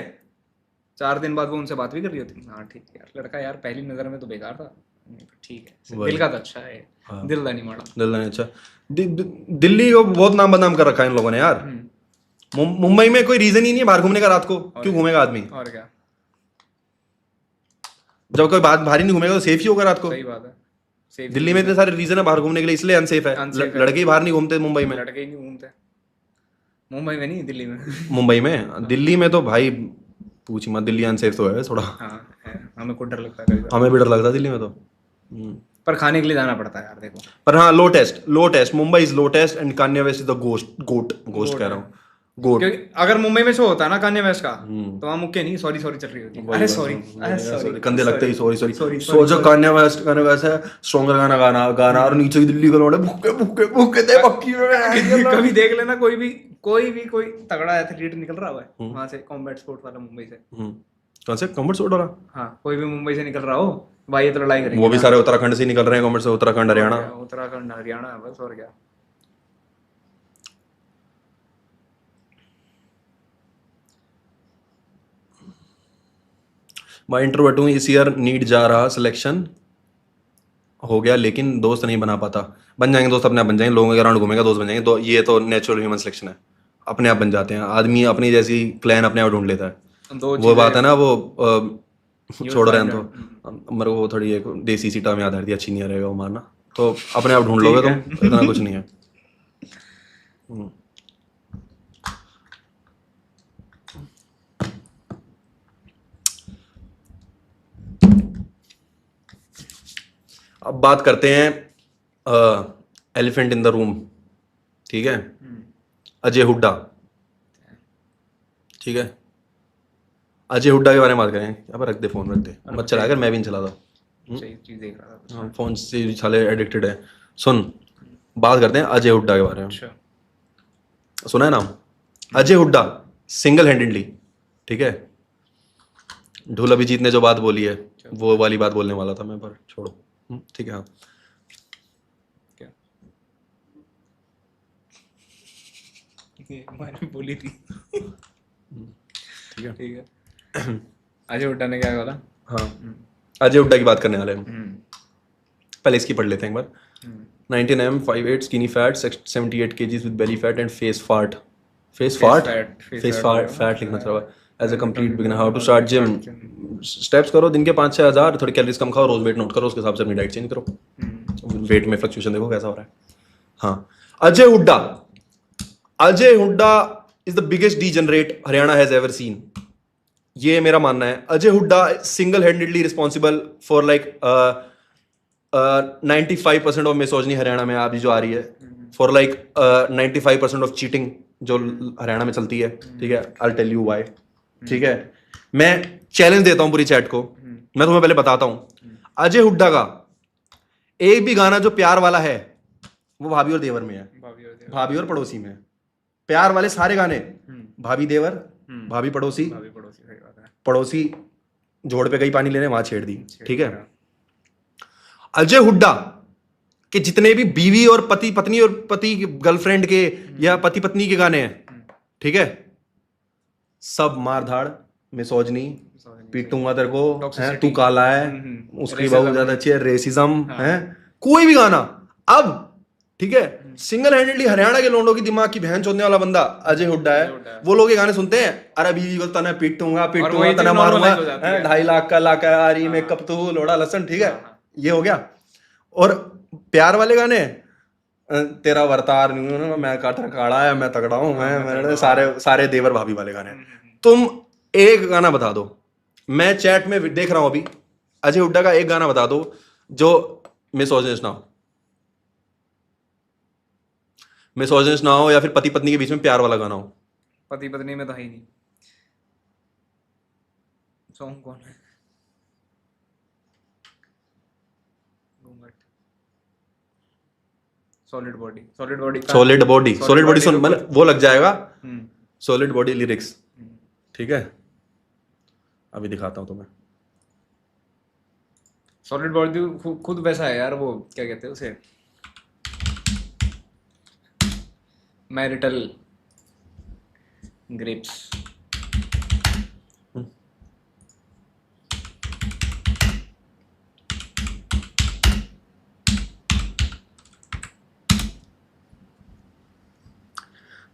4 दिन बाद वो उनसे बात भी कर रही होती है, हाँ ठीक है यार, लड़का यार पहली नजर में तो बेकार था, ठीक है, दिल का तो अच्छा है, दिल का नहीं माड़ा, दिल का नहीं अच्छा। दिल्ली को बहुत नाम बदनाम कर रखा है इन लोगों ने यार। मुंबई में कोई रीजन ही नहीं है बाहर घूमने का, रात को क्यों घूमेगा आदमी? और क्या, जब कोई बाहर ही नहीं घूमेगा तो सेफ ही होगा रात को। सही बात है। दिल्ली में इतने सारे रीजन है बाहर घूमने के लिए, इसलिए अनसेफ है। लड़के ही बाहर नहीं घूमते मुंबई में, लड़के ही नहीं घूमते मुंबई में, नहीं दिल्ली में। मुंबई में, दिल्ली में तो भाई पूछी मत, दिल्ली अनसेफ तो है थोड़ा। हाँ, हमें खुद डर लगता है, हमें भी डर लगता है दिल्ली में तो, पर खाने के लिए जाना पड़ता है यार, देखो। पर हाँ, low taste Mumbai is low taste and Kanye West is the ghost कह रहा हूँ, गोट। क्योंकि अगर मुंबई में शो होता है ना कान्ये वेस्ट का, तो वहाँ मुक्के नहीं सॉरी चल रही होती है, अरे सॉरी कंधे लगते ही सॉरी। सोचो कान्ये वेस्ट है, स्ट्रॉन्गर गाना और नीचे दिल्ली का लोड़े भूखे दे पक्की में। कभी देख लेना कोई तगड़ा एथलीट निकल रहा है वहां से, कॉम्बैट स्पोर्ट वाला मुंबई से, कौन से कॉमर्स वाला? हाँ, कोई भी मुंबई से निकल रहा हो भाई, ये तो लड़ाई करेंगे वो भी ना। सारे उत्तराखंड से ही निकल रहे हैं कॉमर्स से, उत्तराखंड हरियाणा। उत्तराखंड हरियाणा है बस, और क्या। मैं इंट्रोवर्ट हूँ, इस ईयर नीट जा रहा, सिलेक्शन हो गया लेकिन दोस्त नहीं बना पाता। बन जाएंगे दोस्त, अपने आप बन जाएंगे, लोगों के अराउंड घूमेगा, दोस्त बन जाएंगे। तो ये तो नेचुरल ह्यूमन सिलेक्शन है, अपने आप बन जाते हैं आदमी, अपनी जैसी क्लैन अपने आप ढूंढ लेता है। दो वो बात है ना, वो You'll छोड़ रहे हैं find तो मेरे को वो थोड़ी एक देसी सी टर्म याद आ रही थी, अच्छी नहीं रहेगा वो मारना, तो अपने आप ढूंढ लोगे तुम, इतना कुछ नहीं है। अब बात करते हैं एलिफेंट इन द रूम, ठीक है, अजय हुड्डा, ठीक है। अजय हुड्डा के बारे में बात करें। अब रख दे फोन, रख दे, मत चला कर, मैं भी नहीं चलाता। सही चीज देख रहा था। हाँ, फोन से साले एडिक्टेड है। सुन, बात करते हैं अजय हुड्डा के बारे में। अच्छा, सुना है नाम अजय हुड्डा? सिंगल हैंडेडली, ठीक है। ढोल अभिजीत ने जो बात बोली है वो वाली बात बोलने वाला था मैं, पर छोड़ो, ठीक है। हाँ, क्या ये मैंने बोली थी। ठीक है। ठीक है। अजय हुड्डा ने क्या बोला? हाँ, अजय हुड्डा की बात करने वाले हैं। पहले इसकी पढ़ लेते हैं एक बार। 19 m 5'8", skinny fat, 78 kgs with belly fat and face fat. Face fat लिखना चाहिए। As a complete beginner, how to start gym? Steps करो दिन के 5-6 हज़ार, थोड़ी कैलोरीज कम खाओ, रोज वेट नोट करो, उसके हिसाब से अपनी डाइट चेंज करो, वेट में फ्लक्चुएशन देखो कैसा हो रहा है। हाँ, Ajay Hooda is the biggest degenerate Haryana has ever seen. ये मेरा मानना है। Ajay Hooda single handedly responsible for like 95% of misogyny Haryana में अभी जो आ रही है, फॉर लाइक 95% ऑफ चीटिंग जो हरियाणा में चलती है, ठीक है। आई टेल यू व्हाई, ठीक है। मैं चैलेंज देता हूं पूरी चैट को, मैं तुम्हें पहले बताता हूं। अजय हुड्डा का एक भी गाना जो प्यार वाला है वो भाभी और देवर में है, भाभी और पड़ोसी में। प्यार वाले सारे गाने भाभी देवर, भाभी पड़ोसी, पड़ोसी जोड़ पे गई पानी लेने, वहां छेड़ दी, ठीक है। अजय हुड्डा के जितने भी बीवी और पति पत्नी और पति गर्लफ्रेंड के या पति पत्नी के गाने हैं, ठीक है, सब मारधाड़, मिसोजनी, पीटूंगा तेरे को, है, तू काला है, उसकी बहुत ज्यादा अच्छी है, रेसिज्म है, कोई भी गाना। अब ठीक है, सिंगल हैंडेडली हरियाणा के लोगों की दिमाग की बहन चोदने वाला बंदा अजय हुड्डा है। वो लोग ये गाने सुनते हैं, अरे बीवी को तना पीटूंगा तना मारूंगा, 2.5 लाख का लाका आ रही मैं कब तू लोड़ा लसन, ठीक है, ये हो गया। और प्यार वाले गाने, तेरा वर्तार नहीं, मैं काड़ा है, मैं तगड़ा हूं, मैं सारे देवर भाभी वाले गाने। तुम एक गाना बता दो, मैं चैट में देख रहा हूं अभी, अजय हुड्डा का एक गाना बता दो जो मिसोजिनिस्ट ना हो या फिर पति पत्नी के बीच में प्यार वाला गाना हो। पति पत्नी में तो है ही नहीं। सॉन्ग कौन है? सॉलिड बॉडी सुन, मतलब वो लग जाएगा। सॉलिड बॉडी लिरिक्स, ठीक है, अभी दिखाता हूं तुम्हें। सॉलिड बॉडी खुद वैसा है यार, वो क्या कहते हैं उसे, मैरिटल ग्रेप्स।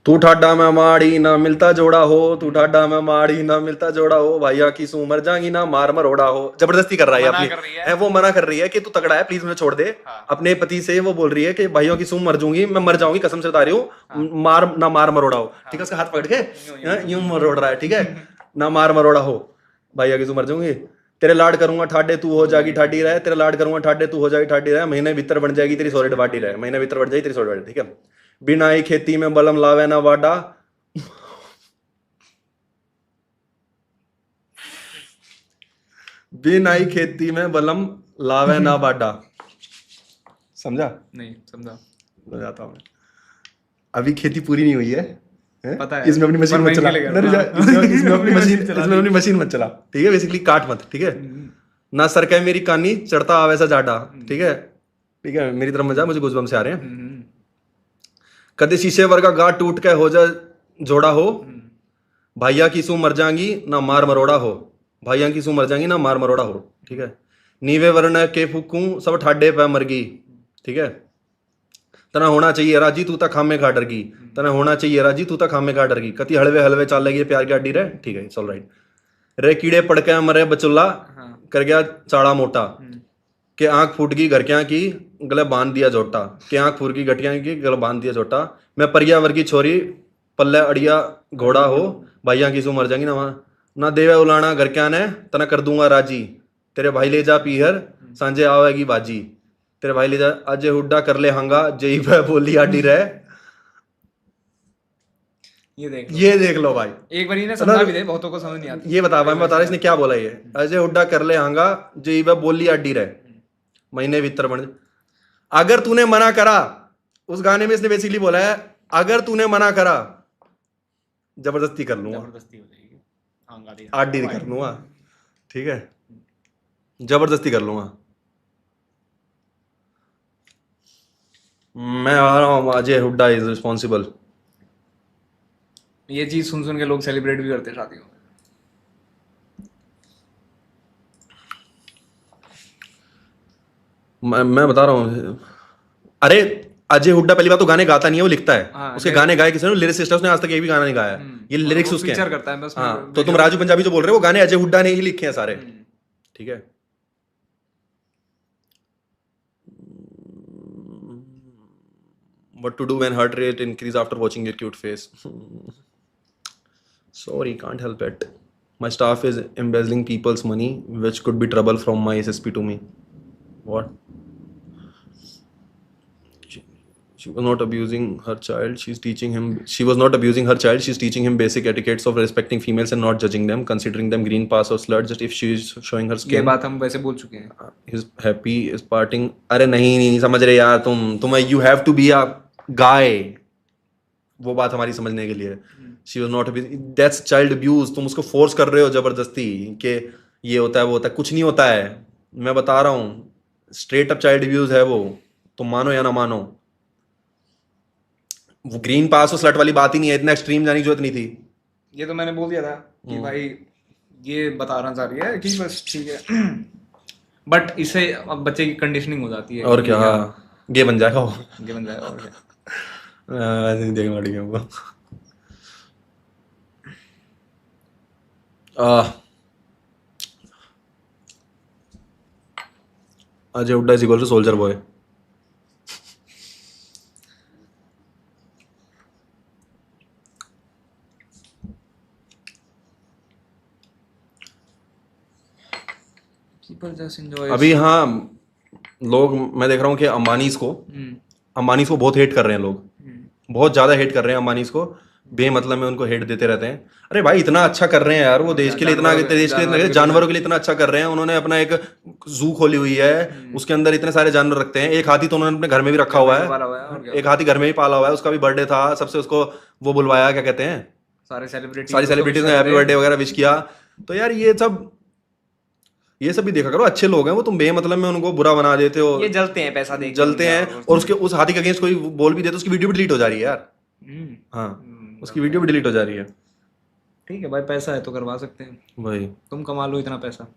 तू ठाडा में माड़ी ना मिलता जोड़ा हो, तू ठाडा में माड़ी ना मिलता जोड़ा हो, भैया की सू मर जाएंगी ना मार मरोड़ा हो। जबरदस्ती कर रहा है अपनी, वो मना कर रही है कि तू तगड़ा है, प्लीज मुझे छोड़ दे। अपने पति से वो बोल रही है कि भाइयों की सू मर जाऊंगी, मैं मर जाऊंगी, कसम से बता रही हूँ, मार मरोड़ा हो, ठीक है। उसका हाथ पकड़ के यूं मरोड़ रहा है, ठीक है, ना मार मरोड़ा हो, भैया की सू मर जाऊंगी, तेरे लाड करूंगा ठाडे तू हो जाएगी ठाडी रहे, तेरे लाड करूंगा ठाडे तू हो जाएगी ठाडी रहे, महीने भीतर बन जाएगी तेरी सॉलिड बाटी रहे, महीने भीतर बन जाएगी तेरी सॉलिड बाटी, ठीक है। बिना ही खेती में बलम लावे ना वाडा, बिना ही खेती में बलम लावे ना बाडा, समझा? नहीं समझा। बताता हूं, अभी खेती पूरी नहीं हुई है, हैं? पता है। इसमें अपनी मशीन पर मत चला, महंगी लग नहीं, रहा है। इसमें अपनी मशीन चला इसमें अपनी मशीन मत चला, ठीक है? बेसिकली काट मत, ठीक है? ना सरका मेरी कानी चढ़ता आवे सा जाडा, ठीक है? ठीक है, मेरी तरफ मजा, मुझे गुजबम से आ रहे हैं। कदे शीशे वर्गा गाठ टूट के हो जा जोड़ा हो, भाइया की सू मर जाएंगी ना मार मरोड़ा हो, भाइया की सू मर जाएंगी ना मार मरोड़ा हो, ठीक है? नीवे वर्ण के फूकूं सब ठाडे पे मरगी, ठीक है? तना होना चाहिए राजी तू तक खामे खा डरगी, तना होना चाहिए राजी तू तक खामे खा डरगी, कति हलवे हलवे चाल लगी प्यार की अड्डी रे, ठीक है, इट्स ऑल राइट। रे कीड़े पड़के मरे बचुल्ला, कर गया चाड़ा मोटा, के आंख फूट गई घर क्या की गले बांध दिया जोटा, के आंख फूट गई गठिया की गले बांध दिया जोटा, मैं परियावर की छोरी पल्ले अड़िया घोड़ा हो, भाइया की सू मर जाएंगी ना देवे उलाना घर क्या ने तना कर दूंगा राजी, तेरे भाई ले जा पीहर सांझे आवेगी बाजी, तेरे भाई ले जा अजय हुड्डा कर ले हंगा जई पे बोली आडी रहे। ये देख लो भाई, एक बार इन्हें समझा भी दे, बहुतों को समझ नहीं आती। ये बता भाई, मैं बता रहा इसने क्या बोला, ये अजय हुड्डा कर ले हंगा जई पे बोली आडी रहे, महीने भीतर बन। अगर तूने मना करा, उस गाने में इसने बेसिकली बोला है अगर तूने मना करा जबरदस्ती कर लूंगा, जबरदस्ती हो जाएगी, आंगा दे आडी कर लूंगा, ठीक है? जबरदस्ती कर लूंगा। मैं आ रहा हूँ, अजय हुड्डा इज रिस्पॉन्सिबल। ये चीज सुन सुन के लोग सेलिब्रेट भी करते हैं शादियों में। मैं बता रहा हूँ, अरे अजय हुड्डा पहली बात तो गाने गाता नहीं है, वो लिखता है। हाँ, उसके गाने गाए किसी ने, लिरिसिस्ट है, उसने आज तक एक भी गाना नहीं गाया। ये लिरिक्स उसके फीचर हैं। करता है बस। हाँ, तो तुम राजू पंजाबी जो बोल रहे हो, वो गाने अजय हुड्डा ने ही लिखे हैं सारे, ठीक है? What to do when heart rate increase after watching your cute face? Sorry, can't help it. My staff is embezzling people's money, which could be trouble from my SSP to me. What? She was not abusing her child. She's teaching him. She was not abusing her child. She's teaching him basic etiquettes of respecting females and not judging them, considering them green pass or slut. Just if she is showing her ये skin. बात हम वैसे बोल चुके हैं। He's happy is parting. अरे नहीं समझ रहे यार तुम you have to be a guy. वो बात हमारी समझने के लिए। She was not abusing. That's child abuse. तुम उसको फोर्स कर रहे हो जबरदस्ती कि ये होता है वो होता है, कुछ नहीं होता है। मैं बता रहा हूँ, स्ट्रेट अप चाइल्ड अब्यूज है वो, तुम मानो या ना मानो। वो ग्रीन पास और स्लट वाली बात ही नहीं है, इतना एक्सट्रीम जाने की जरूरत नहीं थी। ये तो मैंने बोल दिया था कि भाई ये बताना चाह रही है कि बस ठीक है, बट इससे अब बच्चे की कंडीशनिंग हो जाती है। और क्या, गे बन जाएगा वो, ये बन जाएगा और क्या। ऐसे नहीं देखना पड़ेगा वो। Ajay Hooda is equal to Soulja Boy. अभी हाँ, लोग मैं देख रहा हूँ कि अंबानीज को बहुत हेट कर रहे हैं लोग, बहुत ज्यादा हेट कर रहे हैं अंबानीज को, बेमतलब में उनको हेट देते रहते हैं। अरे भाई इतना अच्छा कर रहे हैं यार, वो देश के लिए इतना, जानवरों के लिए इतना अच्छा कर रहे हैं। उन्होंने अपना एक जू खोली हुई है, उसके अंदर इतने सारे जानवर रखते हैं। एक हाथी तो उन्होंने अपने घर में भी रखा हुआ है, एक हाथी घर में भी पाला हुआ है। उसका भी बर्थडे था, सबसे उसको वो बुलवाया, क्या कहते हैं, सारी सेलिब्रिटीज ने हैप्पी बर्थडे वगैरह विश किया। तो यार ये सब भी देखा करो, अच्छे लोग हैं वो, तुम बेमतलब में उनको बुरा बना देते हो। ये जलते हैं, पैसा देख जलते हैं, और उसके उस हाथी के अगेंस्ट कोई बोल भी दे तो उसकी वीडियो भी डिलीट हो जा रही है यार। हाँ, उसकी वीडियो भी डिलीट हो जा रही है। ठीक है भाई, पैसा है तो करवा सकते हैं भाई, तुम कमा लो इतना पैसा।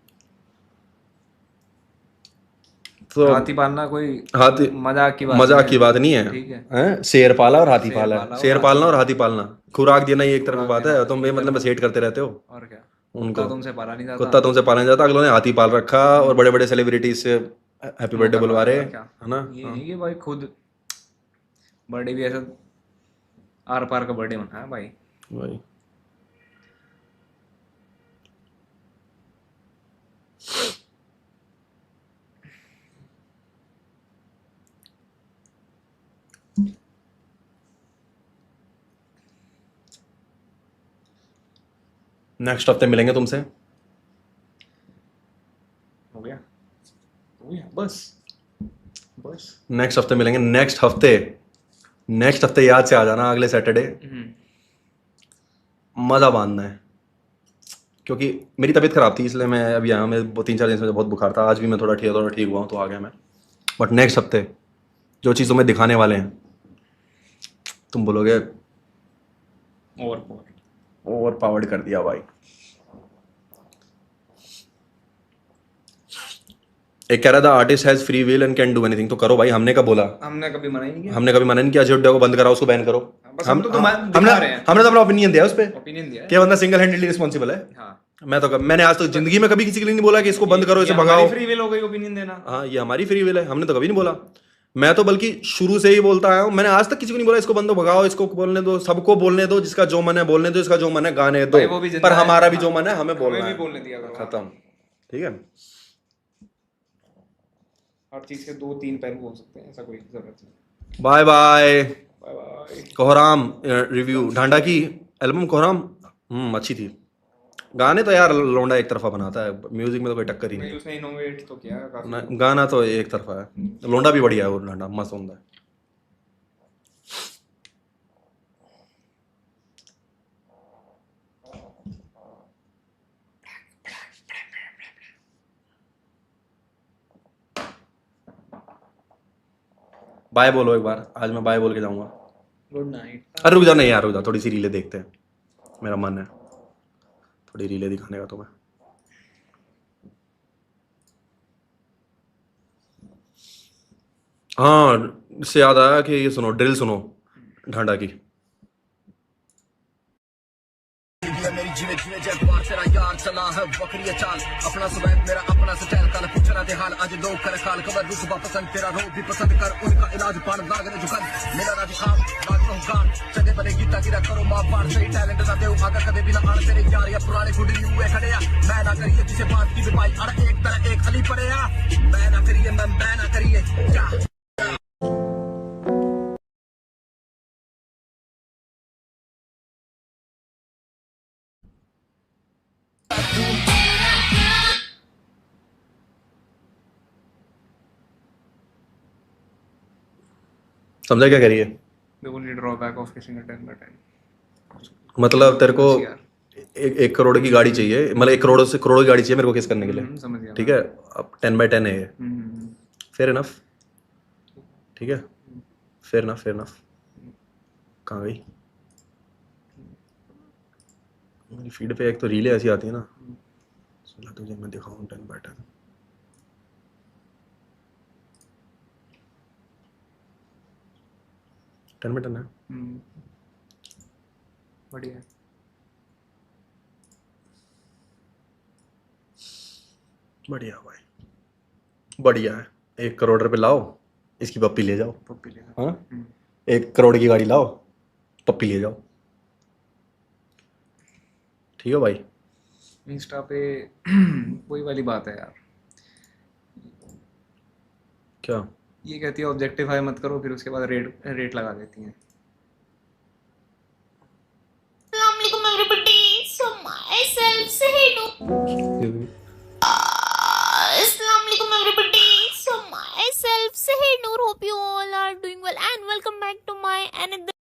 तो हाथी पालना कोई हाथी मजाक की बात नहीं है, ठीक है? हैं? शेर पाला और हाथी पाला, शेर पालना और हाथी पालना, खुराक देना ये एक तरफ की बात है। तुम बेमतलब बस हेट करते रहते हो और क्या। उनको, कुत्ता तुमसे पाला नहीं जाता, कुत्ता तुमसे पाला नहीं जाता, अगलों ने हाथी पाल रखा और बड़े बड़े सेलिब्रिटीज से हैप्पी बर्थडे बुलवा रहे, है ना? ये नहीं कि भाई खुद बर्थडे भी ऐसा आर पार का बर्थडे मना है भाई। भाई नेक्स्ट हफ्ते मिलेंगे तुमसे। हो गया बस नेक्स्ट हफ्ते मिलेंगे, नेक्स्ट हफ्ते याद से आ जाना, अगले सैटरडे मज़ा बांधना है, क्योंकि मेरी तबीयत ख़राब थी इसलिए मैं अभी आया हूँ। मैं 3-4 दिन से मुझे बहुत बुखार था, आज भी मैं थोड़ा ठीक हुआ हूँ तो आ गया मैं। बट नेक्स्ट हफ्ते जो चीज़ तुम्हें दिखाने वाले हैं तुम बोलोगे ओवर पावर्ड कर दिया भाई। एक कह रहा था artist has free will and can do anything, तो करो भाई। हमने कब बोला? हमने कभी मना ही नहीं किया। हमने कभी मना नहीं किया अजय को बंद कराओ, उसको बैन करो। बस हम तो दिखा रहे हैं, हमने तो अपना ओपिनियन दिया उस पे ओपिनियन दिया है। कि बंदा सिंगल हैंडली रिस्पॉन्सिबल है। हाँ, मैंने आज तक जिंदगी में कभी किसी के लिए नहीं बोला कि इसको बंद करो, इसे भगाओ। फ्री विल हो गई ओपिनियन देना। हाँ, ये हमारी फ्री विल है, हमने तो कभी नहीं बोला। मैं तो बल्कि शुरू से ही बोलता आया हूँ, मैंने आज तक किसी को नहीं बोला इसको बंद भगाओ, इसको बोलने दो, सबको बोलने दो, जिसका जो मन है बोलने दो, इसका जो मन है गाने दो, पर हमारा भी जो मन है हमें बोलना है, बोलने दिया करो। खत्म। ठीक है, हर चीज के 2-3 पहलू हो सकते हैं, ऐसा कोई जरूरत नहीं। Bye bye. Bye bye. Kohram review Dhanda की एल्बम कोहराम अच्छी थी। गाने तो यार लोंडा एक तरफा बनाता है, म्यूजिक में तो कोई टक्कर ही नहीं। उसने इनोवेट तो किया है काफी। गाना तो एक तरफा है, लोंडा भी बढ़िया है, वो ढांडा मस्त होता है। बाय बोलो एक बार, आज मैं बाय बोल के जाऊंगा। Good night. अरे रुक जा, नहीं यार रुक जा, थोड़ी सी रीलें देखते हैं, मेरा मन है थोड़ी रीलें दिखाने का तुम्हें। हाँ, इससे याद आया कि ये सुनो, ड्रिल सुनो ढांडा की। मेरी जीवे जीवे जब बार तेरा यार चला है बकरी चाल, अपना स्वैग मेरा अपना स्टाइल, कल पूछना दे हाल आज लोग कर खाल, खबर भी सुबह पसंद तेरा रो भी पसंद कर, उनका इलाज पान दागने झुकन मेरा राज खाम राज गान चंदे बने गीता गिरा करो मां पार सही टैलेंट ना दे आगा कदे भी ना आड़ तेरे यार या पुराने गुड हुए खड़े आ, मैं ना करिए जिसे बात की भाई अरे एक तरह एक अली पड़े आ, मैं ना करिए मैं ना करिए क्या। समझा क्या करिए? The only drawback of kissing a 10/10। मतलब तेरे को यार। 1 करोड़ की गाड़ी चाहिए, मतलब 1 करोड़ से करोड़ की गाड़ी चाहिए मेरे को किस करने के लिए। समझ गया। ठीक है, अब 10/10 है ये, फेयर इनफ। ठीक है, फेयर इनफ, फेयर इनफ। कहाँ गई मेरी फीड पे? एक तो रीलें ऐसी आती है ना, चलो तुझे मैं दिखाऊं 10/10। टेन बाय टेन है, बढ़िया। बढ़िया भाई, बढ़िया है। 1 करोड़ रुपए लाओ, इसकी पप्पी ले जाओ। पप्पी ले। हाँ, 1 करोड़ की गाड़ी लाओ, पप्पी ले जाओ। ठीक है भाई। इंस्टा पे वही वाली बात है यार, क्या? ये कहती है ऑब्जेक्टिफाई मत करो, फिर उसके बाद रेट लगा देती हैं। Assalamualaikum everybody. So myself Sehnu. Assalamualaikum everybody. So myself Sehnu. Hope you all are doing well and welcome back to my another.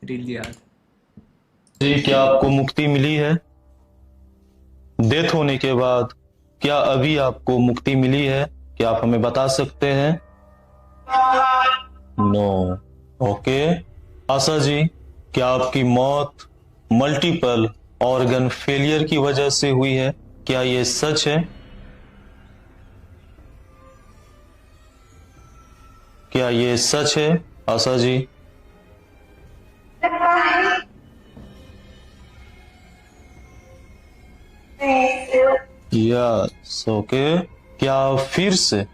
Reel यार। जी, क्या आपको मुक्ति मिली है? डेथ होने के बाद क्या अभी आपको मुक्ति मिली है? क्या आप हमें बता सकते हैं? नो। ओके। आशा जी, क्या आपकी मौत मल्टीपल ऑर्गन फेलियर की वजह से हुई है? क्या ये सच है? क्या ये सच है आशा जी? यस। ओके। क्या आप फिर से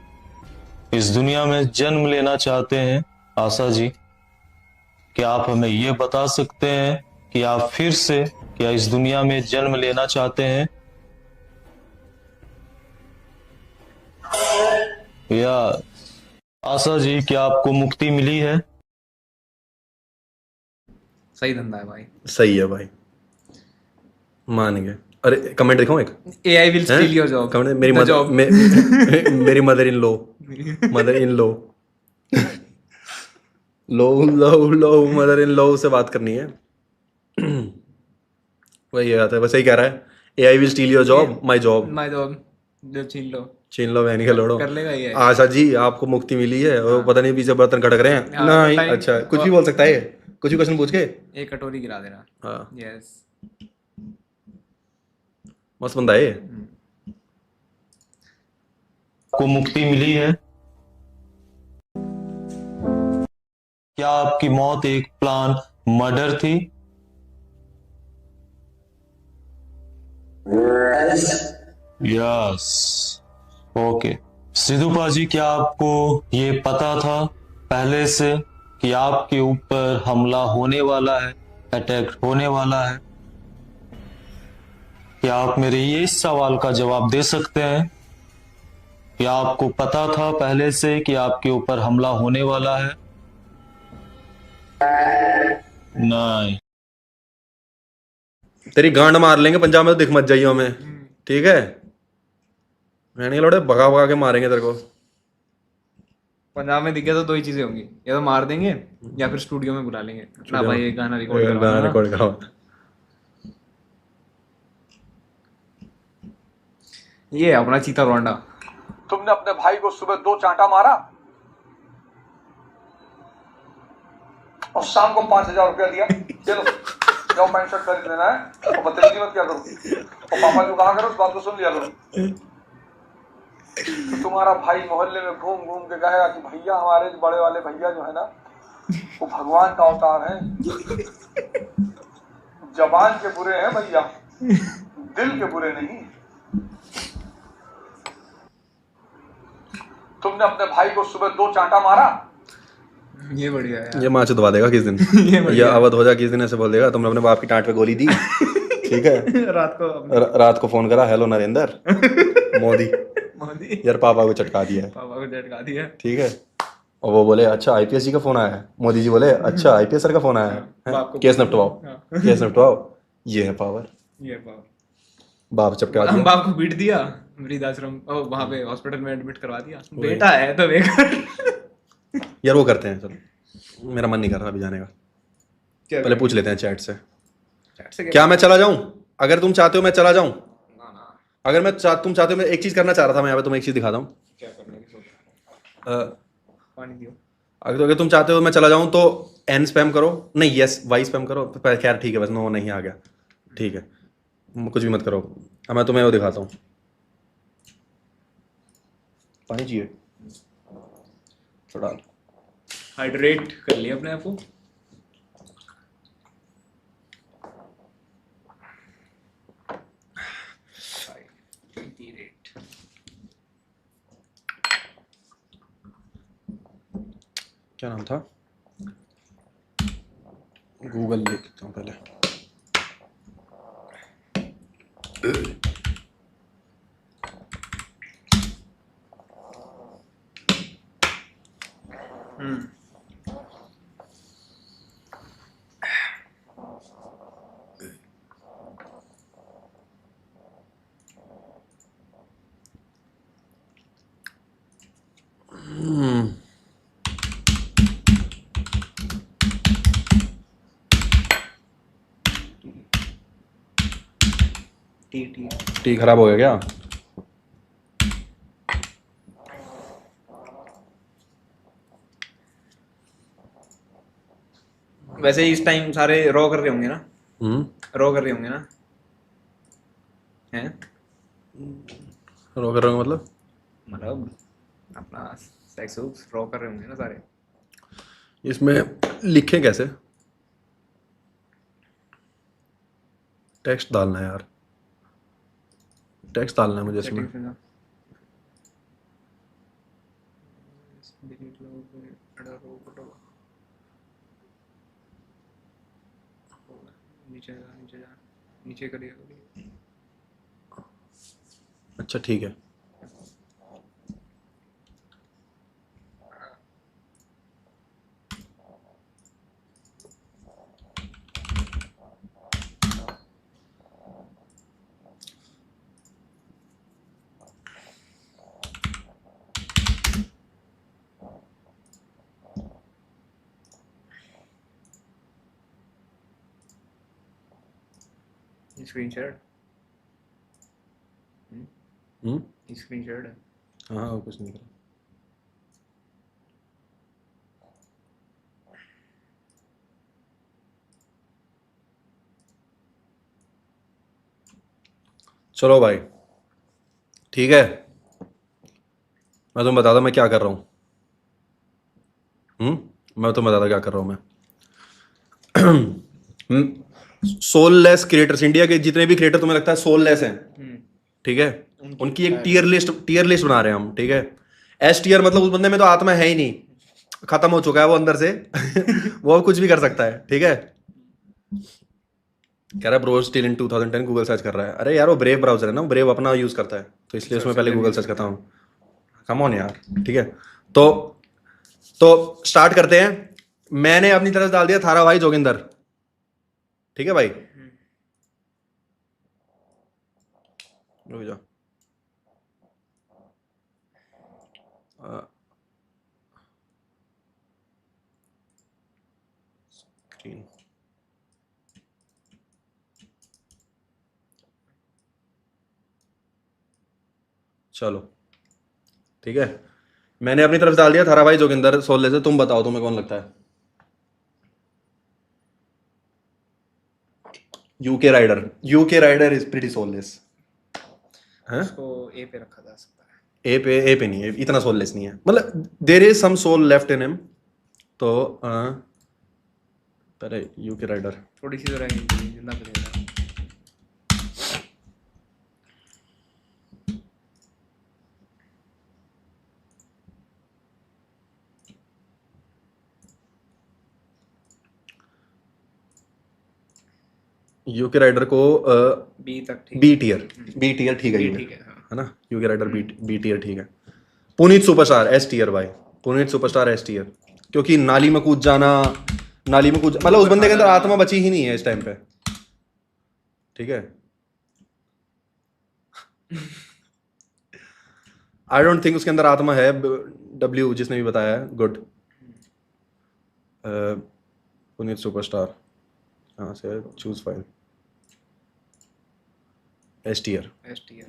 इस दुनिया में जन्म लेना चाहते हैं आशा जी? क्या आप हमें यह बता सकते हैं कि आप फिर से क्या इस दुनिया में जन्म लेना चाहते हैं? यस। आशा जी, क्या आपको मुक्ति मिली है? सही धंधा है भाई। सही है भाई, मान गए। अरे कमेंट दिखाऊं एक? AI will steal your job। Comment, The job। मेरी mother in law law law law mother in law से बात करनी है। वही बात है, बस यही कह रहा है, AI will still your job, my job. My job जो छीन लो। छीन लो बहन के लोड़ो। कर लेगा ये। आशा जी आपको मुक्ति मिली है और पता नहीं पीछे बर्तन खटक रहे हैं। हाँ, नहीं टाइम- अच्छा कुछ भी बोल सकता है ये, कुछ भी क्वेश्चन पूछ के। एक कटोरी गिरा देना। हाँ यस। मस्त बंदा है ये। को मुक्ति मिली है? क्या आपकी मौत एक प्लान मर्डर थी? यस। ओके। सिद्धू पाजी, क्या आपको ये पता था पहले से कि आपके ऊपर हमला होने वाला है, अटैक होने वाला है? क्या आप मेरे ये इस सवाल का जवाब दे सकते हैं कि आपको पता था पहले से कि आपके ऊपर हमला होने वाला है? नहीं। तेरी गांड मार लेंगे पंजाब में तो दिख मत जाइए हमें, ठीक है? मैंने लोड़े भगा भगा के मारेंगे तेरे को। पंजाब में दिख गया तो दो ही चीजें होंगी, या तो मार देंगे या फिर स्टूडियो में बुला लेंगे ना भाई, एक गाना रिकॉर्ड गाना करवाना ना। रिकॉर्ड करवा। ये है अपना चीता रोंडा। तुमने अपने भाई को सुबह 2 चांटा मारा और शाम को 5,000 रुपया दिया, चलो जाओ पैंट शर्ट खरीद लेना है और बदतमीजी मत क्या करो, और पापा जो कहा करो उस बात को सुन लिया करो। तो तुम्हारा भाई मोहल्ले में घूम घूम के कहेगा कि भैया हमारे जो बड़े वाले भैया जो है ना वो भगवान का अवतार है। जबान के बुरे हैं भैया, दिल के बुरे नहीं। तुमने अपने भाई को सुबह 2 चांटा मारा। ये बढ़िया है ये माँ दबा देगा किस दिन। ये अवध हो जा किस दिन ऐसे बोल देगा, तुमने अपने बाप की टांट पे गोली दी, ठीक है? रात को रात को फोन करा, हेलो नरेंद्र मोदी, मोदी यार पापा को चटका दिया है, पापा को झटका दिया। ठीक है? और वो बोले अच्छा IPS जी का फोन आया है, मोदी जी बोले अच्छा IPS सर का फोन आया है, बाप को केस निपटवाओ, केस निपटवाओ। ये है पावर। ये पावर। बाप चपका हम दिया। बाप को पीट दिया, वृद्धाश्रम वहां पे हॉस्पिटल में एडमिट करवा दिया। बेटा है तो बेकार। यार वो करते हैं, चलो मेरा मन नहीं कर रहा अभी जाने का, क्या पहले पूछ लेते हैं चैट से। चैट से क्या मैं चला जाऊं? अगर तुम चाहते हो मैं चला जाऊं, ना ना अगर तुम चाहते हो, मैं एक चीज करना चाह रहा था, मैं यहाँ पे तुम्हें एक चीज दिखाता हूँ। क्या करने की सोच रहा है? पानी दियो। अगर तुम चाहते हो मैं चला जाऊं तो N स्पैम करो, नहीं yes Y स्पैम करो, खैर ठीक है, बस नो नहीं आ गया, ठीक है? कुछ भी मत करो। अब मैं तुम्हें वो दिखाता हूँ। पानी चाहिए थोड़ा। हाइड्रेट कर लिया अपने आप को। क्या नाम था? गूगल लिख देता हूँ पहले। टी खराब हो गया क्या? वैसे इस टाइम सारे रॉ कर रहे होंगे ना, रॉ कर रहे होंगे ना, हैं? रो कर रहे हो मतलब? मतलब अपना सेक्स रॉ कर रहे होंगे ना सारे। इसमें लिखें कैसे? टेक्स्ट डालना है यार, टेक्स्ट डालना है मुझे इसमें। नीचे जा, नीचे जा, नीचे करिए। अच्छा ठीक है। स्क्रीन शेयर स्क्रीन शेयर हाँ और कुछ नहीं करा। चलो भाई ठीक है, मैं तुम्हें बताता मैं क्या कर रहा हूँ। मैं तुम्हें बताता क्या कर रहा हूँ मैं। सोललेस क्रिएटर्स, इंडिया के जितने भी क्रिएटर तुम्हें लगता है सोललेस हैं, ठीक है, उनकी एक टीयर लिस्ट बना रहे हैं हम, ठीक है। एस टीयर मतलब उस बंदे में तो आत्मा है ही नहीं, खत्म हो चुका है वो अंदर से। वो अब कुछ भी कर सकता है, ठीक है। कह रहा है bro still in 2010 Google search कर रहा है। अरे यार वो ब्रेव ब्राउजर है ना, ब्रेव अपना यूज करता है, तो इसलिए उसमें पहले गूगल सर्च करता हूँ। कम ऑन यार, ठीक है। तो स्टार्ट करते हैं। मैंने अपनी तरफ डाल दिया थारा भाई जोगिंदर, ठीक है भाई। रुक जा, स्क्रीन चलो ठीक है। मैंने अपनी तरफ डाल दिया थारा भाई जोगिंदर सोलह से। तुम बताओ तुम्हें कौन लगता है? UK rider is pretty soulless. हैं? उसको ए पे रखा जा सकता है। ए पे नहीं है, इतना सोललेस नहीं है, मतलब there is some soul left in him. तो पहले यूके राइडर, थोड़ी सी तो रहेगी जितना करेगा। यूके राइडर को बी तक ठीक बी टीयर ठीक है, ठीक है, हाँ। है ना। यूके राइडर बी टीयर ठीक है। पुनीत सुपरस्टार एस टीयर भाई, पुनीत सुपरस्टार एस टीयर, क्योंकि नाली में कूद जाना, मतलब उस बंदे के अंदर आत्मा बची ही नहीं है इस टाइम पे, ठीक है। आई डोंट थिंक उसके अंदर आत्मा है। डब्ल्यू जिसने भी बताया है, गुड। पुनीत सुपरस्टार, हाँ से चूज फाइल एस टीयर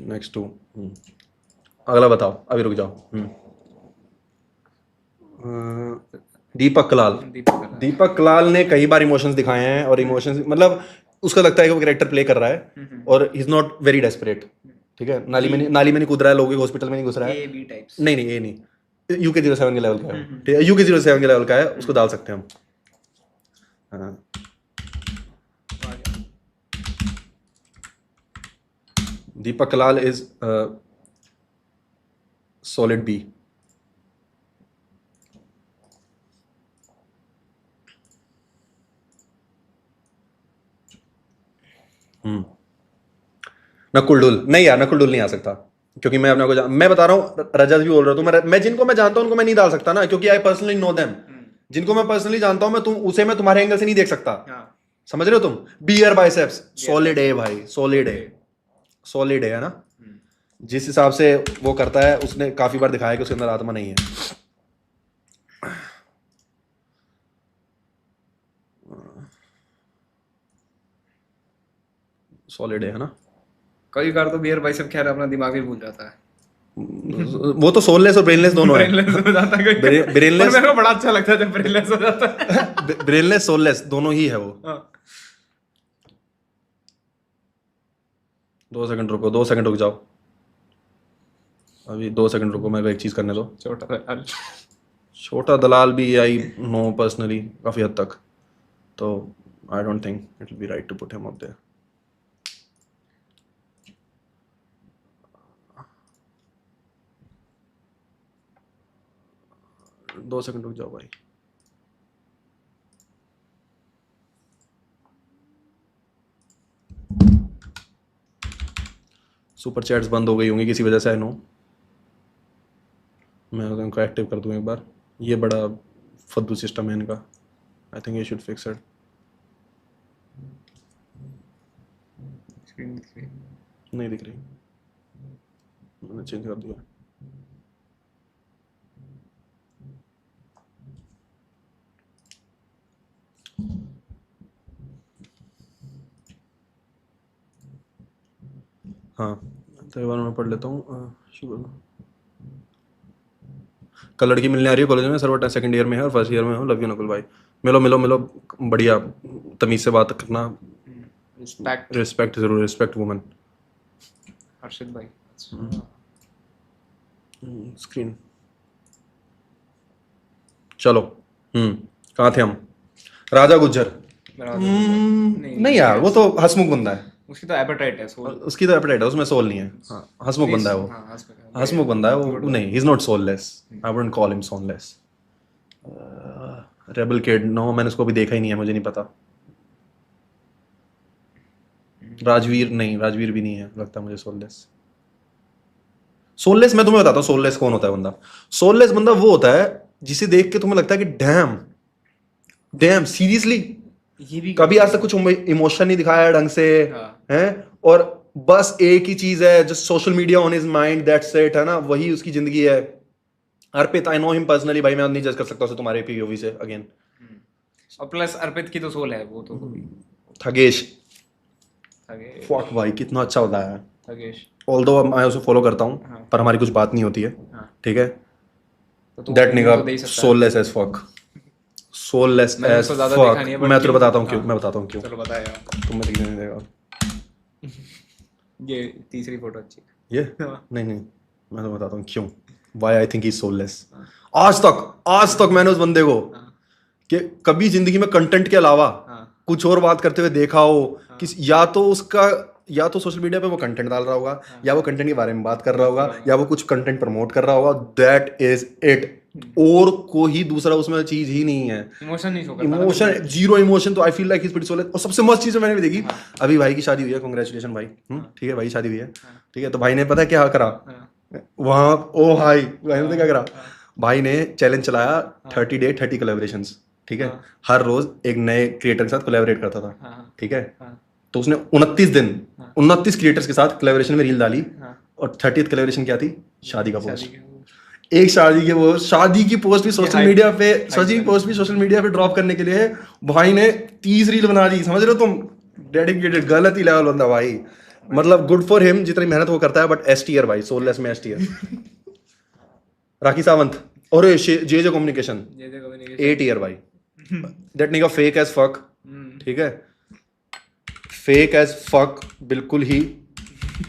नेक्स्ट टू। अगला बताओ, अभी रुक जाओ। दीपक कलाल। दीपक कलाल ने कई बार इमोशंस दिखाए हैं, और इमोशंस मतलब उसका लगता है कि वो कैरेक्टर प्ले कर रहा है, और ही इज नॉट वेरी डेस्परेट, ठीक है। नाली में नहीं कूद रहा है, लोगों के हॉस्पिटल में नहीं घुस रहा है। ए बी टाइप्स नहीं ये नहीं, यूके 07 के लेवल का है, ठीक है। यूके 07 के लेवल का है, उसको डाल सकते हैं हम। हाँ Deepak Kalal is solid B. Nakul dull नहीं यार, नकुल डुल नहीं आ सकता, क्योंकि मैं अपने को मैं बता रहा हूँ, रजत भी बोल रहा हूँ, मैं जिनको मैं जानता हूँ उनको मैं नहीं डाल सकता ना, क्योंकि आई पर्सनली नो देम। जिनको मैं पर्सनली जानता हूँ मैं तुम्हारे एंगल से नहीं देख सकता। समझ रहे हो तुम? बियर बाइसेप्स सॉलिड है भाई, सॉलिड है ना। जिस हिसाब से वो करता है, उसने काफी बार दिखाया कि उसके अंदर आत्मा नहीं है। सॉलिड है ना। कई बार तो बियर बाइसेप खैर अपना दिमाग ही भूल जाता है। वो तो सोललेस और ब्रेनलेस दोनों है। ब्रेनलेस हो जाता है कई बार। ब्रेनलेस पर मेरे को बड़ा अच्छा लगता है जब ब्रेनलेस हो जाता है। ब्रेनलेस सोललेस दोनों ही है वो। हाँ। 2 सेकंड रुको, 2 सेकंड रुक जाओ, अभी 2 सेकंड रुको, मेरे को एक चीज करने दो। छोटा दलाल भी आई नो पर्सनली काफी हद तक, तो I don't think it will be right to put him up there. 2 second रुक जाओ भाई। सुपर चैट्स बंद हो गई होंगी किसी वजह से, आई नो। मैं उनको एक्टिव कर दूं एक बार। ये बड़ा फद्दू सिस्टम है इनका, I think you should fix it. नहीं दिख रही, मैंने चेंज कर दिया। हाँ तो एक बार मैं पढ़ लेता हूँ। कल लड़की मिलने आ रही है कॉलेज में, सर सेकंड ईयर में है और फर्स्ट ईयर में हूँ, लव यू नकुल भाई। मिलो मिलो मिलो, बढ़िया, तमीज से बात करना, रिस्पेक्ट। रिस्पेक्ट जरूर, रिस्पेक्ट वुमन। हर्षित भाई। स्क्रीन चलो। कहाँ थे हम? राजा गुज्जर। नहीं यार, वो तो हंसमुख बंदा है, उसकी तो एपेटाइट है सोल। उसकी तो एपेटाइट है, उसमें सोल नहीं है। हाँ हंसमुख बंदा है वो, हाँ, हंसमुख बंदा है वो, नहीं he is not soulless, I wouldn't call him soulless. Rebel kid, no मैंने उसको भी देखा ही नहीं है, मुझे नहीं पता। राजवीर नहीं, राजवीर भी नहीं है लगता मुझे सोललेस। सोललेस मैं तुम्हें बताता हूँ सोललेस कौन होता है बंदा। सोललेस बंदा वो होता है जिसे देख के तुम्हें लगता है कि डैम डैम सीरियसली ये भी कभी आज तक कुछ इमोशन नहीं दिखाया ढंग से, हाँ। हैं, और बस एक ही चीज है, just social media on his mind, that's it, है ना, वही उसकी जिंदगी है। अर्पित, आई नो हिम पर्सनली भाई, मैं नहीं जज कर सकता उसे तुम्हारे पीओवी से अगेन। और प्लस अर्पित की तो सोल है वो तो। थगेश, थगेश। फक भाई कितना अच्छा होता है। थगेश। ऑल्दो मैं उसे फॉलो करता हूँ, हाँ। पर हमारी कुछ बात नहीं होती है, हाँ। ठीक है। तो दैट निगा तो दे ही सकता है। सोललेस एज फक, सोललेस मैंने एज उसको ज्यादा देखा नहीं है, फक। but मैं तुझे क्यों? बताता हूँ क्यों, हाँ। मैं बताता हूँ क्यों, चलो बताया। तुम्हें दिखने नहीं देगा। ये तीसरी फोटो अच्छी है। ये हाँ। नहीं नहीं, मैं तो बताता हूँ क्यों, why I think he is soulless. आज तक मैंने उस बंदे को कि कभी जिंदगी में कंटेंट के अलावा हाँ। कुछ और बात करते हुए देखा हो कि या तो सोशल मीडिया पे वो कंटेंट डाल रहा होगा, या वो कंटेंट के बारे में बात कर रहा होगा, या वो कुछ कंटेंट प्रमोट कर रहा होगा, दैट इज इट। और कोई दूसरा उसमें चीज ही नहीं है। इमोशन नहीं शो करता ना इमोशन, बिल्कुल। जीरो इमोशन, तो I feel like he is pretty soulless. और सबसे मस्त चीज मैंने भी देखी, अभी भाई की शादी हुई है, कांग्रेचुलेशन भाई, ठीक है, भाई शादी हुई है, ठीक है। तो भाई ने पता है क्या करा वहां, ओ भाई ने क्या करा, भाई ने चैलेंज चलाया 30 डे 30 कोलैबोरेशंस, ठीक है। हर रोज एक नए क्रिएटर के साथ कोलैबोरेट करता था, ठीक है। तो उसने 29 दिन 29 क्रिएटर्स के साथ कोलैबोरेशन में रील डाली, और 30th कोलैबोरेशन क्या थी? शादी का पोस्ट। एक शादी की पोस्ट भी सोशल मीडिया पे, सोशल मीडिया पे ड्रॉप करने के लिए भाई ने 30 रील बना दी, समझ रहे हो तुम? डेडिकेटेड, गलत ही लेवल बंदा भाई, मतलब गुड फॉर हिम जितनी मेहनत वो करता है, बट एस टीयर भाई, सोललेस में एस टीयर। राखी सावंत और जे कम्युनिकेशन ए टीयर भाई, दैट निगा फेक एज फक, ठीक है, फेक एज फक, बिल्कुल ही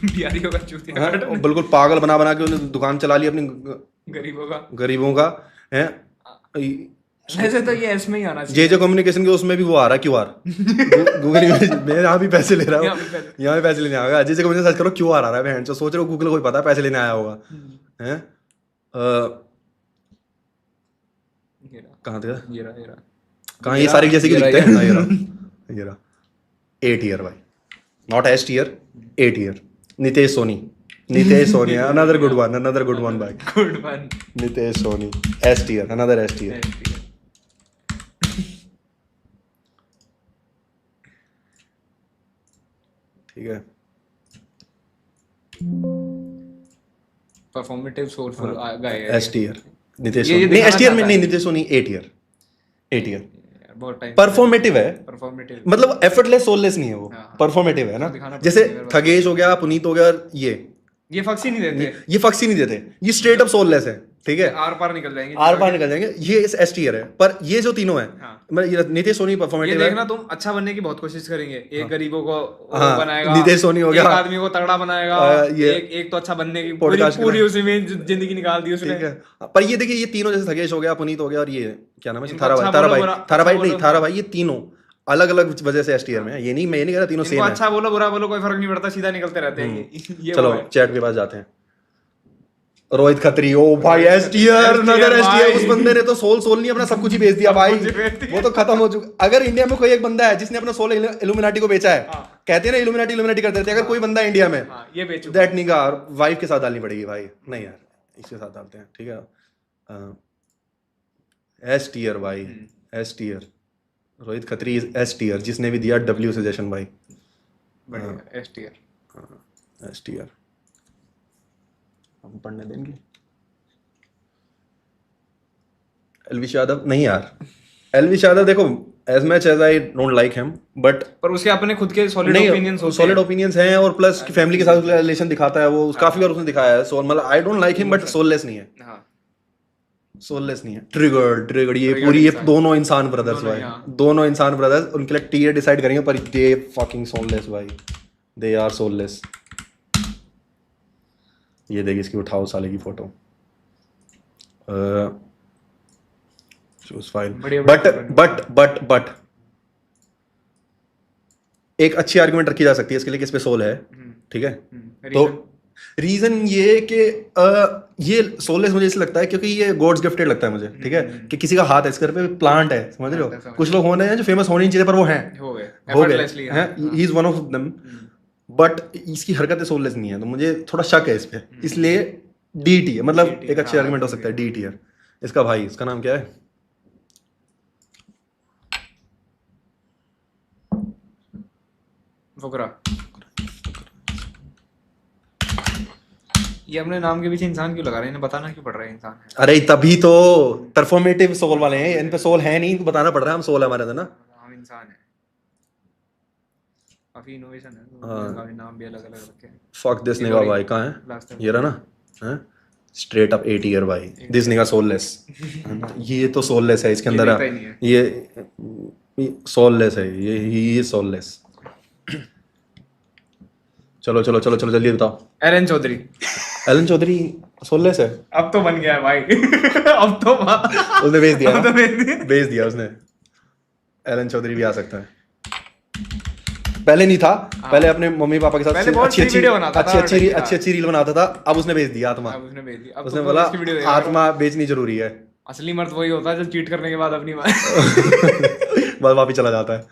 बिहारियों का चूतिया हाँ, बिल्कुल पागल बना बना के उन्होंने दुकान चला ली अपनी गरीबों का है। वैसे तो ये इसमें ही आना चाहिए। जे कम्युनिकेशन के उसमें भी वो आ रहा है क्यू आर, गूगल इमेज मैं यहाँ भी पैसे ले रहा हूँ, यहाँ भी पैसे लेने आएगा। जे कम्युनिकेशन सर्च करो क्यू आर आ रहा है, बहन, सोच रहे हो गूगल को ही पता है पैसे लेने आया होगा, हैं। कहाँ थे, कहाँ, ये सारे जैसे कि दिखते हैं। ये रहा 8 ईयर भाई, not S tier, 8 year. Nitesh Soni, another good one भाई, good one. Nitesh Soni, S tier, another S tier. ठीक है, परफॉर्मेटिव सोलफुल गाय है एस टीयर, नितेश सोनी नहीं, एस टीयर में नहीं, नितेश सोनी 8 ईयर। बहुत टाइम परफॉर्मेटिव है, परफॉर्मेटिव मतलब एफर्टलेस सोललेस नहीं है वो, परफॉर्मेटिव है ना। जैसे थगेश हो गया, पुनीत हो गया, ये फक्स ही नहीं देते, ये फक्स ही नहीं देते, ये स्ट्रेट अप सोललेस है, ठीक है। आर पार निकल जाएंगे, ये एस टीयर है। पर ये जो तीनों है, मतलब नितेश सोनी ये परफॉर्मेटिव है। देखना तुम अच्छा बनने की बहुत कोशिश करेंगे, एक गरीबों को हाँ, बनाएगा, नितेश सोनी हो गया, एक आदमी को तगड़ा बनाएगा, एक तो अच्छा बनने की पूरी उसी में जिंदगी निकाल दी उसने। ठीक है, पर ये देखिए, ये तीनों जैसे थगेश हो गया, पुनीत हो गया, और ये क्या नाम है, थारा भाई, ये तीनों अलग अलग वजह से एस टीयर में है। ये नहीं कह रहा तीनों सेम है। अच्छा बोलो बुरा बोलो कोई फर्क नहीं पड़ता, सीधा निकलते रहते हैं ये। चलो चैट के पास जाते हैं। रोहित खत्री, ओ भाई एस टीयर, नदर एस टीयर। उस बंदे ने तो सोल नहीं, अपना सब कुछ ही बेच दिया भाई, वो तो खत्म हो चुका। अगर इंडिया में कोई एक बंदा है जिसने अपना सोल इल्यूमिनाटी को बेचा है, कहते हैं ना इल्यूमिनाटी करते थे, अगर कोई बंदा इंडिया में, ये बेचो, दैट निगा वाइफ के साथ डालनी पड़ेगी भाई। नहीं यार, इसके साथ डालते हैं, ठीक है। एस टीयर भाई, S tier, Rohit Khatri is S tier, जिसने भी दिया डब्ल्यू सजेशन भाई, बढ़िया एस टीयर, एस टीयर। हम पढ़ने देंगे। एलविश यादव नहीं यार, एलविश यादव देखो, as much as I don't like him, but पर उसके अपने खुद के सॉलिड ओपिनियंस नहीं, होते सॉलिड हैं। ओपिनियंस हैं, और प्लस फैमिली के साथ रिलेशन दिखाता है वो, काफी बार उसने दिखाया है। सो मतलब आई don't like him, but soulless नहीं है, हाँ सोललेस नहीं है। ट्रिगर्ड ये Triggered पूरी, ये इंसान। दोनों इंसान ब्रदर्स दोनों, भाई, हाँ। दोनों इंसान ब्रदर्स, उनके लिए टीयर डिसाइड करेंगे, पर दे फकिंग सोललेस भाई, दे आर सोललेस। ये देखिए, इसकी उठाओ साले की फोटो, चूज फाइल। बढ़िया बट एक अच्छी आर्गुमेंट रखी जा सकती है इसके लिए कि इस पे सोल है, ठीक है। तो रीजन ये कि ये सोललेस मुझे इसलिए लगता है क्योंकि ये गॉड्स गिफ्टेड लगता है मुझे, ठीक है, कि किसी का हाथ है इसके पे, प्लांट है, समझ रहे हो। कुछ लोग होने हैं जो फेमस होने नहीं चाहिए पर वो हैं, हो गए हो गए effortlessly, हाँ, हैं, he is one of them, but इसकी हरकतें सोललेस नहीं है, तो मुझे थोड़ा शक है इस पे, इसलिए डी टी है, मतलब DT, एक अच्छी हाँ, आर्गुमेंट हो सकता है डी टी है। इसका भाई, इसका नाम क्या है? फुकरा। ये अपने नाम के पीछे इंसान क्यों लगा रहे हैं, इन्हें बताना क्यों पड़ रहा है इंसान है। अरे तभी तो परफॉर्मेटिव सोल वाले हैं, इन पे सोल है नहीं, तो बताना पड़ रहा है हम सोल है हमारे अंदर ना। हम इंसान है, काफी इनोवेशन है, हाँ। काफी नाम भी अलग अलग रखे हैं। फक दिस निगा भाई, कहाँ है? Last time। ये रहा ना, हैं? स्ट्रेट अप 8 ईयर भाई, दिस निगा सोललेस। ये तो सोललेस है, इसके ये अंदर दिखता ही नहीं है। ये सोललेस है, ये सोललेस। चलो चलो चलो चलो जल्दी बताओ। Elon Chaudhary. Elon Chaudhary soulless है? अब तो बन गया है भाई। अब तो उसने भेज दिया अब तो ना? भेज दिया। भेज दिया उसने। एलन चौधरी भी आ सकता है। पहले नहीं था, पहले अपने मम्मी पापा के साथ पहले बहुत अच्छी अच्छी वीडियो बनाता था, अच्छी रील बनाता था, अब उसने भेज दिया आत्मा। अब उसने भेज दी, अब उसने तो बोला इसकी वीडियो देखा करो। आत्मा बेचनी जरूरी है। असली मर्द वही होता है जो चीट करने के बाद अपनी बस वापिस चला जाता है।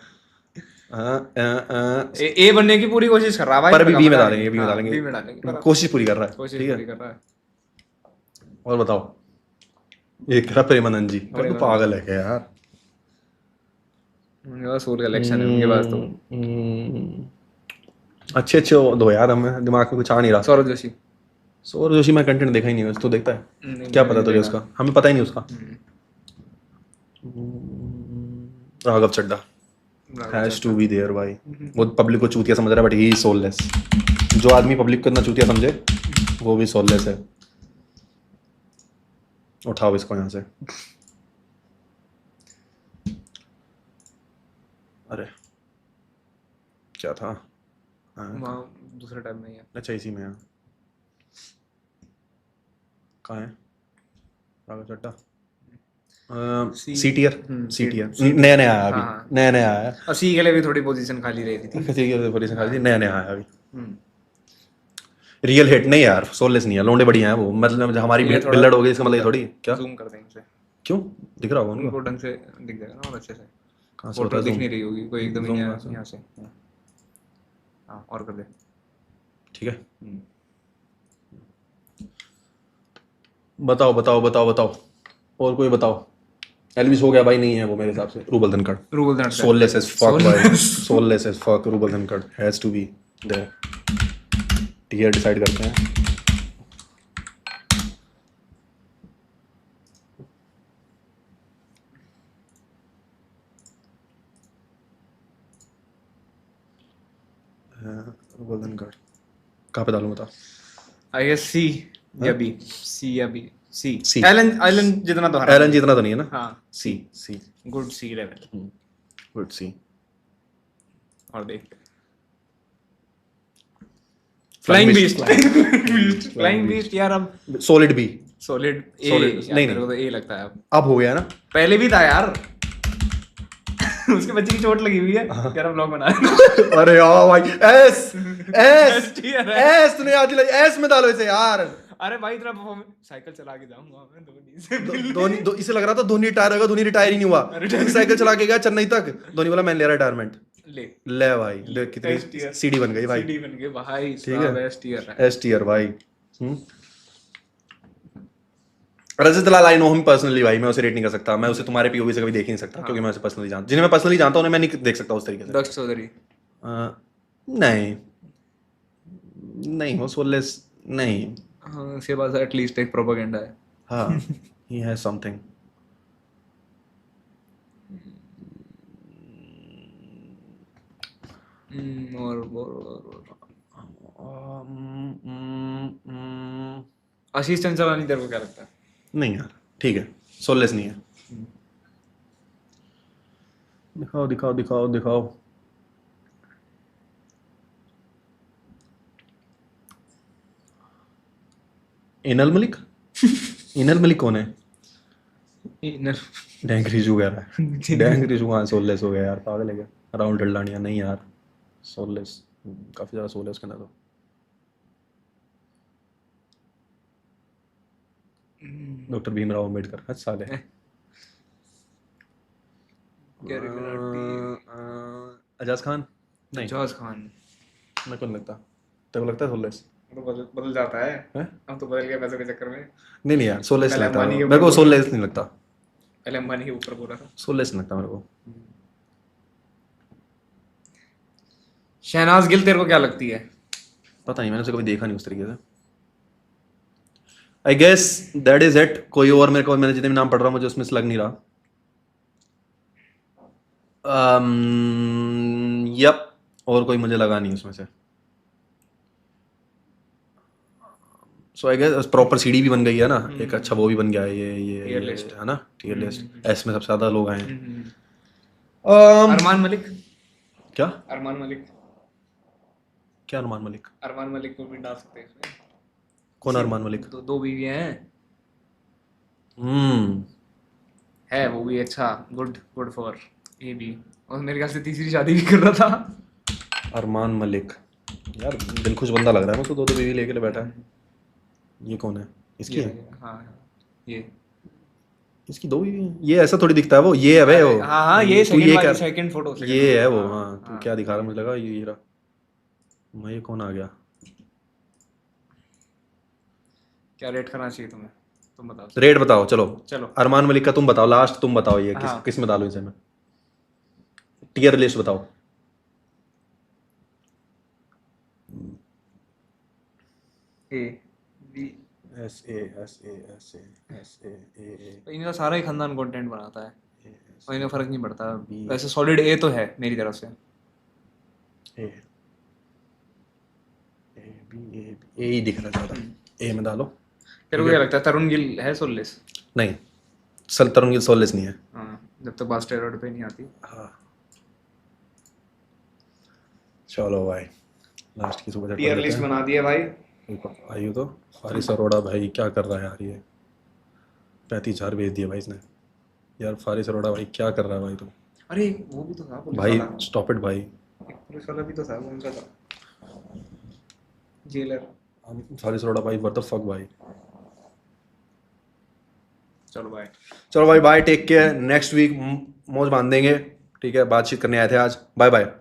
ए बनने की पूरी कोशिश कर रहा है भाई, पर अभी बी में पता डालेंगे, नहीं। बी में हाँ, डालेंगे, बी में डालेंगे, कोशिश पूरी कर रहा है, कोशिश ठीक पूरी है। कर रहा है। और बताओ, एक तरह प्रेमानंद जी, और तो पागल है क्या यार। उनके पास सोल कलेक्शन है उनके पास तो। अच्छे अच्छे दो यार, हमें दिमाग में कुछ आ नहीं रहा। सौरभ जोशी। सौरभ जोशी मैं कंटेंट देखा ही नहीं, तो देखता है नहीं, क्या मैंने पता तुझे देखा। उसका, हमें पता ही नहीं उसका। राघव चड्डा हैज टू बी देयर भाई, वो पब्लिक को चूतिया समझ रहा है, बट ही इज सोललेस। जो आदमी पब्लिक को इतना चूतिया समझे वो भी सोललेस है। उठाओ इसको यहाँ से। अरे क्या था? वहाँ दूसरे टाइम में ही है। अच्छा इसी में है, कहाँ है राघव चड्डा? सी टियर, सी टियर नया नया आया अभी, हाँ। नया नया आया। और सी के लिए भी थोड़ी पोजीशन खाली रही थी। किसी की पोजीशन खाली थी, नया नया आया अभी। रियल हिट नहीं यार, सोललेस नहीं है, लोंडे बढ़िया है वो, मतलब हमारी ये थोड़ा- बिल्डर हो गई, इसका मतलब ये थोड़ी क्या? जूम कर देंगे इसे, क्यों दिख रहा होगा उनको? उनको ढंग से दिख जाएगा ना और अच्छे से। कहाँ से होता फोटो है दिख zoom? नहीं रही होगी कोई एकदम Zoom यहाँ कहाँ से? यहाँ से। हाँ और कर दे। ठीक है, बताओ बताओ बताओ बताओ, और कोई बताओ। एल्विस हो गया भाई, नहीं है वो मेरे हिसाब से। Rubal Dhankhar Rubal Dhankhar soulless as fuck भाई, soulless as fuck. Rubal Dhankhar has to be there. Tier decide करते हैं। रूबल धनखड़ कहाँ पे डालूं बता? आई गेस सी या बी, सी या बी, सी। C। एलन एलन जितना तो हरा। एलन जितना तो नहीं है ना? हाँ सी सी गुड सी लेवल। गुड सी। और देख फ्लाइंग बीस्ट। फ्लाइंग बीस्ट यार अब सॉलिड बी। सॉलिड ए। Solid- नहीं, मेरे को तो ए लगता है अब अब हो गया ना? पहले भी था यार। उसके बच्चे की चोट लगी हुई है, कह रहा व्लॉग बना रहा अरे यार भाई, एस एस tier है। एस तूने आज एस में डालो इसे यार। अरे भाई इतना परफॉर्मेंस साइकिल चला के जाऊंगा मैं धोनी से। धोनी इसे लग रहा था धोनी रिटायर होगा, धोनी रिटायर ही नहीं हुआ। साइकिल चला के गया चेन्नई तक, धोनी बोला मैं ले रहा रिटायरमेंट। ले भाई, देख S tier। कितनी सीडी बन गई भाई। सीडी बन गए भाई, ठीक है। बेस्ट ईयर है। एस टियर भाई। रजत लाल आई नो हिम पर्सनली भाई, मैं उसे रेट नहीं कर सकता, मैं उसे तुम्हारे पीओवी से कभी देख ही नहीं सकता, क्योंकि मैं उसे पर्सनली जानता, जिन्हें मैं पर्सनली जानता हूं उन्हें मैं नहीं देख सकता उस तरीके से। दक्ष चौधरी नहीं नहीं, वो सोललेस नहीं। हाँ उसके पास एटलीस्ट एक प्रोपेगेंडा है। हाँ, he has something. आशीष चंचलानी तेरे को क्या लगता है? नहीं यार ठीक है, सोललेस नहीं है। दिखाओ दिखाओ दिखाओ दिखाओ। इनल मलिक इनल मलिक कौन है? डैंग रिजू कह रहा है। डैंग रिजू कहाँ सोललेस हो गया यार, पागल है क्या? राहुल डल्लानिया नहीं यार, सोललेस काफी ज्यादा सोललेस करना तो। डॉक्टर भीमराव अम्बेडकर, अच्छा साले। अजाज खान नहीं, जॉर्ज खान। मेरे को नहीं लगता। तेरे को लगता है सोललेस? तो बदल जाता है। हैं? अब तो बदल गया पैसों के चक्कर में। नहीं नहीं यार, सोललेस पहले लगता अंबानी के है मेरे को, ऊपर सोललेस नहीं लगता। पहले अंबानी के ऊपर बोला था। सोललेस नहीं लगता मेरे को। शहनाज गिल तेरे को क्या लगती है? पता नहीं, मैंने उसे कभी देखा नहीं उस तरीके से। I guess that is it. कोई और मेरे को, मैंने जितने भी नाम पढ़ रहा हूँ मुझे उसमें से लग नहीं रहा। यप, और कोई मुझे लगा नहीं उसमें से। सो आई गेस प्रॉपर सीडी भी बन गई है ना एक, अच्छा वो भी बन गया है Tier list। है ना, टियर लिस्ट। एस में सबसे ज्यादा लोग आए हैं। अरमान मलिक। क्या अरमान मलिक। क्या अरमान मलिक? अरमान मलिक को भी डाल सकते हैं इसमें। कौन अरमान मलिक? दो बीवियां हैं। हम्म, है वो भी अच्छा, गुड फॉर ये भी। और मेरे ख्याल से तीसरी शादी भी कर रहा था। अरमान मलिक यार दिलखुश बंदा लग रहा है मुझको, दो बीवी लेके बैठा है। ये कौन है? इसकी है? हाँ ये। इसकी दो बीवी हैं? ये ऐसा थोड़ी दिखता है वो, ये है वे वो। हाँ ये तू ये कर, सेकंड फोटो। ये है वो। हाँ तू क्या दिखा रहा है, मुझे लगा ये रहा। मैं ये कौन आ गया? क्या रेट करना चाहिए तुम्हें? तुम बताओ। रेट बताओ चलो। चलो अरमान मलिक का तुम बताओ, लास्ट तुम बताओ ये हाँ। किस में डालूं इसे मैं? टियर लिस्ट बताओ। A B. S A S A S A S A A तो इनका सारा ही खानदान कंटेंट बनाता है, और इन्हें फर्क नहीं पड़ता। वैसे सॉलिड ए तो है मेरी तरफ से। ए ए ही दिख रहा है ज्यादा। ए में डालो। तेरे को क्या लगता है तरुण गिल है सोललेस? नहीं, तरुण गिल सोललेस नहीं है। हाँ, जब तक बात स्टेरॉइड पे नहीं आती। हाँ चलो भाई, लास्ट की सुबह टियर लिस्ट बना दी है भाई। आइयो तो फारिस अरोड़ा भाई क्या कर रहा है यार, ये 35,000 भेज दिए भाई इसने। यार फारिस अरोड़ा भाई क्या कर रहा है भाई तू? अरे वो भी तो था पुलिस भाई वाला। स्टॉप इट भाई। एक पुलिस वाला भी तो था, वो उनका था जेलर। फारिस अरोड़ा भाई व्हाट द फक भाई। चलो भाई। चलो भाई bye, take care. Next week मौज बांध देंगे, ठीक है? बातचीत करने आए थे आज। Bye bye.